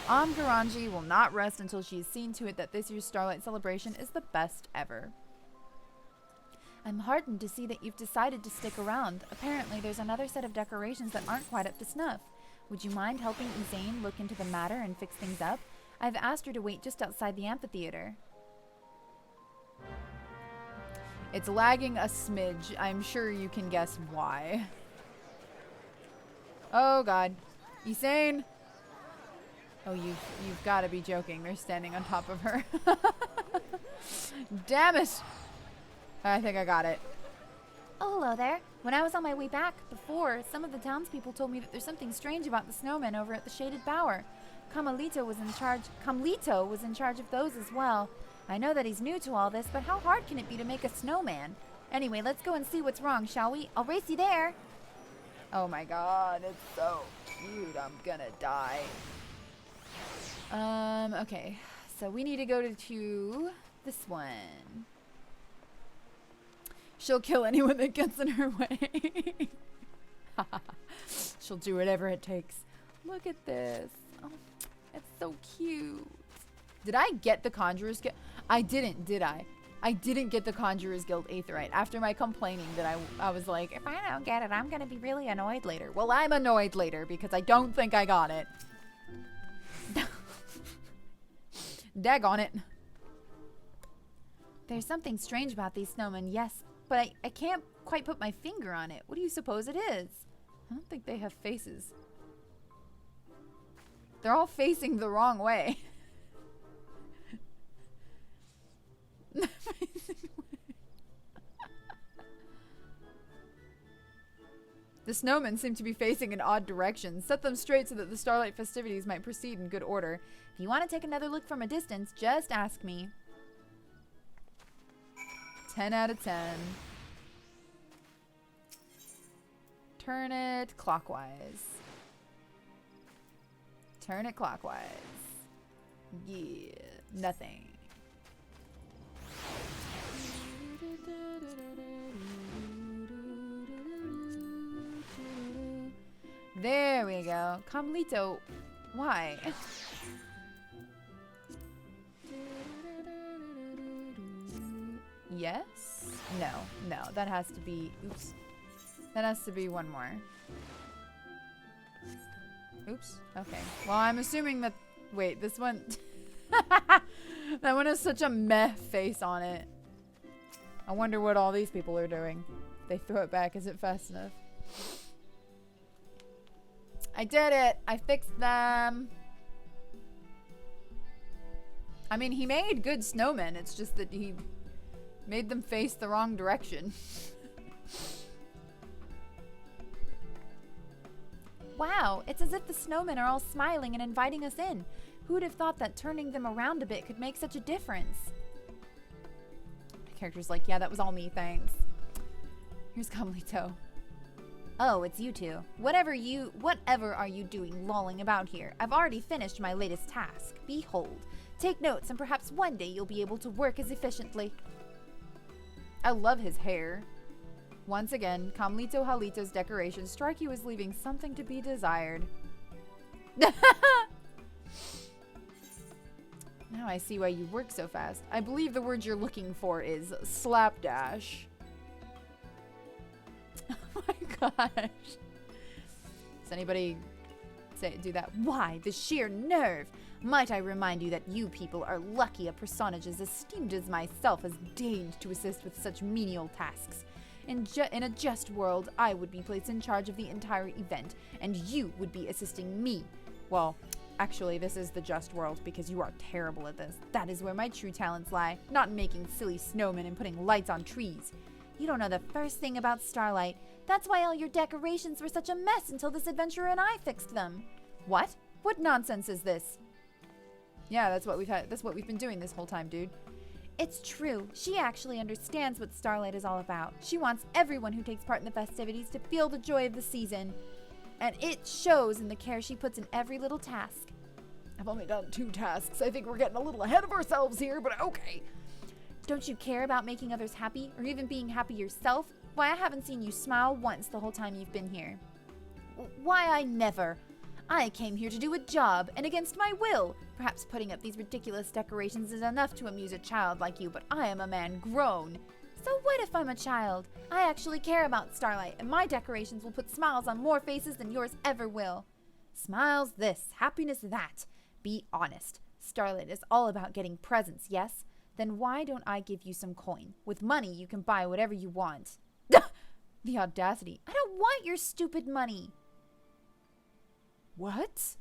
Garanji will not rest until she has seen to it that this year's Starlight celebration is the best ever. I'm heartened to see that you've decided to stick around. Apparently, there's another set of decorations that aren't quite up to snuff. Would you mind helping Uzane look into the matter and fix things up? I've asked her to wait just outside the amphitheater. It's lagging a smidge. I'm sure you can guess why. Oh god. Uzane! Oh, you've got to be joking. They're standing on top of her. Damn it! I think I got it. Oh, hello there. When I was on my way back before, some of the townspeople told me that there's something strange about the snowmen over at the Shaded Bower. Carmelito was in charge of those as well. I know that he's new to all this, but how hard can it be to make a snowman? Anyway, let's go and see what's wrong, shall we? I'll race you there. Oh my god, it's so cute. I'm gonna die. Okay. So we need to go to this one. She'll kill anyone that gets in her way. She'll do whatever it takes. Look at this. Oh, it's so cute. Did I get the Conjurer's Guild? I didn't, did I? I didn't get the Conjurer's Guild Aetheryte after my complaining that I was like, if I don't get it, I'm going to be really annoyed later. Well, I'm annoyed later because I don't think I got it. Daggone it. There's something strange about these snowmen, yes, but I can't quite put my finger on it. What do you suppose it is? I don't think they have faces. They're all facing the wrong way. The snowmen seem to be facing in odd directions. Set them straight so that the Starlight festivities might proceed in good order. If you want to take another look from a distance, just ask me. 10 out of 10. Turn it clockwise. Turn it clockwise. Yeah, nothing. There we go. Carmelito, why? Yes? No, no, that has to be, oops. That has to be one more. Oops, okay. Well, I'm assuming that, wait, this one, that one has such a meh face on it. I wonder what all these people are doing. They throw it back, is it fast enough? I did it! I fixed them! I mean, he made good snowmen, it's just that he made them face the wrong direction. Wow, it's as if the snowmen are all smiling and inviting us in. Who'd have thought that turning them around a bit could make such a difference? The character's like, yeah, that was all me, thanks. Here's Carmelito. Oh, it's you two. Whatever are you doing lolling about here? I've already finished my latest task. Behold. Take notes and perhaps one day you'll be able to work as efficiently. I love his hair. Once again, Carmelito Halito's decorations strike you as leaving something to be desired. Now I see why you work so fast. I believe the word you're looking for is slapdash. Oh my gosh. Does anybody do that? Why, the sheer nerve! Might I remind you that you people are lucky a personage as esteemed as myself has deigned to assist with such menial tasks. In a just world, I would be placed in charge of the entire event, and you would be assisting me. Well, actually, this is the just world because you are terrible at this. That is where my true talents lie, not in making silly snowmen and putting lights on trees. You don't know the first thing about Starlight. That's why all your decorations were such a mess until this adventurer and I fixed them. What? What nonsense is this? Yeah, that's what we've been doing this whole time, dude. It's true. She actually understands what Starlight is all about. She wants everyone who takes part in the festivities to feel the joy of the season. And it shows in the care she puts in every little task. I've only done 2 tasks. I think we're getting a little ahead of ourselves here, but okay. Don't you care about making others happy, or even being happy yourself? Why, I haven't seen you smile once the whole time you've been here. Why, I never. I came here to do a job, and against my will. Perhaps putting up these ridiculous decorations is enough to amuse a child like you, but I am a man grown. So what if I'm a child? I actually care about Starlight, and my decorations will put smiles on more faces than yours ever will. Smiles this, happiness that. Be honest. Starlight is all about getting presents, yes? Then why don't I give you some coin? With money, you can buy whatever you want. The audacity. I don't want your stupid money. What?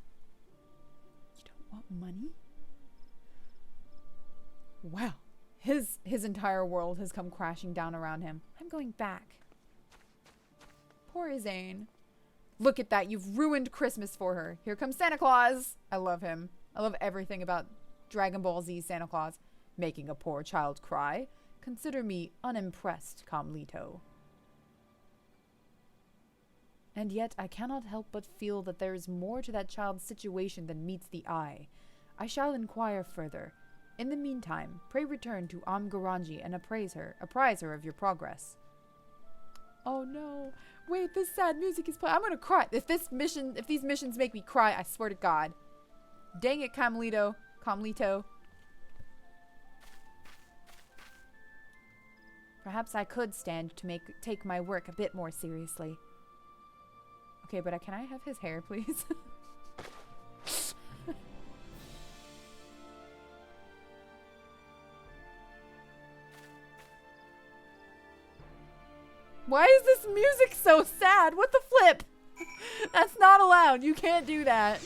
You don't want money? Wow. His entire world has come crashing down around him. I'm going back. Poor Zane. Look at that. You've ruined Christmas for her. Here comes Santa Claus. I love him. I love everything about Dragon Ball Z Santa Claus. Making a poor child cry. Consider me unimpressed, Carmelito. And yet I cannot help but feel that there is more to that child's situation than meets the eye. I shall inquire further. In the meantime, pray return to Garanji and apprise her of your progress. Oh no. Wait, this sad music is playing. I'm gonna cry. If these missions make me cry, I swear to God. Dang it, Carmelito. Perhaps I could stand to take my work a bit more seriously. Okay, but can I have his hair, please? Why is this music so sad? What the flip? That's not allowed. You can't do that.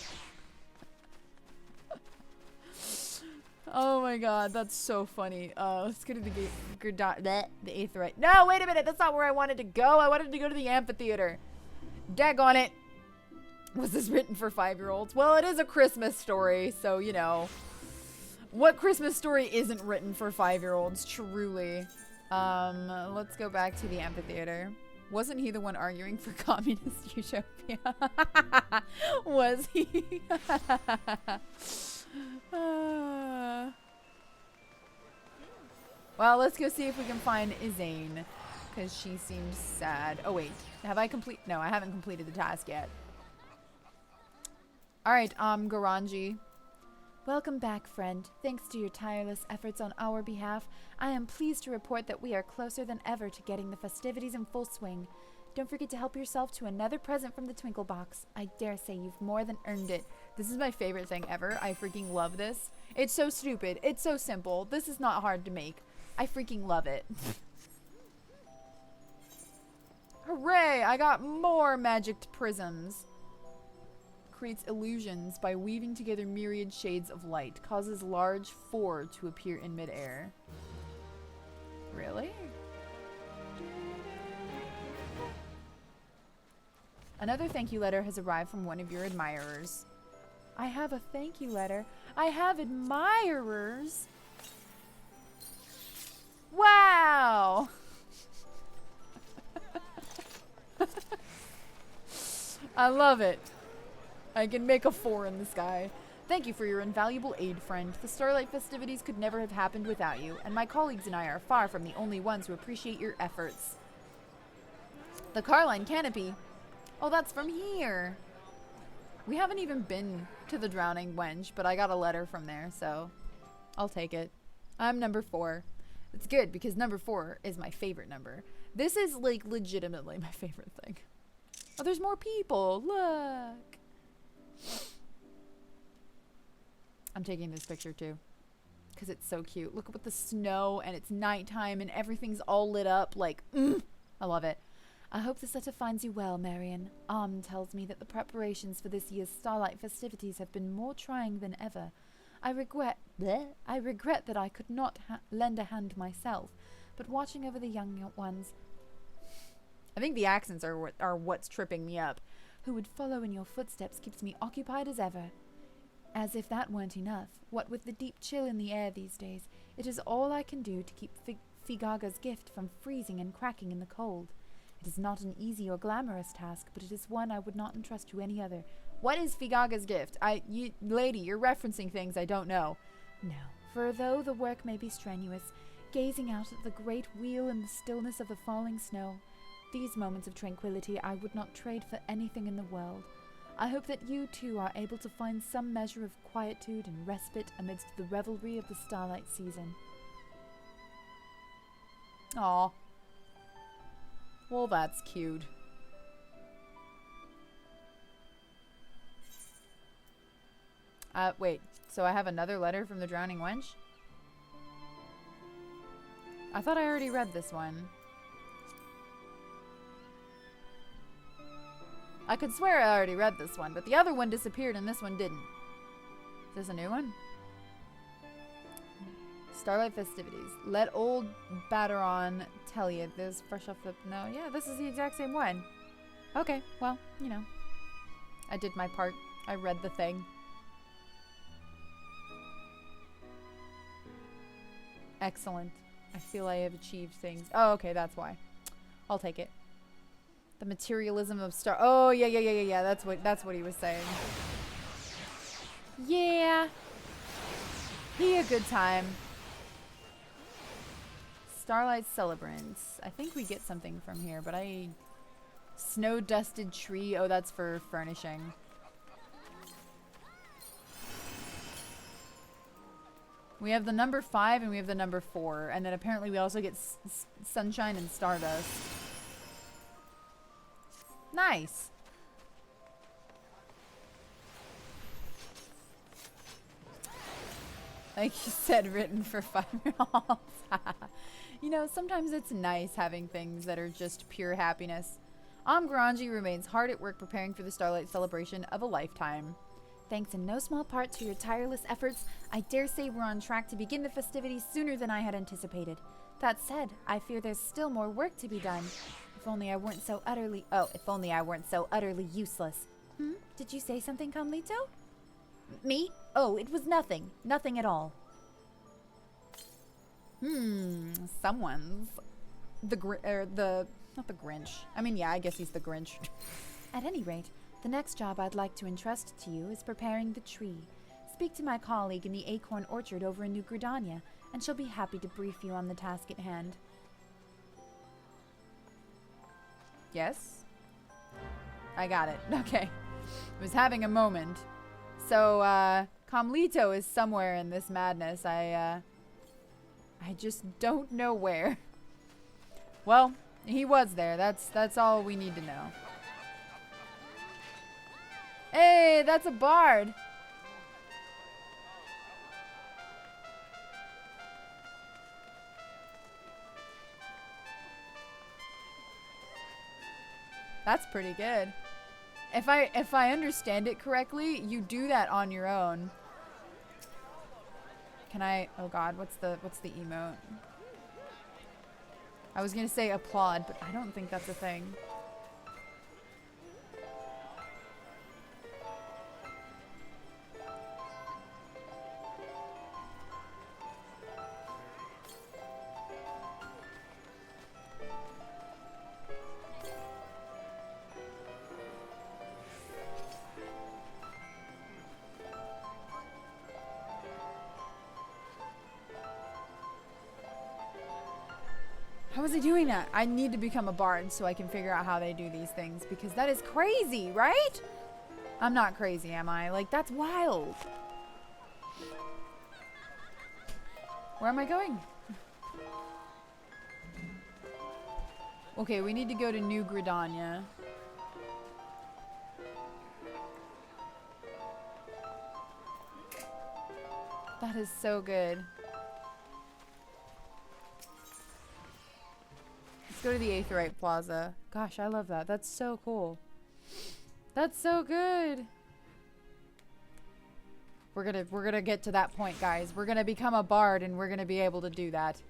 Oh my god, that's so funny. Let's go to the the 8th right. No, wait a minute. That's not where I wanted to go. I wanted to go to the amphitheater. Daggone it. Was this written for 5-year-olds? Well, it is a Christmas story, so, you know. What Christmas story isn't written for 5-year-olds, truly? Let's go back to the amphitheater. Wasn't he the one arguing for communist utopia? Was he? Well, let's go see if we can find Izane, because she seems sad. Oh wait, have I No, I haven't completed the task yet. Alright, Garanji. Welcome back, friend. Thanks to your tireless efforts on our behalf, I am pleased to report that we are closer than ever to getting the festivities in full swing. Don't forget to help yourself to another present from the Twinkle Box. I dare say you've more than earned it. This is my favorite thing ever. I freaking love this. It's so stupid. It's so simple. This is not hard to make. I freaking love it. Hooray! I got more magicked prisms. Creates illusions by weaving together myriad shades of light. Causes large 4 to appear in midair. Really? Another thank you letter has arrived from one of your admirers. I have a thank you letter. I have admirers. Wow! I love it. I can make a 4 in the sky. Thank you for your invaluable aid, friend. The Starlight festivities could never have happened without you, and my colleagues and I are far from the only ones who appreciate your efforts. The Carline Canopy. Oh, that's from here. We haven't even been to the Drowning Wench, but I got a letter from there, so I'll take it. I'm number 4. It's good because number 4 is my favorite number. This is like legitimately my favorite thing. Oh, there's more people. Look. I'm taking this picture too because it's so cute. Look at the snow and it's nighttime and everything's all lit up. Like, I love it. I hope this letter finds you well, Marion. Tells me that the preparations for this year's Starlight festivities have been more trying than ever. I regret that I could not lend a hand myself, but watching over the young ones, I think the accents are what's tripping me up. Who would follow in your footsteps keeps me occupied as ever. As if that weren't enough, what with the deep chill in the air these days, it is all I can do to keep Figaga's gift from freezing and cracking in the cold. It is not an easy or glamorous task, but it is one I would not entrust to any other. What is Figaga's gift? Lady, you're referencing things I don't know. No, for though the work may be strenuous, gazing out at the great wheel in the stillness of the falling snow, these moments of tranquility I would not trade for anything in the world. I hope that you too are able to find some measure of quietude and respite amidst the revelry of the Starlight season. Aw. Well, that's cute. Wait. So I have another letter from the Drowning Wench? I thought I already read this one. I could swear I already read this one, but the other one disappeared and this one didn't. Is this a new one? Starlight festivities. Let old Batteron tell you this fresh off the... No, yeah, this is the exact same one. Okay, well, you know. I did my part. I read the thing. Excellent. I feel I have achieved things. Oh, okay, that's why. I'll take it. The materialism of star. Oh, yeah. That's what he was saying. Yeah. He a good time. Starlight Celebrants. I think we get something from here, but Snow-dusted tree. Oh, that's for furnishing. We have the number 5 and we have the number 4. And then apparently we also get sunshine and stardust. Nice. Like you said, written for 5-year-olds. You know, sometimes it's nice having things that are just pure happiness. Amgranji remains hard at work preparing for the Starlight celebration of a lifetime. Thanks in no small part to your tireless efforts, I dare say we're on track to begin the festivities sooner than I had anticipated. That said, I fear there's still more work to be done. If only I weren't so utterly useless. Did you say something, Comlito? Me? Oh, it was nothing. Nothing at all. Someone's not the Grinch. I mean, yeah, I guess he's the Grinch. At any rate, the next job I'd like to entrust to you is preparing the tree. Speak to my colleague in the Acorn Orchard over in New Gridania, and she'll be happy to brief you on the task at hand. Yes? I got it. Okay. I was having a moment. So, Comlito is somewhere in this madness. I just don't know where. Well, he was there. That's all we need to know. Hey, that's a bard. That's pretty good. If I understand it correctly, you do that on your own. Can I? Oh God, what's the emote? I was gonna say applaud, but I don't think that's a thing. How was I doing that? I need to become a bard so I can figure out how they do these things, because that is crazy, right? I'm not crazy, am I? Like, that's wild. Where am I going? Okay, we need to go to New Gridania. That is so good. Let's go to the Aetheryte Plaza. Gosh, I love that. That's so cool. That's so good. We're gonna get to that point, guys. We're gonna become a bard and we're gonna be able to do that.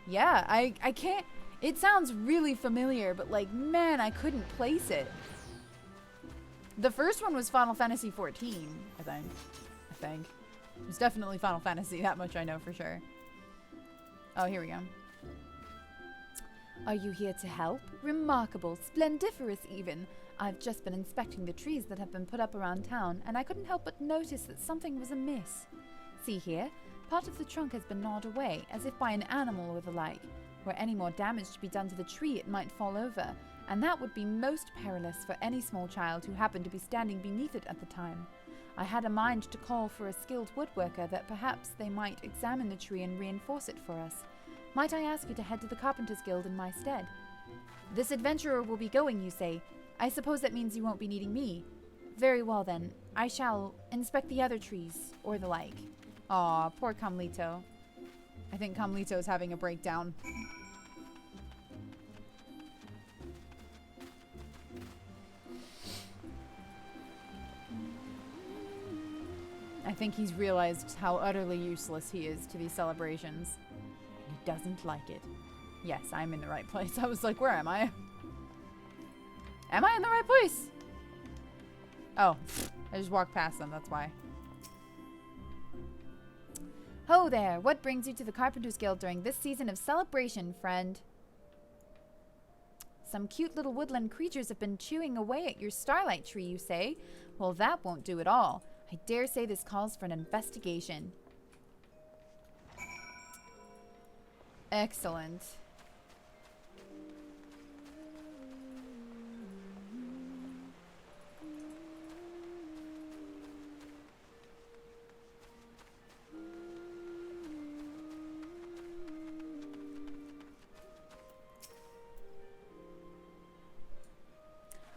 Yeah, I can't. It sounds really familiar, but like, man, I couldn't place it. The first one was Final Fantasy XIV, I think. It was definitely Final Fantasy, that much I know for sure. Oh, here we go. Are you here to help? Remarkable, splendiferous even. I've just been inspecting the trees that have been put up around town, and I couldn't help but notice that something was amiss. See here? Part of the trunk has been gnawed away, as if by an animal or the like. Were any more damage to be done to the tree, it might fall over, and that would be most perilous for any small child who happened to be standing beneath it at the time. I had a mind to call for a skilled woodworker that perhaps they might examine the tree and reinforce it for us. Might I ask you to head to the Carpenter's Guild in my stead? This adventurer will be going, you say. I suppose that means you won't be needing me. Very well then. I shall inspect the other trees, or the like. Aw, poor Comlito. I think Comlito's having a breakdown. I think he's realized how utterly useless he is to these celebrations. He doesn't like it. Yes, I'm in the right place. I was like, where am I? Am I in the right place? Oh, I just walked past them, that's why. Ho there, what brings you to the Carpenters Guild during this season of celebration, friend? Some cute little woodland creatures have been chewing away at your starlight tree, you say? Well, that won't do at all. I dare say this calls for an investigation. Excellent.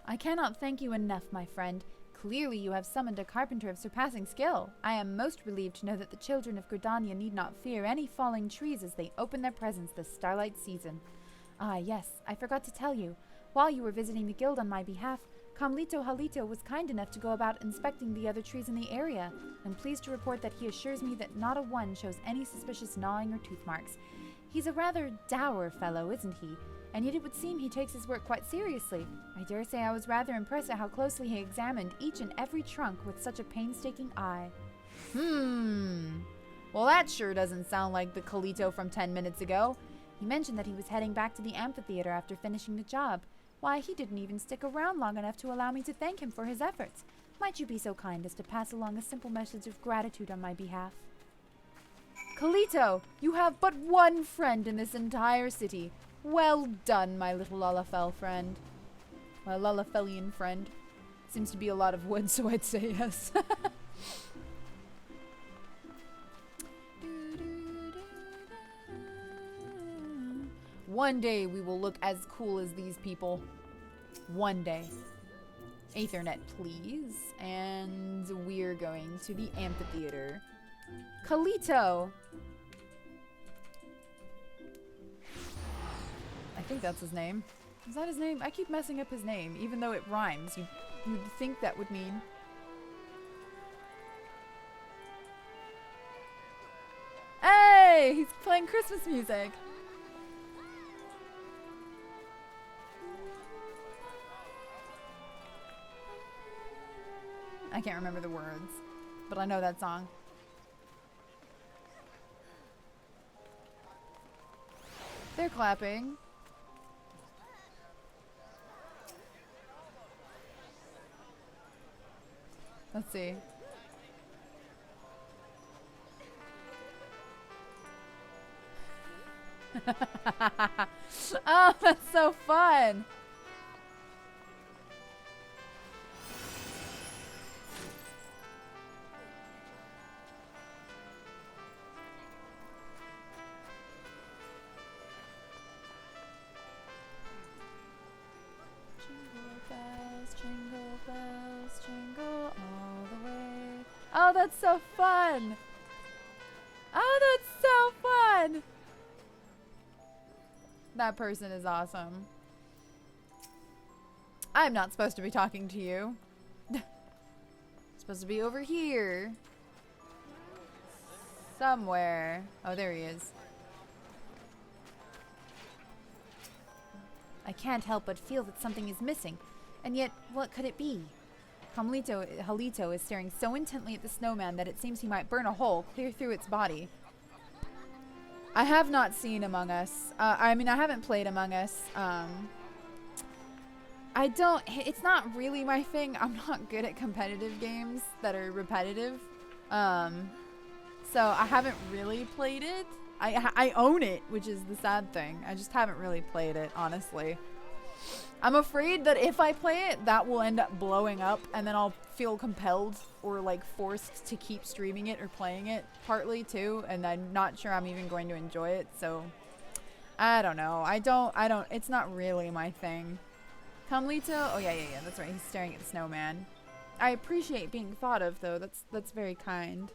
I cannot thank you enough, my friend. Clearly you have summoned a carpenter of surpassing skill. I am most relieved to know that the children of Gridania need not fear any falling trees as they open their presents this starlight season. Ah, yes, I forgot to tell you. While you were visiting the guild on my behalf, Comlito Halito was kind enough to go about inspecting the other trees in the area. I'm pleased to report that he assures me that not a one shows any suspicious gnawing or tooth marks. He's a rather dour fellow, isn't he? And yet it would seem he takes his work quite seriously. I dare say I was rather impressed at how closely he examined each and every trunk with such a painstaking eye. Well, that sure doesn't sound like the Kalito from 10 minutes ago. He mentioned that he was heading back to the amphitheater after finishing the job. Why, he didn't even stick around long enough to allow me to thank him for his efforts. Might you be so kind as to pass along a simple message of gratitude on my behalf? Kalito, you have but one friend in this entire city. Well done, my little Lullafell friend. My Lullafellian friend. Seems to be a lot of wood, so I'd say yes. One day we will look as cool as these people. One day. Aethernet, please. And we're going to the amphitheater. Kalito! I think that's his name. Is that his name? I keep messing up his name, even though it rhymes. You'd think that would mean. Hey! He's playing Christmas music! I can't remember the words, but I know that song. They're clapping. Let's see. Oh, that's so fun. Jingle bells, jingle all the way. Oh, that's so fun! Oh, that's so fun! That person is awesome. I'm not supposed to be talking to you. Supposed to be over here. Somewhere. Oh, there he is. I can't help but feel that something is missing. And yet, what could it be? Halito is staring so intently at the snowman that it seems he might burn a hole clear through its body. I have not seen Among Us. I mean, I haven't played Among Us. It's not really my thing. I'm not good at competitive games that are repetitive. So I haven't really played it. I own it, which is the sad thing. I just haven't really played it, honestly. I'm afraid that if I play it, that will end up blowing up, and then I'll feel compelled or like forced to keep streaming it or playing it partly too, and I'm not sure I'm even going to enjoy it, so I don't know. It's not really my thing. Comlito? Oh yeah, that's right. He's staring at the snowman. I appreciate being thought of though. That's very kind.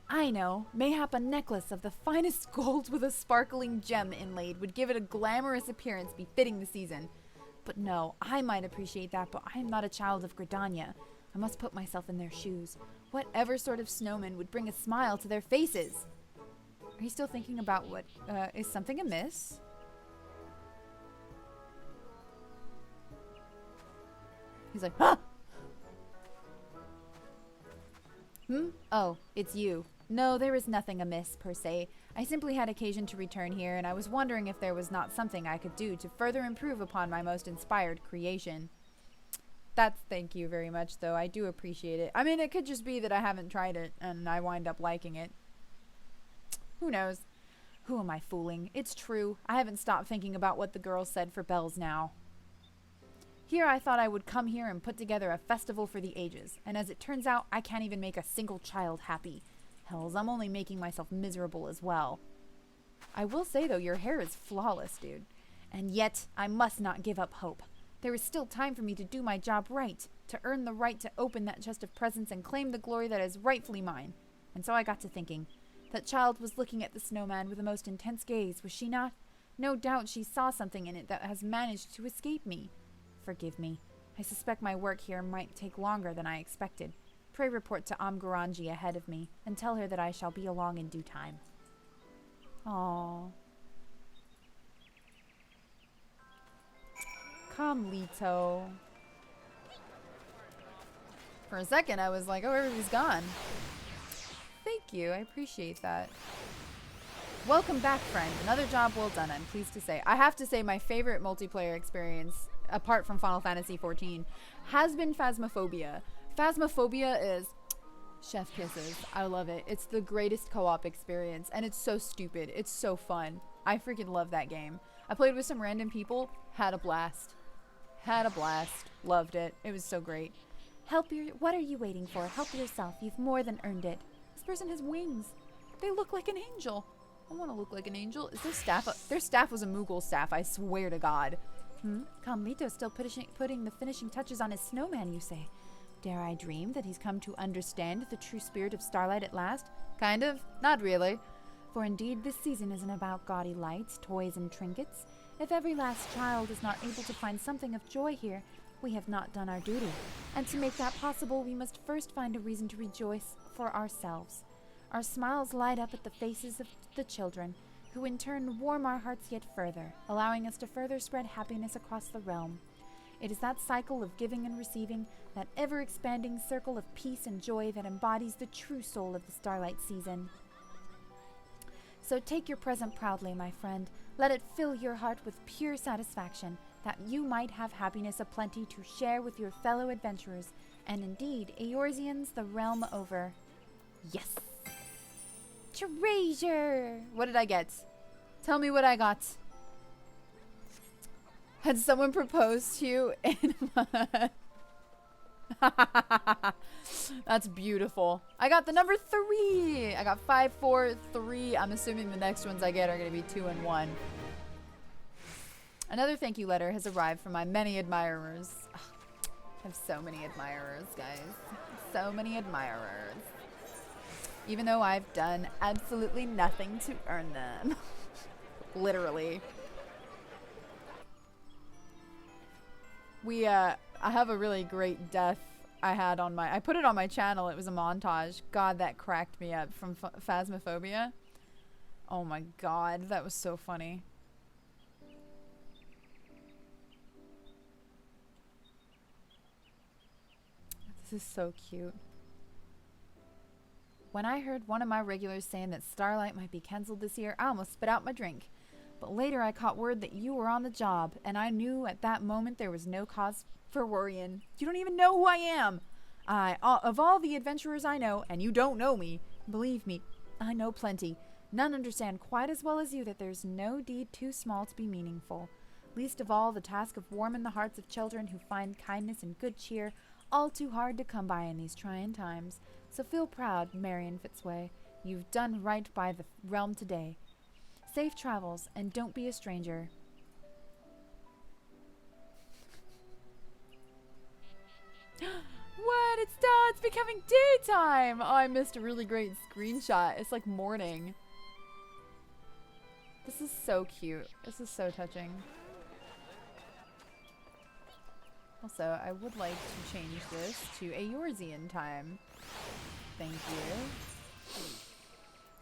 I know. Mayhap a necklace of the finest gold with a sparkling gem inlaid would give it a glamorous appearance befitting the season. But no, I might appreciate that, but I am not a child of Gridania. I must put myself in their shoes. Whatever sort of snowman would bring a smile to their faces? Are you still thinking about what? Is something amiss? He's like, ah! Oh, it's you. No, there is nothing amiss, per se. I simply had occasion to return here, and I was wondering if there was not something I could do to further improve upon my most inspired creation. Thank you very much, though. I do appreciate it. I mean, it could just be that I haven't tried it, and I wind up liking it. Who knows? Who am I fooling? It's true. I haven't stopped thinking about what the girls said for bells now. Here I thought I would come here and put together a festival for the ages, and as it turns out, I can't even make a single child happy. Hells, I'm only making myself miserable as well. I will say, though, your hair is flawless, dude. And yet, I must not give up hope. There is still time for me to do my job right, to earn the right to open that chest of presents and claim the glory that is rightfully mine. And so I got to thinking. That child was looking at the snowman with a most intense gaze, was she not? No doubt she saw something in it that has managed to escape me. Forgive me. I suspect my work here might take longer than I expected. Pray report to Amgaranji ahead of me, and tell her that I shall be along in due time. Aww. Come, Lito. For a second, I was like, oh, everybody's gone. Thank you. I appreciate that. Welcome back, friend. Another job well done, I'm pleased to say. I have to say my favorite multiplayer experience, apart from Final Fantasy XIV, has been Phasmophobia. Phasmophobia is chef kisses. I love it. It's the greatest co-op experience, and it's so stupid. It's so fun. I freaking love that game. I played with some random people. Had a blast. Had a blast. Loved it. It was so great. What are you waiting for? Help yourself. You've more than earned it. This person has wings. They look like an angel. I want to look like an angel. Is their staff? Their staff was a Moogle staff, I swear to God. Carmelito's still putting the finishing touches on his snowman, you say. Dare I dream that he's come to understand the true spirit of starlight at last? Kind of. Not really. For indeed this season isn't about gaudy lights, toys, and trinkets. If every last child is not able to find something of joy here, we have not done our duty. And to make that possible, we must first find a reason to rejoice for ourselves. Our smiles light up at the faces of the children, who in turn warm our hearts yet further, allowing us to further spread happiness across the realm. It is that cycle of giving and receiving, that ever-expanding circle of peace and joy that embodies the true soul of the starlight season. So take your present proudly, my friend. Let it fill your heart with pure satisfaction, that you might have happiness aplenty to share with your fellow adventurers, and indeed, Eorzeans the realm over. Yes! Treasure! What did I get? Tell me what I got. Had someone proposed to you in my... That's beautiful. I got the number 3. I got 5, 4, 3. I'm assuming the next ones I get are going to be 2 and 1. Another thank you letter has arrived from my many admirers. Ugh, I have so many admirers, guys. So many admirers. Even though I've done absolutely nothing to earn them. Literally. I have a really great death I had on I put it on my channel. It was a montage. God, that cracked me up from Phasmophobia. Oh my God, that was so funny. This is so cute. When I heard one of my regulars saying that Starlight might be cancelled this year, I almost spit out my drink. But later I caught word that you were on the job, and I knew at that moment there was no cause for worrying. You don't even know who I am. Of all the adventurers I know, and you don't know me, believe me, I know plenty. None understand quite as well as you that there's no deed too small to be meaningful. Least of all the task of warming the hearts of children who find kindness and good cheer all too hard to come by in these trying times. So feel proud, Marion Fitzway. You've done right by the realm today. Safe travels, and don't be a stranger. What? It's done! It's becoming daytime! Oh, I missed a really great screenshot. It's like morning. This is so cute. This is so touching. Also, I would like to change this to Eorzean time. Thank you.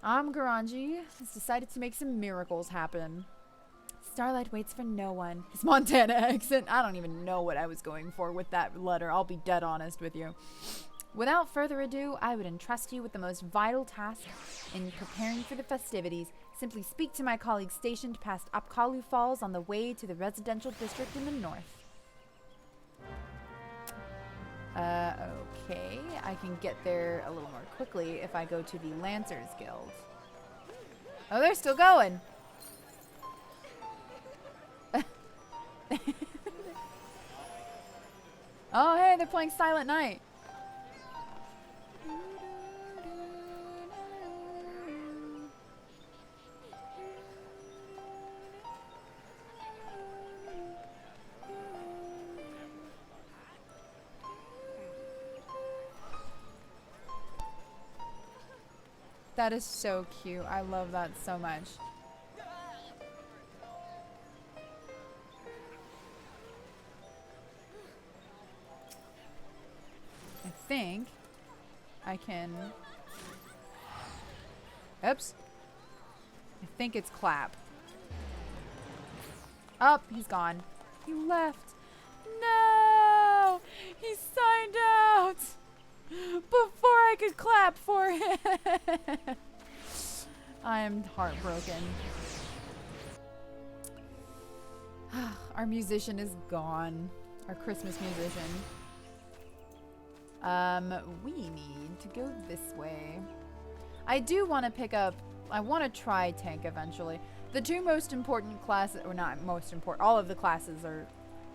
Garanji has decided to make some miracles happen. Starlight waits for no one. His Montana accent. I don't even know what I was going for with that letter. I'll be dead honest with you. Without further ado, I would entrust you with the most vital task in preparing for the festivities. Simply speak to my colleagues stationed past Apkalu Falls on the way to the residential district in the north. Okay. I can get there a little more quickly if I go to the Lancers Guild. Oh, they're still going. Oh, hey, they're playing Silent Night. That is so cute. I love that so much. I think I can... Oops. I think it's clap. Oh, he's gone. He left. No! He signed out! Before I could clap for him! I am heartbroken. Our musician is gone. Our Christmas musician. We need to go this way. I do want to pick up... I want to try tank eventually. The two most important classes... Or not most important. All of the classes are...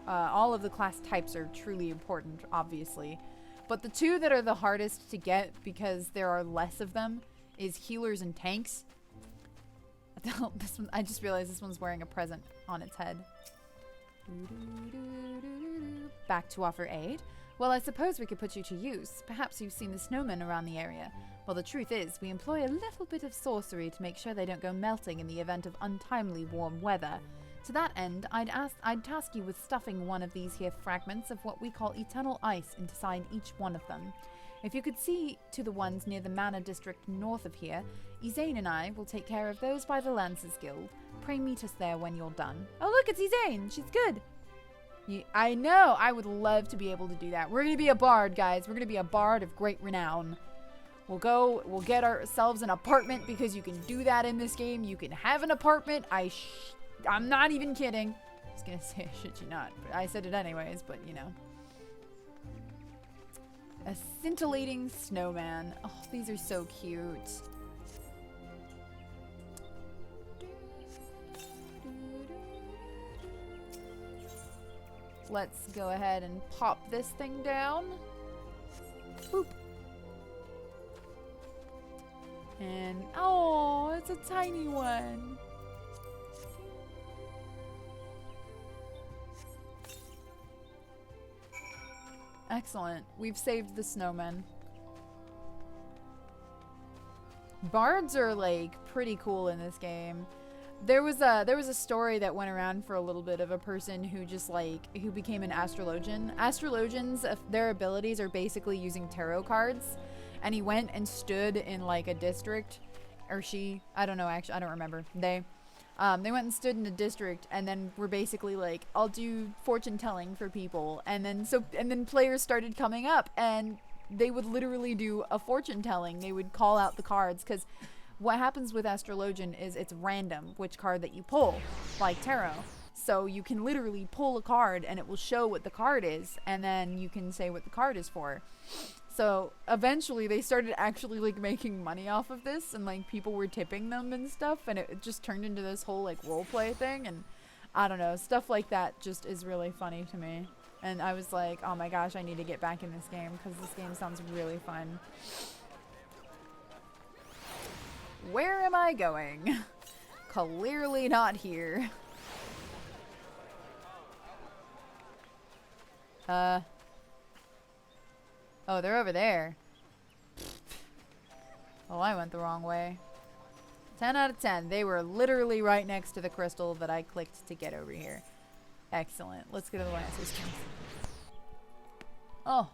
all of the class types are truly important, obviously. But the two that are the hardest to get because there are less of them is healers and tanks. This one, I just realized this one's wearing a present on its head. Back to offer aid? Well, I suppose we could put you to use. Perhaps you've seen the snowmen around the area. Well, the truth is, we employ a little bit of sorcery to make sure they don't go melting in the event of untimely warm weather. To that end, I'd task you with stuffing one of these here fragments of what we call eternal ice inside each one of them. If you could see to the ones near the Manor District north of here, Izane and I will take care of those by the Lancers Guild. Pray meet us there when you're done. Oh look, it's Izane! She's good! I know! I would love to be able to do that. We're gonna be a bard, guys. We're gonna be a bard of great renown. We'll get ourselves an apartment because you can do that in this game. You can have an apartment. I'm not even kidding. I was gonna say I shit you not, but I said it anyways, but you know. A scintillating snowman. Oh, these are so cute. Let's go ahead and pop this thing down. Boop. And, oh, it's a tiny one. Excellent. We've saved the snowmen. Bards are like pretty cool in this game. There was a story that went around for a little bit of a person who just who became an astrologian. Astrologians, their abilities are basically using tarot cards, and he went and stood in like a district, or she, I don't know, actually I don't remember. They went and stood in a district and then were basically like, I'll do fortune telling for people, and then players started coming up and they would literally do a fortune telling. They would call out the cards, because what happens with Astrologian is it's random which card that you pull, like tarot. So you can literally pull a card and it will show what the card is, and then you can say what the card is for. So eventually they started actually like making money off of this, and like people were tipping them and stuff, and it just turned into this whole like roleplay thing, and I don't know, stuff like that just is really funny to me. And I was like, oh my gosh, I need to get back in this game because this game sounds really fun. Where am I going? Clearly not here. Oh, they're over there. Oh, I went the wrong way. 10 out of 10. They were literally right next to the crystal that I clicked to get over here. Excellent. Let's go to the Lancers Guild. Oh.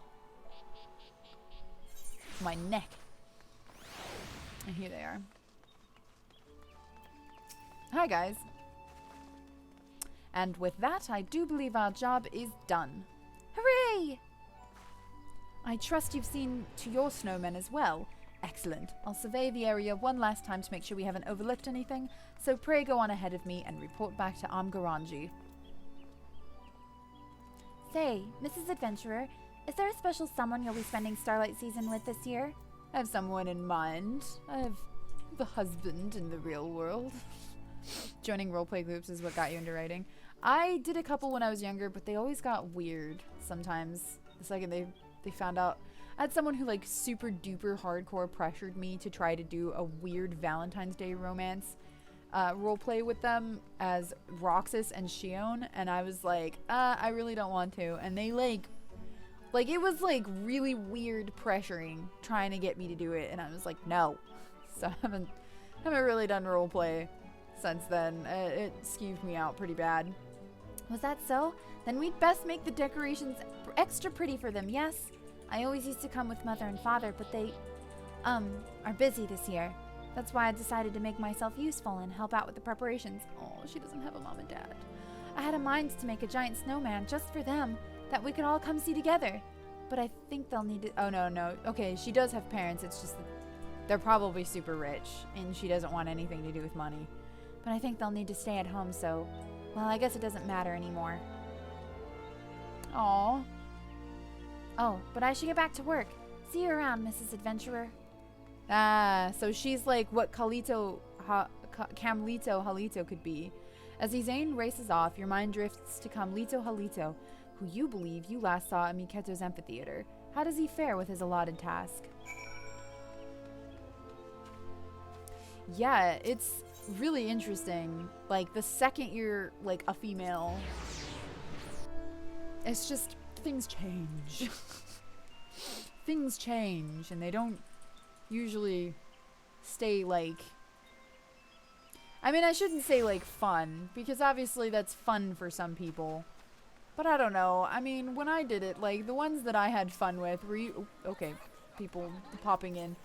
My neck. And here they are. Hi, guys. And with that, I do believe our job is done. Hooray! I trust you've seen to your snowmen as well. Excellent. I'll survey the area one last time to make sure we haven't overlooked anything, so pray go on ahead of me and report back to Amgaranji. Say, Mrs. Adventurer, is there a special someone you'll be spending Starlight Season with this year? I have someone in mind. I have the husband in the real world. Joining roleplay groups is what got you into writing. I did a couple when I was younger, but they always got weird sometimes. The second they found out. I had someone who like super duper hardcore pressured me to try to do a weird Valentine's Day romance roleplay with them as Roxas and Shion, and I was like, I really don't want to. And they like it was like really weird pressuring, trying to get me to do it, and I was like, no. So I haven't really done roleplay since then. It skeeved me out pretty bad. Was that so? Then we'd best make the decorations extra pretty for them, yes? I always used to come with Mother and Father, but they, are busy this year. That's why I decided to make myself useful and help out with the preparations. Oh, she doesn't have a mom and dad. I had a mind to make a giant snowman just for them, that we could all come see together. But I think they'll need to— Oh, no. Okay, she does have parents. It's just that they're probably super rich, and she doesn't want anything to do with money. But I think they'll need to stay at home, so, well, I guess it doesn't matter anymore. Aww. Oh, but I should get back to work. See you around, Mrs. Adventurer. Ah, so she's like what Camlito Halito could be. As Izane races off, your mind drifts to Camlito Halito, who you believe you last saw at Miketo's amphitheater. How does he fare with his allotted task? Yeah, it's really interesting. Like, the second you're, like, a female, it's just, things change. Things change, and they don't usually stay, like, I mean, I shouldn't say, like, fun, because obviously that's fun for some people. But I don't know. I mean, when I did it, like, the ones that I had fun with were, okay, people popping in.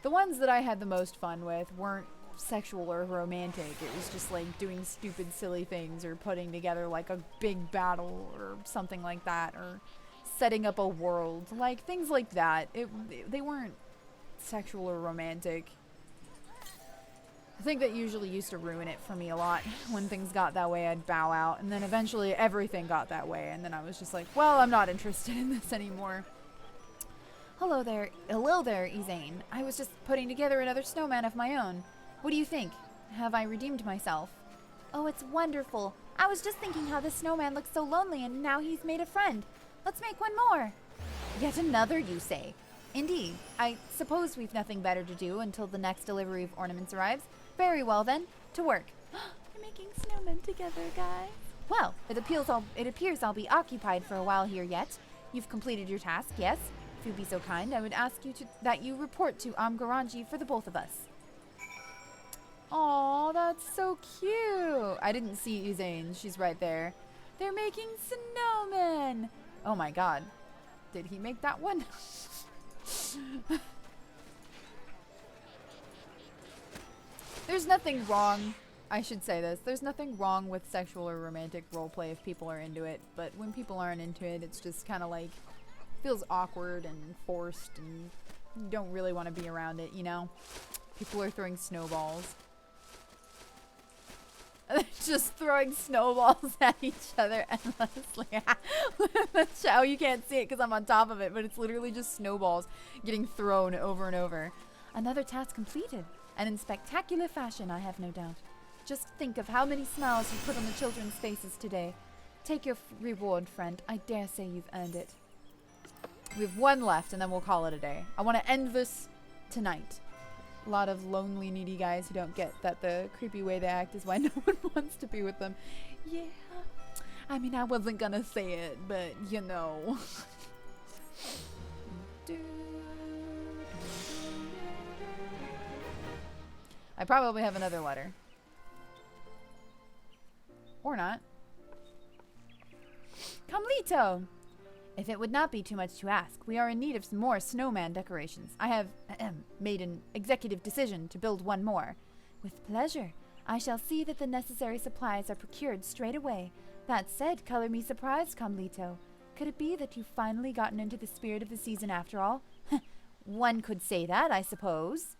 The ones that I had the most fun with weren't sexual or romantic. It was just, like, doing stupid, silly things, or putting together, like, a big battle, or something like that, or setting up a world. Like, things like that. They weren't sexual or romantic. I think that usually used to ruin it for me a lot. When things got that way, I'd bow out, and then eventually everything got that way, and then I was just like, well, I'm not interested in this anymore. Hello there, Izane. I was just putting together another snowman of my own. What do you think? Have I redeemed myself? Oh, it's wonderful. I was just thinking how this snowman looks so lonely, and now he's made a friend. Let's make one more. Yet another, you say? Indeed. I suppose we've nothing better to do until the next delivery of ornaments arrives. Very well then, to work. We're making snowmen together, guys. Well, it appears I'll be occupied for a while here yet. You've completed your task, yes? If you'd be so kind, I would ask you that you report to Amgaranji for the both of us. Aw, that's so cute. I didn't see Izane. She's right there. They're making snowmen. Oh my god. Did he make that one? There's nothing wrong. I should say this. There's nothing wrong with sexual or romantic roleplay if people are into it. But when people aren't into it, it's just kind of like feels awkward and forced, and you don't really want to be around it, you know? People are throwing snowballs. Just throwing snowballs at each other endlessly. Oh, you can't see it because I'm on top of it, but it's literally just snowballs getting thrown over and over. Another task completed, and in spectacular fashion, I have no doubt. Just think of how many smiles you put on the children's faces today. Take your reward, friend. I dare say you've earned it. We have one left, and then we'll call it a day. I want to end this tonight. A lot of lonely, needy guys who don't get that the creepy way they act is why no one wants to be with them. Yeah. I mean, I wasn't gonna say it, but you know. I probably have another letter. Or not. Camlito! If it would not be too much to ask, we are in need of some more snowman decorations. I have made an executive decision to build one more. With pleasure. I shall see that the necessary supplies are procured straight away. That said, color me surprised, Comlito. Could it be that you've finally gotten into the spirit of the season after all? One could say that, I suppose.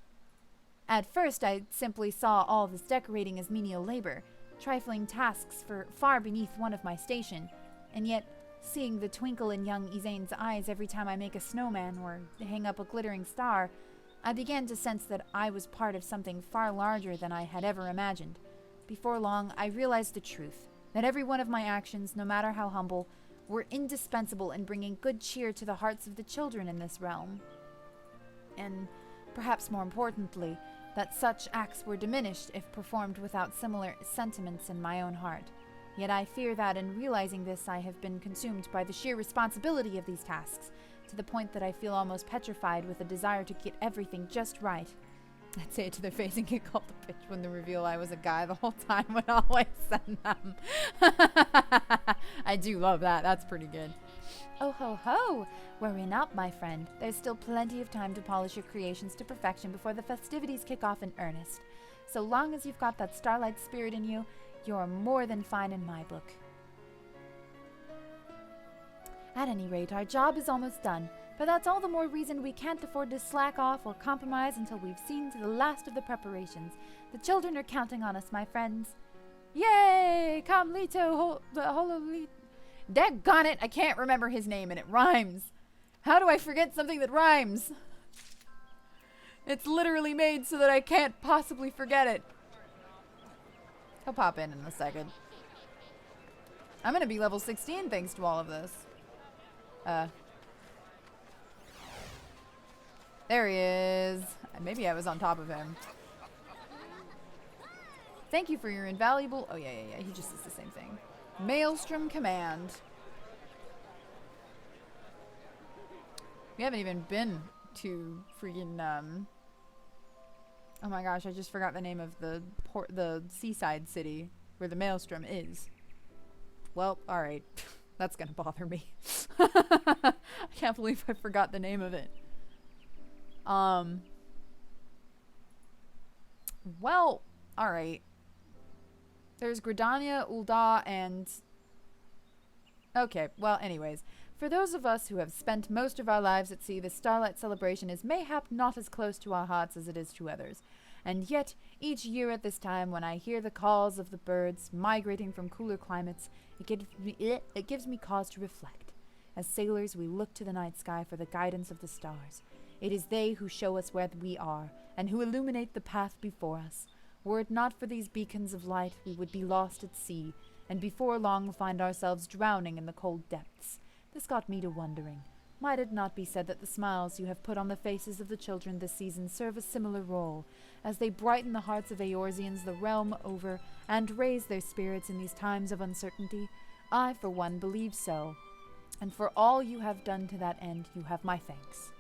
At first, I simply saw all this decorating as menial labor, trifling tasks for far beneath one of my station, and yet, seeing the twinkle in young Izane's eyes every time I make a snowman or hang up a glittering star, I began to sense that I was part of something far larger than I had ever imagined. Before long, I realized the truth, that every one of my actions, no matter how humble, were indispensable in bringing good cheer to the hearts of the children in this realm. And, perhaps more importantly, that such acts were diminished if performed without similar sentiments in my own heart. Yet I fear that in realizing this I have been consumed by the sheer responsibility of these tasks, to the point that I feel almost petrified with a desire to get everything just right. I'd say it to their face and get called a bitch when the reveal I was a guy the whole time would always send them. I do love that. That's pretty good. Oh ho ho! Worry not, my friend. There's still plenty of time to polish your creations to perfection before the festivities kick off in earnest. So long as you've got that starlight spirit in you, you're more than fine in my book. At any rate, our job is almost done, but that's all the more reason we can't afford to slack off or compromise until we've seen to the last of the preparations. The children are counting on us, my friends. Yay! Comlito Hololito. Daggone it, I can't remember his name and it rhymes. How do I forget something that rhymes? It's literally made so that I can't possibly forget it. He'll pop in a second. I'm gonna be level 16 thanks to all of this. There he is. Maybe I was on top of him. Thank you for your invaluable... Oh, yeah. He just says the same thing. Maelstrom Command. We haven't even been to freaking, oh my gosh, I just forgot the name of the seaside city where the Maelstrom is. Well, alright. That's gonna bother me. I can't believe I forgot the name of it. Well, alright. There's Gridania, Ul'dah, and... Okay, well, anyways. For those of us who have spent most of our lives at sea, the Starlight Celebration is mayhap not as close to our hearts as it is to others. And yet, each year at this time, when I hear the calls of the birds migrating from cooler climates, it gives me cause to reflect. As sailors, we look to the night sky for the guidance of the stars. It is they who show us where we are, and who illuminate the path before us. Were it not for these beacons of light, we would be lost at sea, and before long find ourselves drowning in the cold depths. This got me to wondering, might it not be said that the smiles you have put on the faces of the children this season serve a similar role, as they brighten the hearts of Eorzeans the realm over, and raise their spirits in these times of uncertainty? I, for one, believe so. And for all you have done to that end, you have my thanks.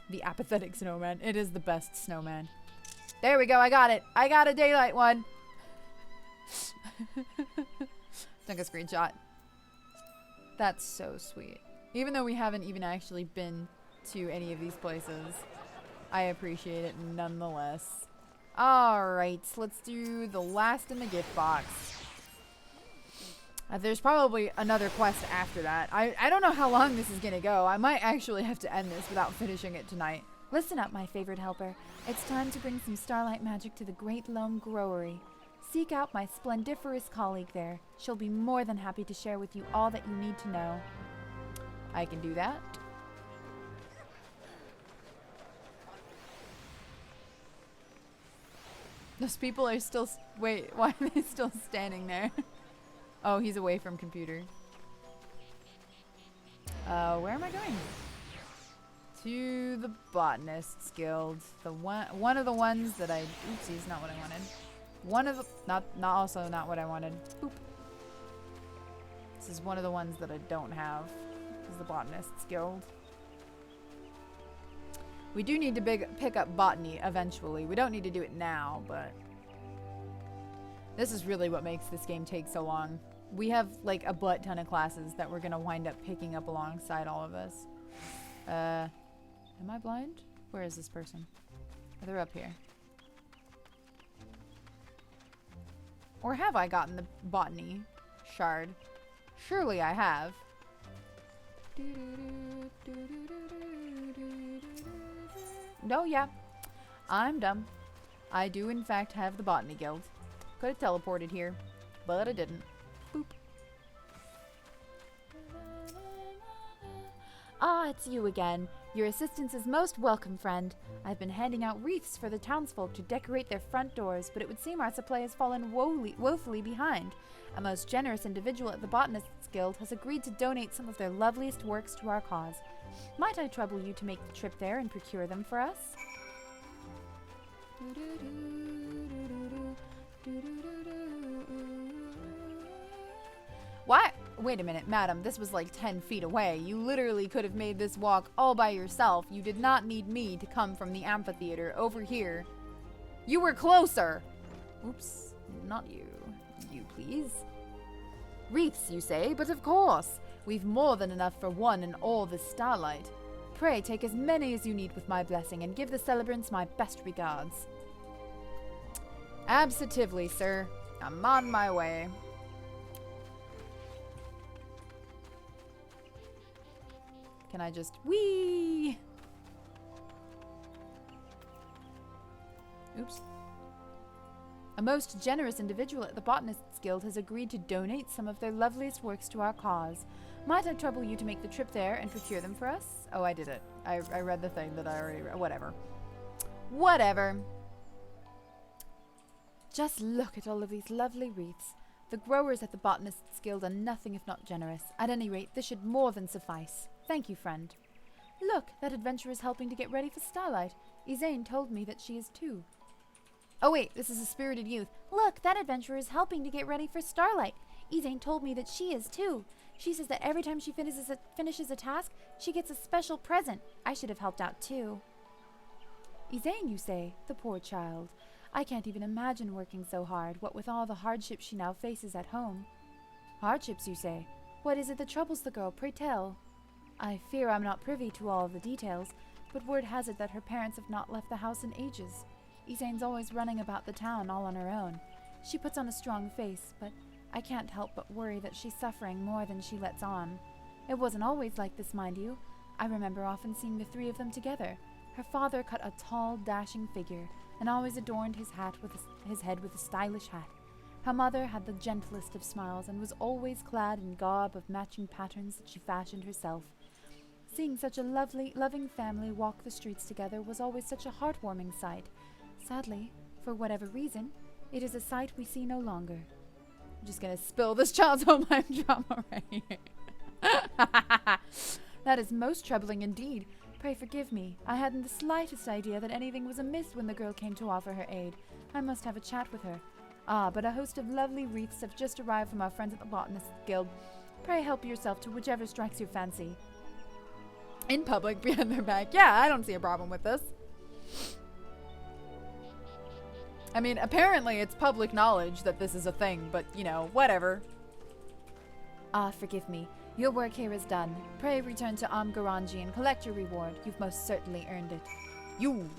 The apathetic snowman. It is the best snowman. There we go, I got it. I got a daylight one. Took a screenshot. That's so sweet. Even though we haven't even actually been to any of these places, I appreciate it nonetheless. Alright, let's do the last in the gift box. There's probably another quest after that. I don't know how long this is gonna go. I might actually have to end this without finishing it tonight. Listen up, my favorite helper. It's time to bring some starlight magic to the Great Loam Growery. Seek out my splendiferous colleague there. She'll be more than happy to share with you all that you need to know. I can do that. Those people are still... Wait, why are they still standing there? Oh, he's away from computer. Where am I going? To the Botanists Guild. The one of the ones that I... Oopsies, not what I wanted. One of the... Not what I wanted. Boop. This is one of the ones that I don't have. This is the Botanists Guild. We do need to pick up botany eventually. We don't need to do it now, but... This is really what makes this game take so long. We have like a butt ton of classes that we're gonna wind up picking up alongside all of this. Am I blind? Where is this person? Oh, they're up here. Or have I gotten the botany shard? Surely I have. No, yeah. I'm dumb. I do in fact have the botany guild. Could have teleported here, but I didn't. Boop. Ah, it's you again. Your assistance is most welcome, friend. I've been handing out wreaths for the townsfolk to decorate their front doors, but it would seem our supply has fallen woefully behind. A most generous individual at the Botanists Guild has agreed to donate some of their loveliest works to our cause. Might I trouble you to make the trip there and procure them for us? What? Wait a minute, madam, this was like 10 feet away. You literally could have made this walk all by yourself. You did not need me to come from the amphitheater over here. You were closer. Oops, not you. You, please. Wreaths, you say? But of course. We've more than enough for one in all this starlight. Pray take as many as you need with my blessing and give the celebrants my best regards. Absolutely, sir. I'm on my way. Can I just whee? Oops. A most generous individual at the Botanists Guild has agreed to donate some of their loveliest works to our cause. Might I trouble you to make the trip there and procure them for us? Oh, I did it. I read the thing that I already read. Whatever. Whatever. Just look at all of these lovely wreaths. The growers at the Botanists Guild are nothing if not generous. At any rate, this should more than suffice. Thank you, friend. Look, that adventurer is helping to get ready for Starlight. Isaine told me that she is too. Oh wait, this is a spirited youth. Look, that adventurer is helping to get ready for Starlight. Isaine told me that she is too. She says that every time she finishes a task, she gets a special present. I should have helped out too. Isaine, you say? The poor child. I can't even imagine working so hard, what with all the hardships she now faces at home. Hardships, you say? What is it that troubles the girl, pray tell? I fear I'm not privy to all of the details, but word has it that her parents have not left the house in ages. Isaine's always running about the town all on her own. She puts on a strong face, but I can't help but worry that she's suffering more than she lets on. It wasn't always like this, mind you. I remember often seeing the three of them together. Her father cut a tall, dashing figure, and always adorned his head with a stylish hat. Her mother had the gentlest of smiles, and was always clad in garb of matching patterns that she fashioned herself. Seeing such a loving family walk the streets together was always such a heartwarming sight. Sadly, for whatever reason, it is a sight we see no longer. I'm just gonna spill this child's home life drama right here. That is most troubling indeed. Pray forgive me. I hadn't the slightest idea that anything was amiss when the girl came to offer her aid. I must have a chat with her. Ah, but a host of lovely wreaths have just arrived from our friends at the Botanists Guild. Pray help yourself to whichever strikes your fancy. In public, behind their back. Yeah, I don't see a problem with this. I mean, apparently it's public knowledge that this is a thing, but, you know, whatever. Ah, forgive me. Your work here is done. Pray return to Amgaranji and collect your reward. You've most certainly earned it. You've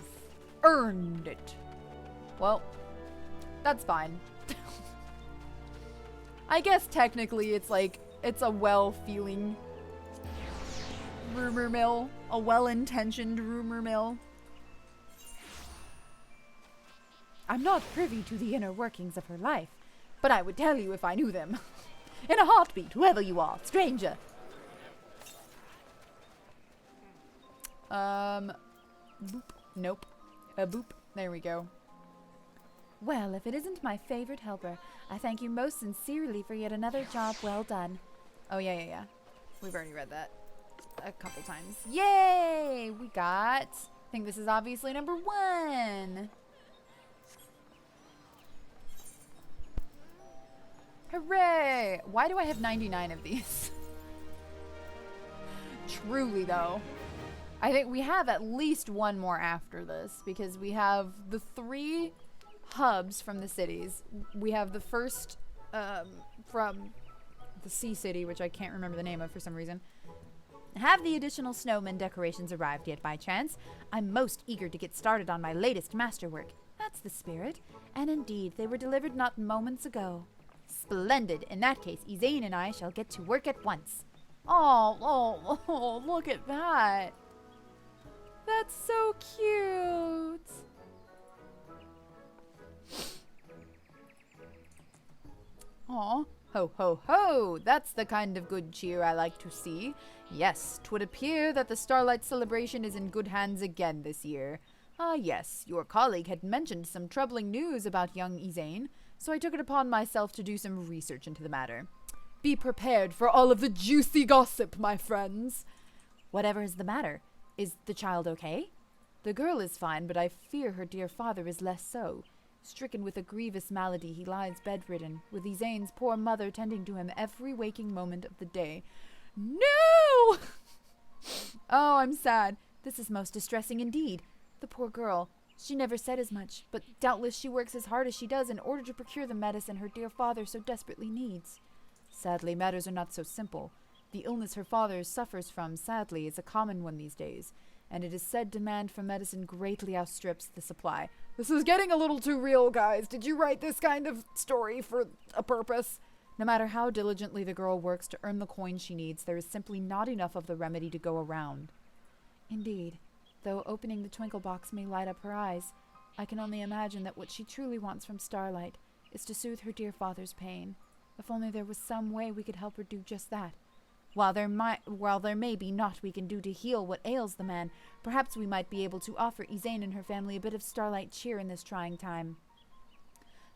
earned it. Well, that's fine. I guess technically it's like, it's a well-feeling rumor mill. A well-intentioned rumor mill. I'm not privy to the inner workings of her life, but I would tell you if I knew them. In a heartbeat, whoever you are, stranger. Boop. Nope. Boop. There we go. Well, if it isn't my favorite helper, I thank you most sincerely for yet another job well done. Oh, yeah. We've already read that a couple times. Yay! We got... I think this is obviously number 1. Hooray! Why do I have 99 of these? Truly, though. I think we have at least one more after this, because we have the 3 hubs from the cities. We have the first from the sea city, which I can't remember the name of for some reason. Have the additional snowman decorations arrived yet by chance? I'm most eager to get started on my latest masterwork. That's the spirit. And indeed, they were delivered not moments ago. Splendid. In that case, Izane and I shall get to work at once. Oh, look at that. That's so cute. Aw. Ho, ho, ho! That's the kind of good cheer I like to see. Yes, 'twould appear that the Starlight Celebration is in good hands again this year. Ah, yes, your colleague had mentioned some troubling news about young Izane, so I took it upon myself to do some research into the matter. Be prepared for all of the juicy gossip, my friends. Whatever is the matter? Is the child okay? The girl is fine, but I fear her dear father is less so. Stricken with a grievous malady, he lies bedridden, with Izane's poor mother tending to him every waking moment of the day. No! Oh, I'm sad. This is most distressing indeed. The poor girl. She never said as much, but doubtless she works as hard as she does in order to procure the medicine her dear father so desperately needs. Sadly, matters are not so simple. The illness her father suffers from, sadly, is a common one these days, and it is said demand for medicine greatly outstrips the supply. This is getting a little too real, guys. Did you write this kind of story for a purpose? No matter how diligently the girl works to earn the coin she needs, there is simply not enough of the remedy to go around. Indeed, though opening the twinkle box may light up her eyes, I can only imagine that what she truly wants from Starlight is to soothe her dear father's pain. If only there was some way we could help her do just that. While there may be naught we can do to heal what ails the man, perhaps we might be able to offer Izane and her family a bit of Starlight cheer in this trying time.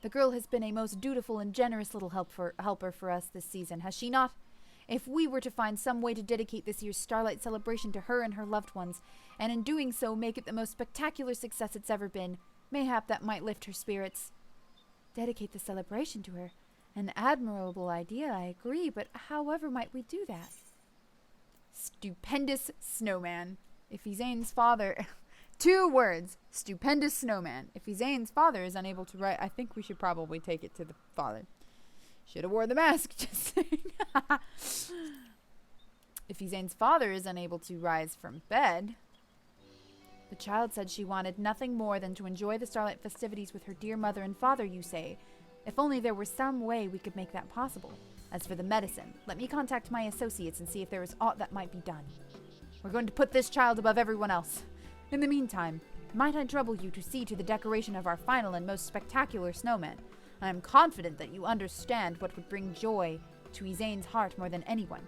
The girl has been a most dutiful and generous little helper for us this season, has she not? If we were to find some way to dedicate this year's Starlight celebration to her and her loved ones, and in doing so make it the most spectacular success it's ever been, mayhap that might lift her spirits. Dedicate the celebration to her? An admirable idea, I agree, but however might we do that? Stupendous snowman. If Izane's father... 2 words. Stupendous snowman. If Izane's father is unable to write, I think we should probably take it to the father. Should have wore the mask, just saying. If Izane's father is unable to rise from bed... The child said she wanted nothing more than to enjoy the Starlight festivities with her dear mother and father, you say. If only there were some way we could make that possible. As for the medicine, let me contact my associates and see if there is aught that might be done. We're going to put this child above everyone else. In the meantime, might I trouble you to see to the decoration of our final and most spectacular snowman? I am confident that you understand what would bring joy to Izane's heart more than anyone.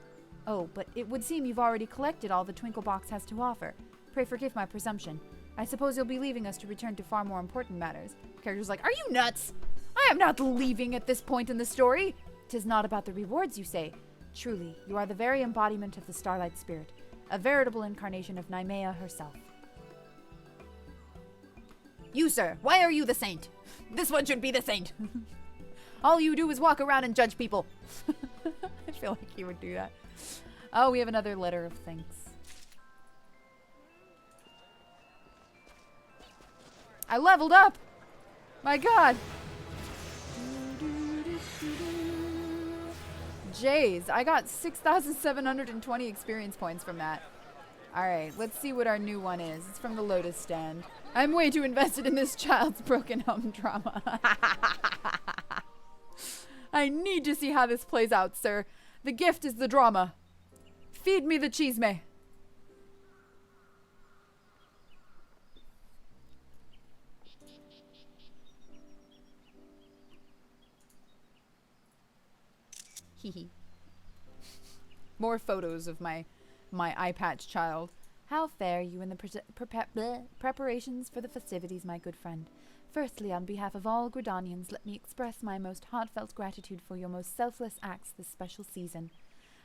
Oh, but it would seem you've already collected all the Twinkle Box has to offer. Pray forgive my presumption. I suppose you'll be leaving us to return to far more important matters. The character's like, are you nuts? I am not leaving at this point in the story. 'Tis not about the rewards, you say. Truly, you are the very embodiment of the Starlight Spirit, a veritable incarnation of Naimea herself. You, sir, why are you the saint? This one should be the saint. All you do is walk around and judge people. I feel like he would do that. Oh, we have another letter of thanks. I leveled up! My god! Jays, I got 6,720 experience points from that. Alright, let's see what our new one is. It's from the Lotus Stand. I'm way too invested in this child's broken home drama. I need to see how this plays out, sir. The gift is the drama. Feed me the chisme. Hehe. More photos of my eye patch child. How fare you in the preparations for the festivities, my good friend? Firstly, on behalf of all Gridanians, let me express my most heartfelt gratitude for your most selfless acts this special season.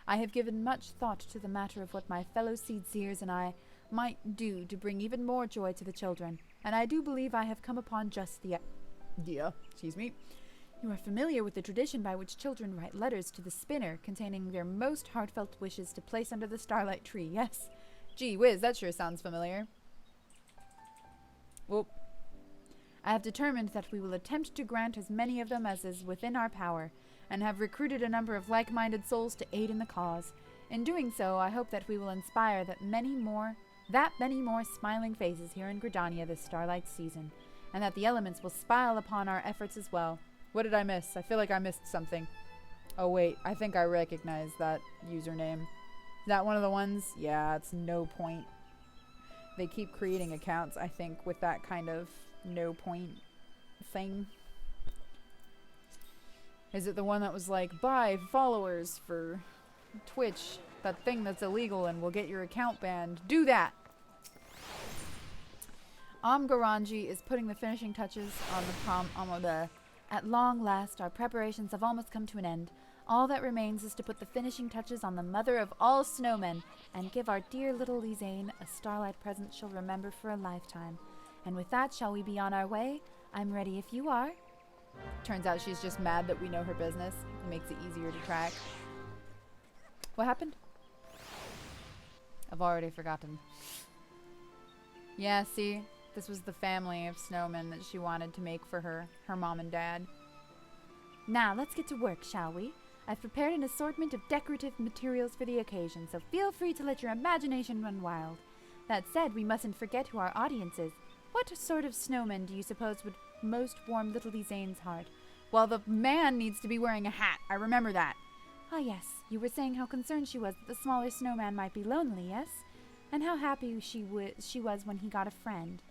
I have given much thought to the matter of what my fellow seedseers and I might do to bring even more joy to the children, and I do believe I have come upon just the idea. Excuse me. You are familiar with the tradition by which children write letters to the spinner containing their most heartfelt wishes to place under the starlight tree, yes? Gee whiz, that sure sounds familiar. Well, I have determined that we will attempt to grant as many of them as is within our power, and have recruited a number of like-minded souls to aid in the cause. In doing so, I hope that we will inspire many more smiling faces here in Gridania this starlight season, and that the elements will smile upon our efforts as well. What did I miss? I feel like I missed something. Oh wait, I think I recognize that username. Is that one of the ones? Yeah, it's no point. They keep creating accounts, I think, with that kind of no point thing. Is it the one that was like, buy followers for Twitch, that thing that's illegal and will get your account banned? Do that! Garanji is putting the finishing touches on the At long last, our preparations have almost come to an end. All that remains is to put the finishing touches on the mother of all snowmen and give our dear little Lizaine a starlight present she'll remember for a lifetime. And with that, shall we be on our way? I'm ready if you are. Turns out she's just mad that we know her business. It makes it easier to track. What happened? I've already forgotten. Yeah, see? This was the family of snowmen that she wanted to make for her mom and dad. Now, let's get to work, shall we? I've prepared an assortment of decorative materials for the occasion, so feel free to let your imagination run wild. That said, we mustn't forget who our audience is. What sort of snowman do you suppose would most warm little Lizaine's heart? Well, the man needs to be wearing a hat. I remember that. Ah, yes. You were saying how concerned she was that the smaller snowman might be lonely, yes? And how happy she was when he got a friend.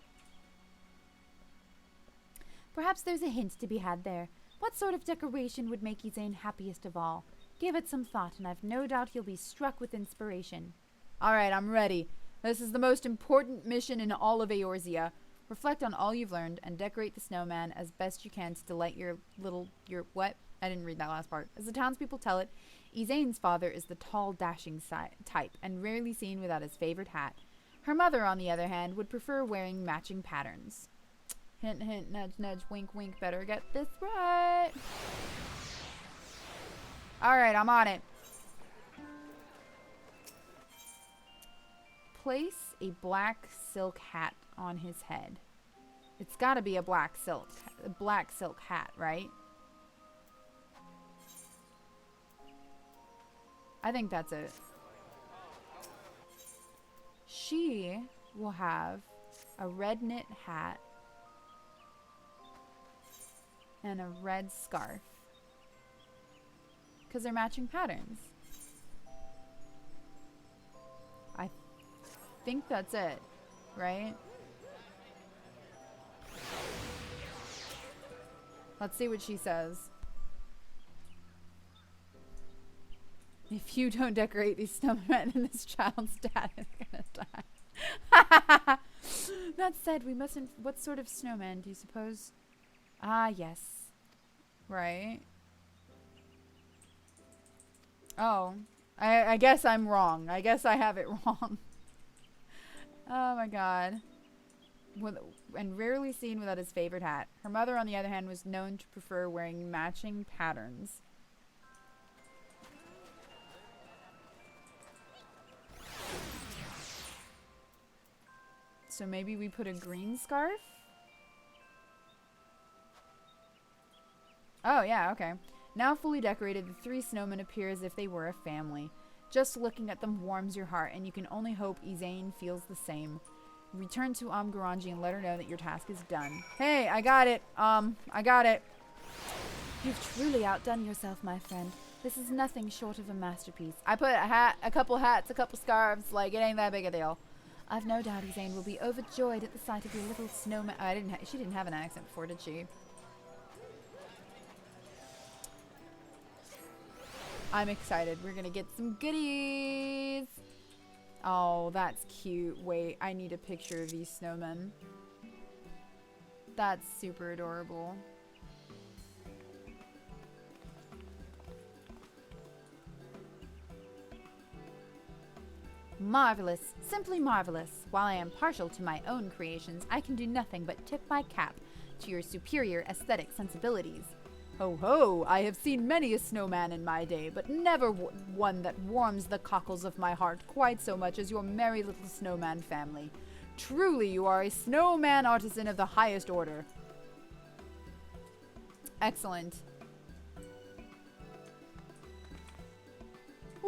Perhaps there's a hint to be had there. What sort of decoration would make Lizaine happiest of all? Give it some thought, and I've no doubt you'll be struck with inspiration. Alright, I'm ready. This is the most important mission in all of Eorzea. Reflect on all you've learned and decorate the snowman as best you can to delight your what? I didn't read that last part. As the townspeople tell it, Izaine's father is the tall, dashing type and rarely seen without his favorite hat. Her mother, on the other hand, would prefer wearing matching patterns. Hint, hint, nudge, nudge, wink, wink. Better get this right. Alright, I'm on it. Place a black silk hat on his head. It's gotta be a black silk hat, right? I think that's it. She will have a red knit hat and a red scarf. Because they're matching patterns. I think that's it, right? Let's see what she says. If you don't decorate these snowmen, then this child's dad is gonna die. That said, we mustn't... What sort of snowman do you suppose? Ah, yes. Right. Oh. I guess I'm wrong. I guess I have it wrong. Oh my god. And rarely seen without his favorite hat. Her mother, on the other hand, was known to prefer wearing matching patterns. So maybe we put a green scarf? Oh, yeah, okay. Now fully decorated, the three snowmen appear as if they were a family. Just looking at them warms your heart, and you can only hope Lizaine feels the same. Return to Garanji and let her know that your task is done. Hey, I got it. I got it. You've truly outdone yourself, my friend. This is nothing short of a masterpiece. I put a hat, a couple hats, a couple scarves. Like, it ain't that big a deal. I've no doubt Lizaine will be overjoyed at the sight of your little snowman. She didn't have an accent before, did she? I'm excited. We're gonna get some goodies. Oh, that's cute. Wait, I need a picture of these snowmen. That's super adorable. Marvelous. Simply marvelous. While I am partial to my own creations, I can do nothing but tip my cap to your superior aesthetic sensibilities. Ho ho! I have seen many a snowman in my day, but never one that warms the cockles of my heart quite so much as your merry little snowman family. Truly, you are a snowman artisan of the highest order. Excellent.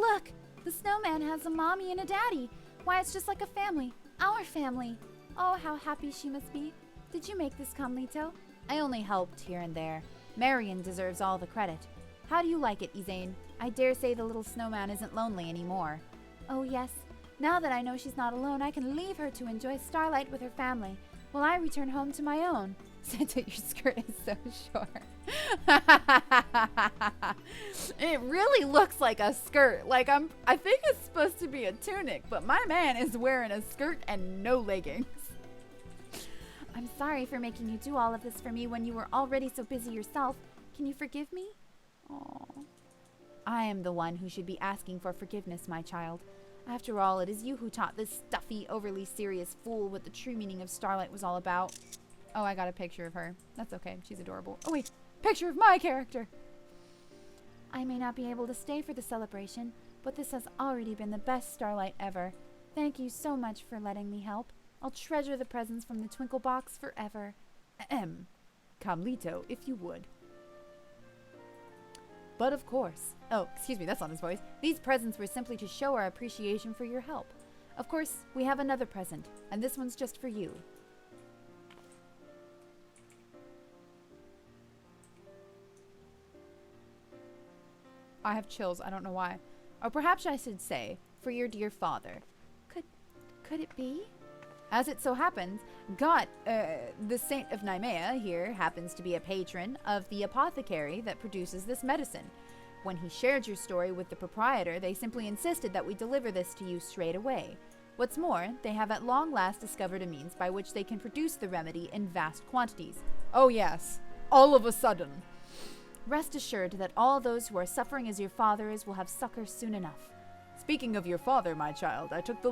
Look! The snowman has a mommy and a daddy. Why, it's just like a family. Our family. Oh, how happy she must be. Did you make this, Carmelito? I only helped here and there. Marion deserves all the credit. How do you like it, Izane? I dare say the little snowman isn't lonely anymore. Oh, yes. Now that I know she's not alone, I can leave her to enjoy starlight with her family, while I return home to my own. Santa, your skirt is so short. It really looks like a skirt. Like I think it's supposed to be a tunic, but my man is wearing a skirt and no leggings. I'm sorry for making you do all of this for me when you were already so busy yourself. Can you forgive me? Oh. I am the one who should be asking for forgiveness, my child. After all, it is you who taught this stuffy, overly serious fool what the true meaning of starlight was all about. Oh, I got a picture of her. That's okay. She's adorable. Oh, wait. Picture of my character. I may not be able to stay for the celebration, but this has already been the best starlight ever. Thank you so much for letting me help. I'll treasure the presents from the Twinkle Box forever. Ahem. Carmelito, if you would. But of course. Oh, excuse me, that's not his voice. These presents were simply to show our appreciation for your help. Of course, we have another present, and this one's just for you. I have chills. I don't know why. Or perhaps I should say, for your dear father. Could it be? As it so happens, the Saint of Nemea here happens to be a patron of the apothecary that produces this medicine. When he shared your story with the proprietor, they simply insisted that we deliver this to you straight away. What's more, they have at long last discovered a means by which they can produce the remedy in vast quantities. Oh yes, all of a sudden. Rest assured that all those who are suffering as your father is will have succor soon enough. Speaking of your father, my child, I took the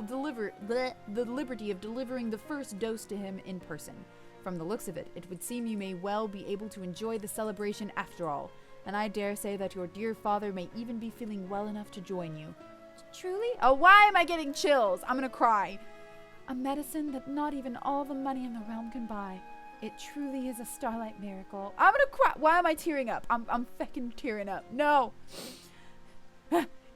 liberty of delivering the first dose to him in person. From the looks of it, it would seem you may well be able to enjoy the celebration after all, and I dare say that your dear father may even be feeling well enough to join you. Truly? Oh, why am I getting chills? I'm gonna cry. A medicine that not even all the money in the realm can buy. It truly is a starlight miracle. I'm gonna cry. Why am I tearing up? I'm feckin' tearing up. No.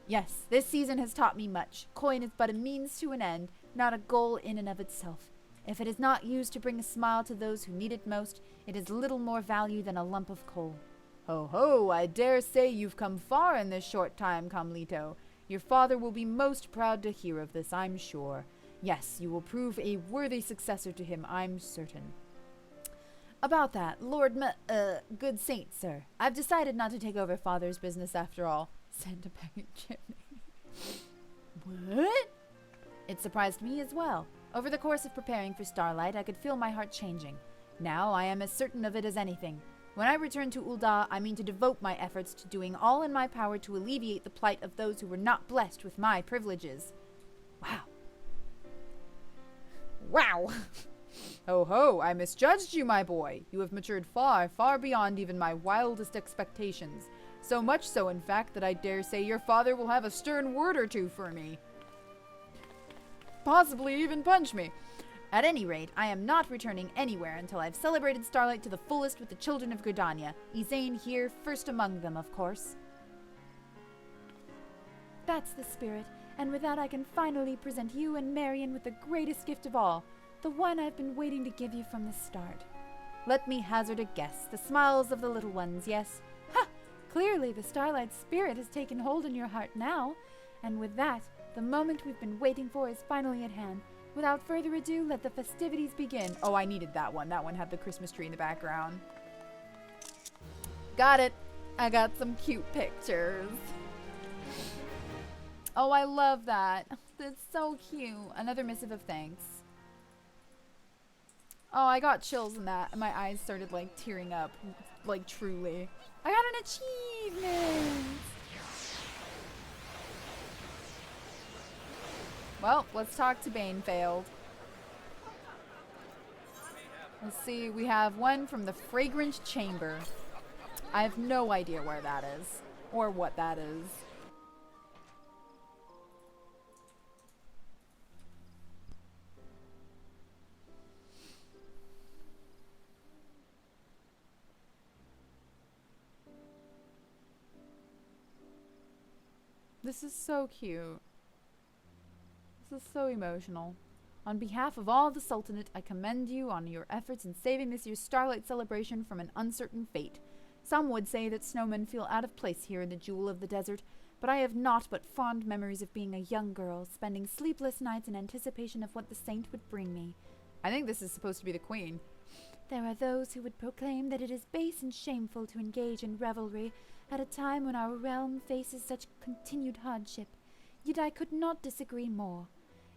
Yes, this season has taught me much. Coin is but a means to an end, not a goal in and of itself. If it is not used to bring a smile to those who need it most, it is little more value than a lump of coal. Ho ho, I dare say you've come far in this short time, Carmelito. Your father will be most proud to hear of this, I'm sure. Yes, you will prove a worthy successor to him, I'm certain. About that, good saint, sir, I've decided not to take over father's business after all. Send a bag of chimney. What? It surprised me as well. Over the course of preparing for Starlight, I could feel my heart changing. Now I am as certain of it as anything. When I return to Ul'dah, I mean to devote my efforts to doing all in my power to alleviate the plight of those who were not blessed with my privileges. Wow. Wow. Ho ho, I misjudged you, my boy. You have matured far, far beyond even my wildest expectations. So much so, in fact, that I dare say your father will have a stern word or two for me. Possibly even punch me. At any rate, I am not returning anywhere until I've celebrated Starlight to the fullest with the children of GRIDANIA. Izane here, first among them, of course. That's the spirit, and with that I can finally present you and Marion with the greatest gift of all, the one I've been waiting to give you from the start. Let me hazard a guess. The smiles of the little ones, yes? Ha! Clearly the Starlight spirit has taken hold in your heart now, and with that, the moment we've been waiting for is finally at hand. Without further ado, let the festivities begin. Oh, I needed that one. That one had the Christmas tree in the background. Got it. I got some cute pictures. Oh, I love that. That's so cute. Another missive of thanks. Oh, I got chills in that. And my eyes started like tearing up. Like truly. I got an achievement. Well, let's talk to Banefield. Let's see, we have one from the Fragrant Chamber. I have no idea where that is, or what that is. This is so cute. This is so emotional. On behalf of all the Sultanate, I commend you on your efforts in saving this year's Starlight celebration from an uncertain fate. Some would say that snowmen feel out of place here in the jewel of the desert, but I have naught but fond memories of being a young girl, spending sleepless nights in anticipation of what the saint would bring me. I think this is supposed to be the queen. There are those who would proclaim that it is base and shameful to engage in revelry at a time when our realm faces such continued hardship. Yet I could not disagree more.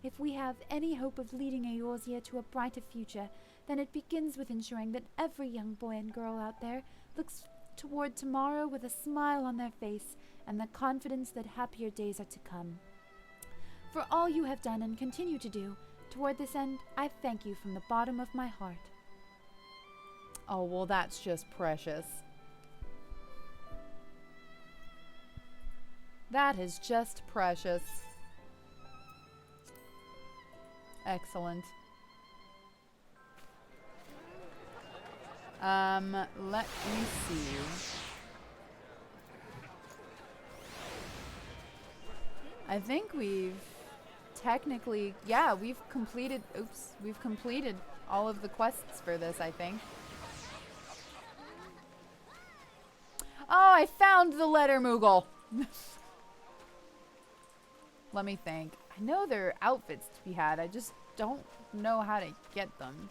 If we have any hope of leading Eorzea to a brighter future, then it begins with ensuring that every young boy and girl out there looks toward tomorrow with a smile on their face and the confidence that happier days are to come. For all you have done and continue to do toward this end, I thank you from the bottom of my heart. Oh, well, that's just precious. That is just precious. Excellent. Let me see. I think we've technically, yeah, we've completed all of the quests for this, I think. Oh, I found the letter, Moogle. Let me think. I know there are outfits to be had. I just don't know how to get them.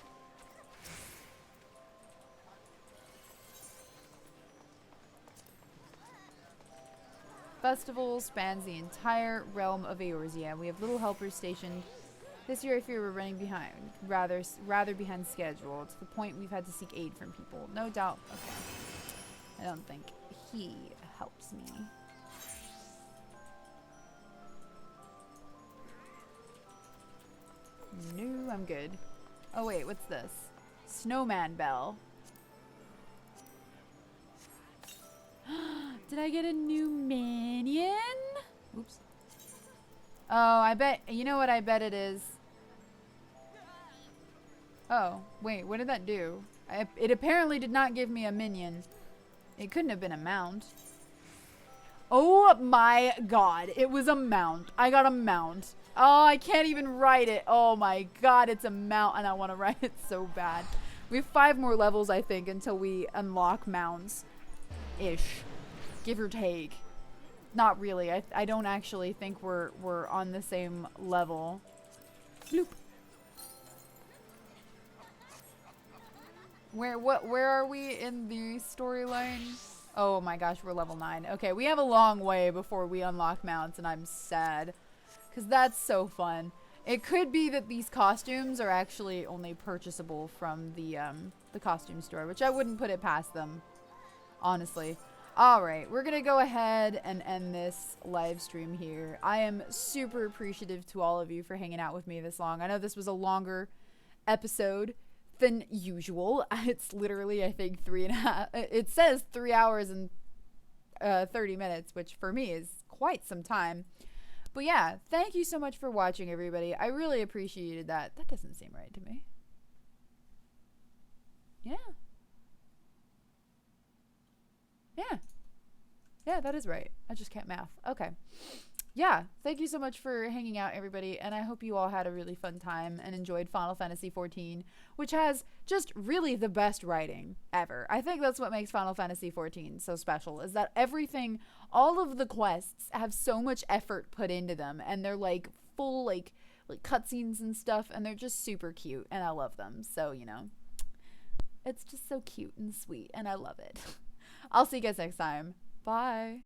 Festival spans the entire realm of Eorzea. We have little helpers stationed. This year I fear we're running behind, rather behind schedule. To the point we've had to seek aid from people. No doubt. Okay. I don't think he helps me. No, I'm good. Oh wait, what's this? Snowman Bell. Did I get a new minion? Oops. Oh, I bet, you know what I bet it is? Oh, wait, what did that do? It apparently did not give me a minion. It couldn't have been a mount. Oh my god, it was a mount. I got a mount. Oh, I can't even write it. Oh my god, it's a mount and I want to write it so bad. We have 5 more levels, I think, until we unlock mounts. Ish. Give or take. Not really. I don't actually think we're on the same level. Bloop. Where are we in the storyline? Oh my gosh, we're level 9. Okay, we have a long way before we unlock mounts, and I'm sad. Because that's so fun. It could be that these costumes are actually only purchasable from the costume store, which I wouldn't put it past them, honestly. Alright, we're gonna go ahead and end this live stream here. I am super appreciative to all of you for hanging out with me this long. I know this was a longer episode than usual. It's literally, I think, 3.5. It says 3 hours and 30 minutes, which for me is quite some time. But yeah, thank you so much for watching, everybody. I really appreciated that. That doesn't seem right to me. Yeah. Yeah. Yeah, that is right. I just can't math. Okay. Yeah, thank you so much for hanging out, everybody, and I hope you all had a really fun time and enjoyed Final Fantasy XIV, which has just really the best writing ever. I think that's what makes Final Fantasy XIV so special, is that everything, all of the quests have so much effort put into them, and they're like full like cutscenes and stuff, and they're just super cute, and I love them. So, you know, it's just so cute and sweet, and I love it. I'll see you guys next time. Bye.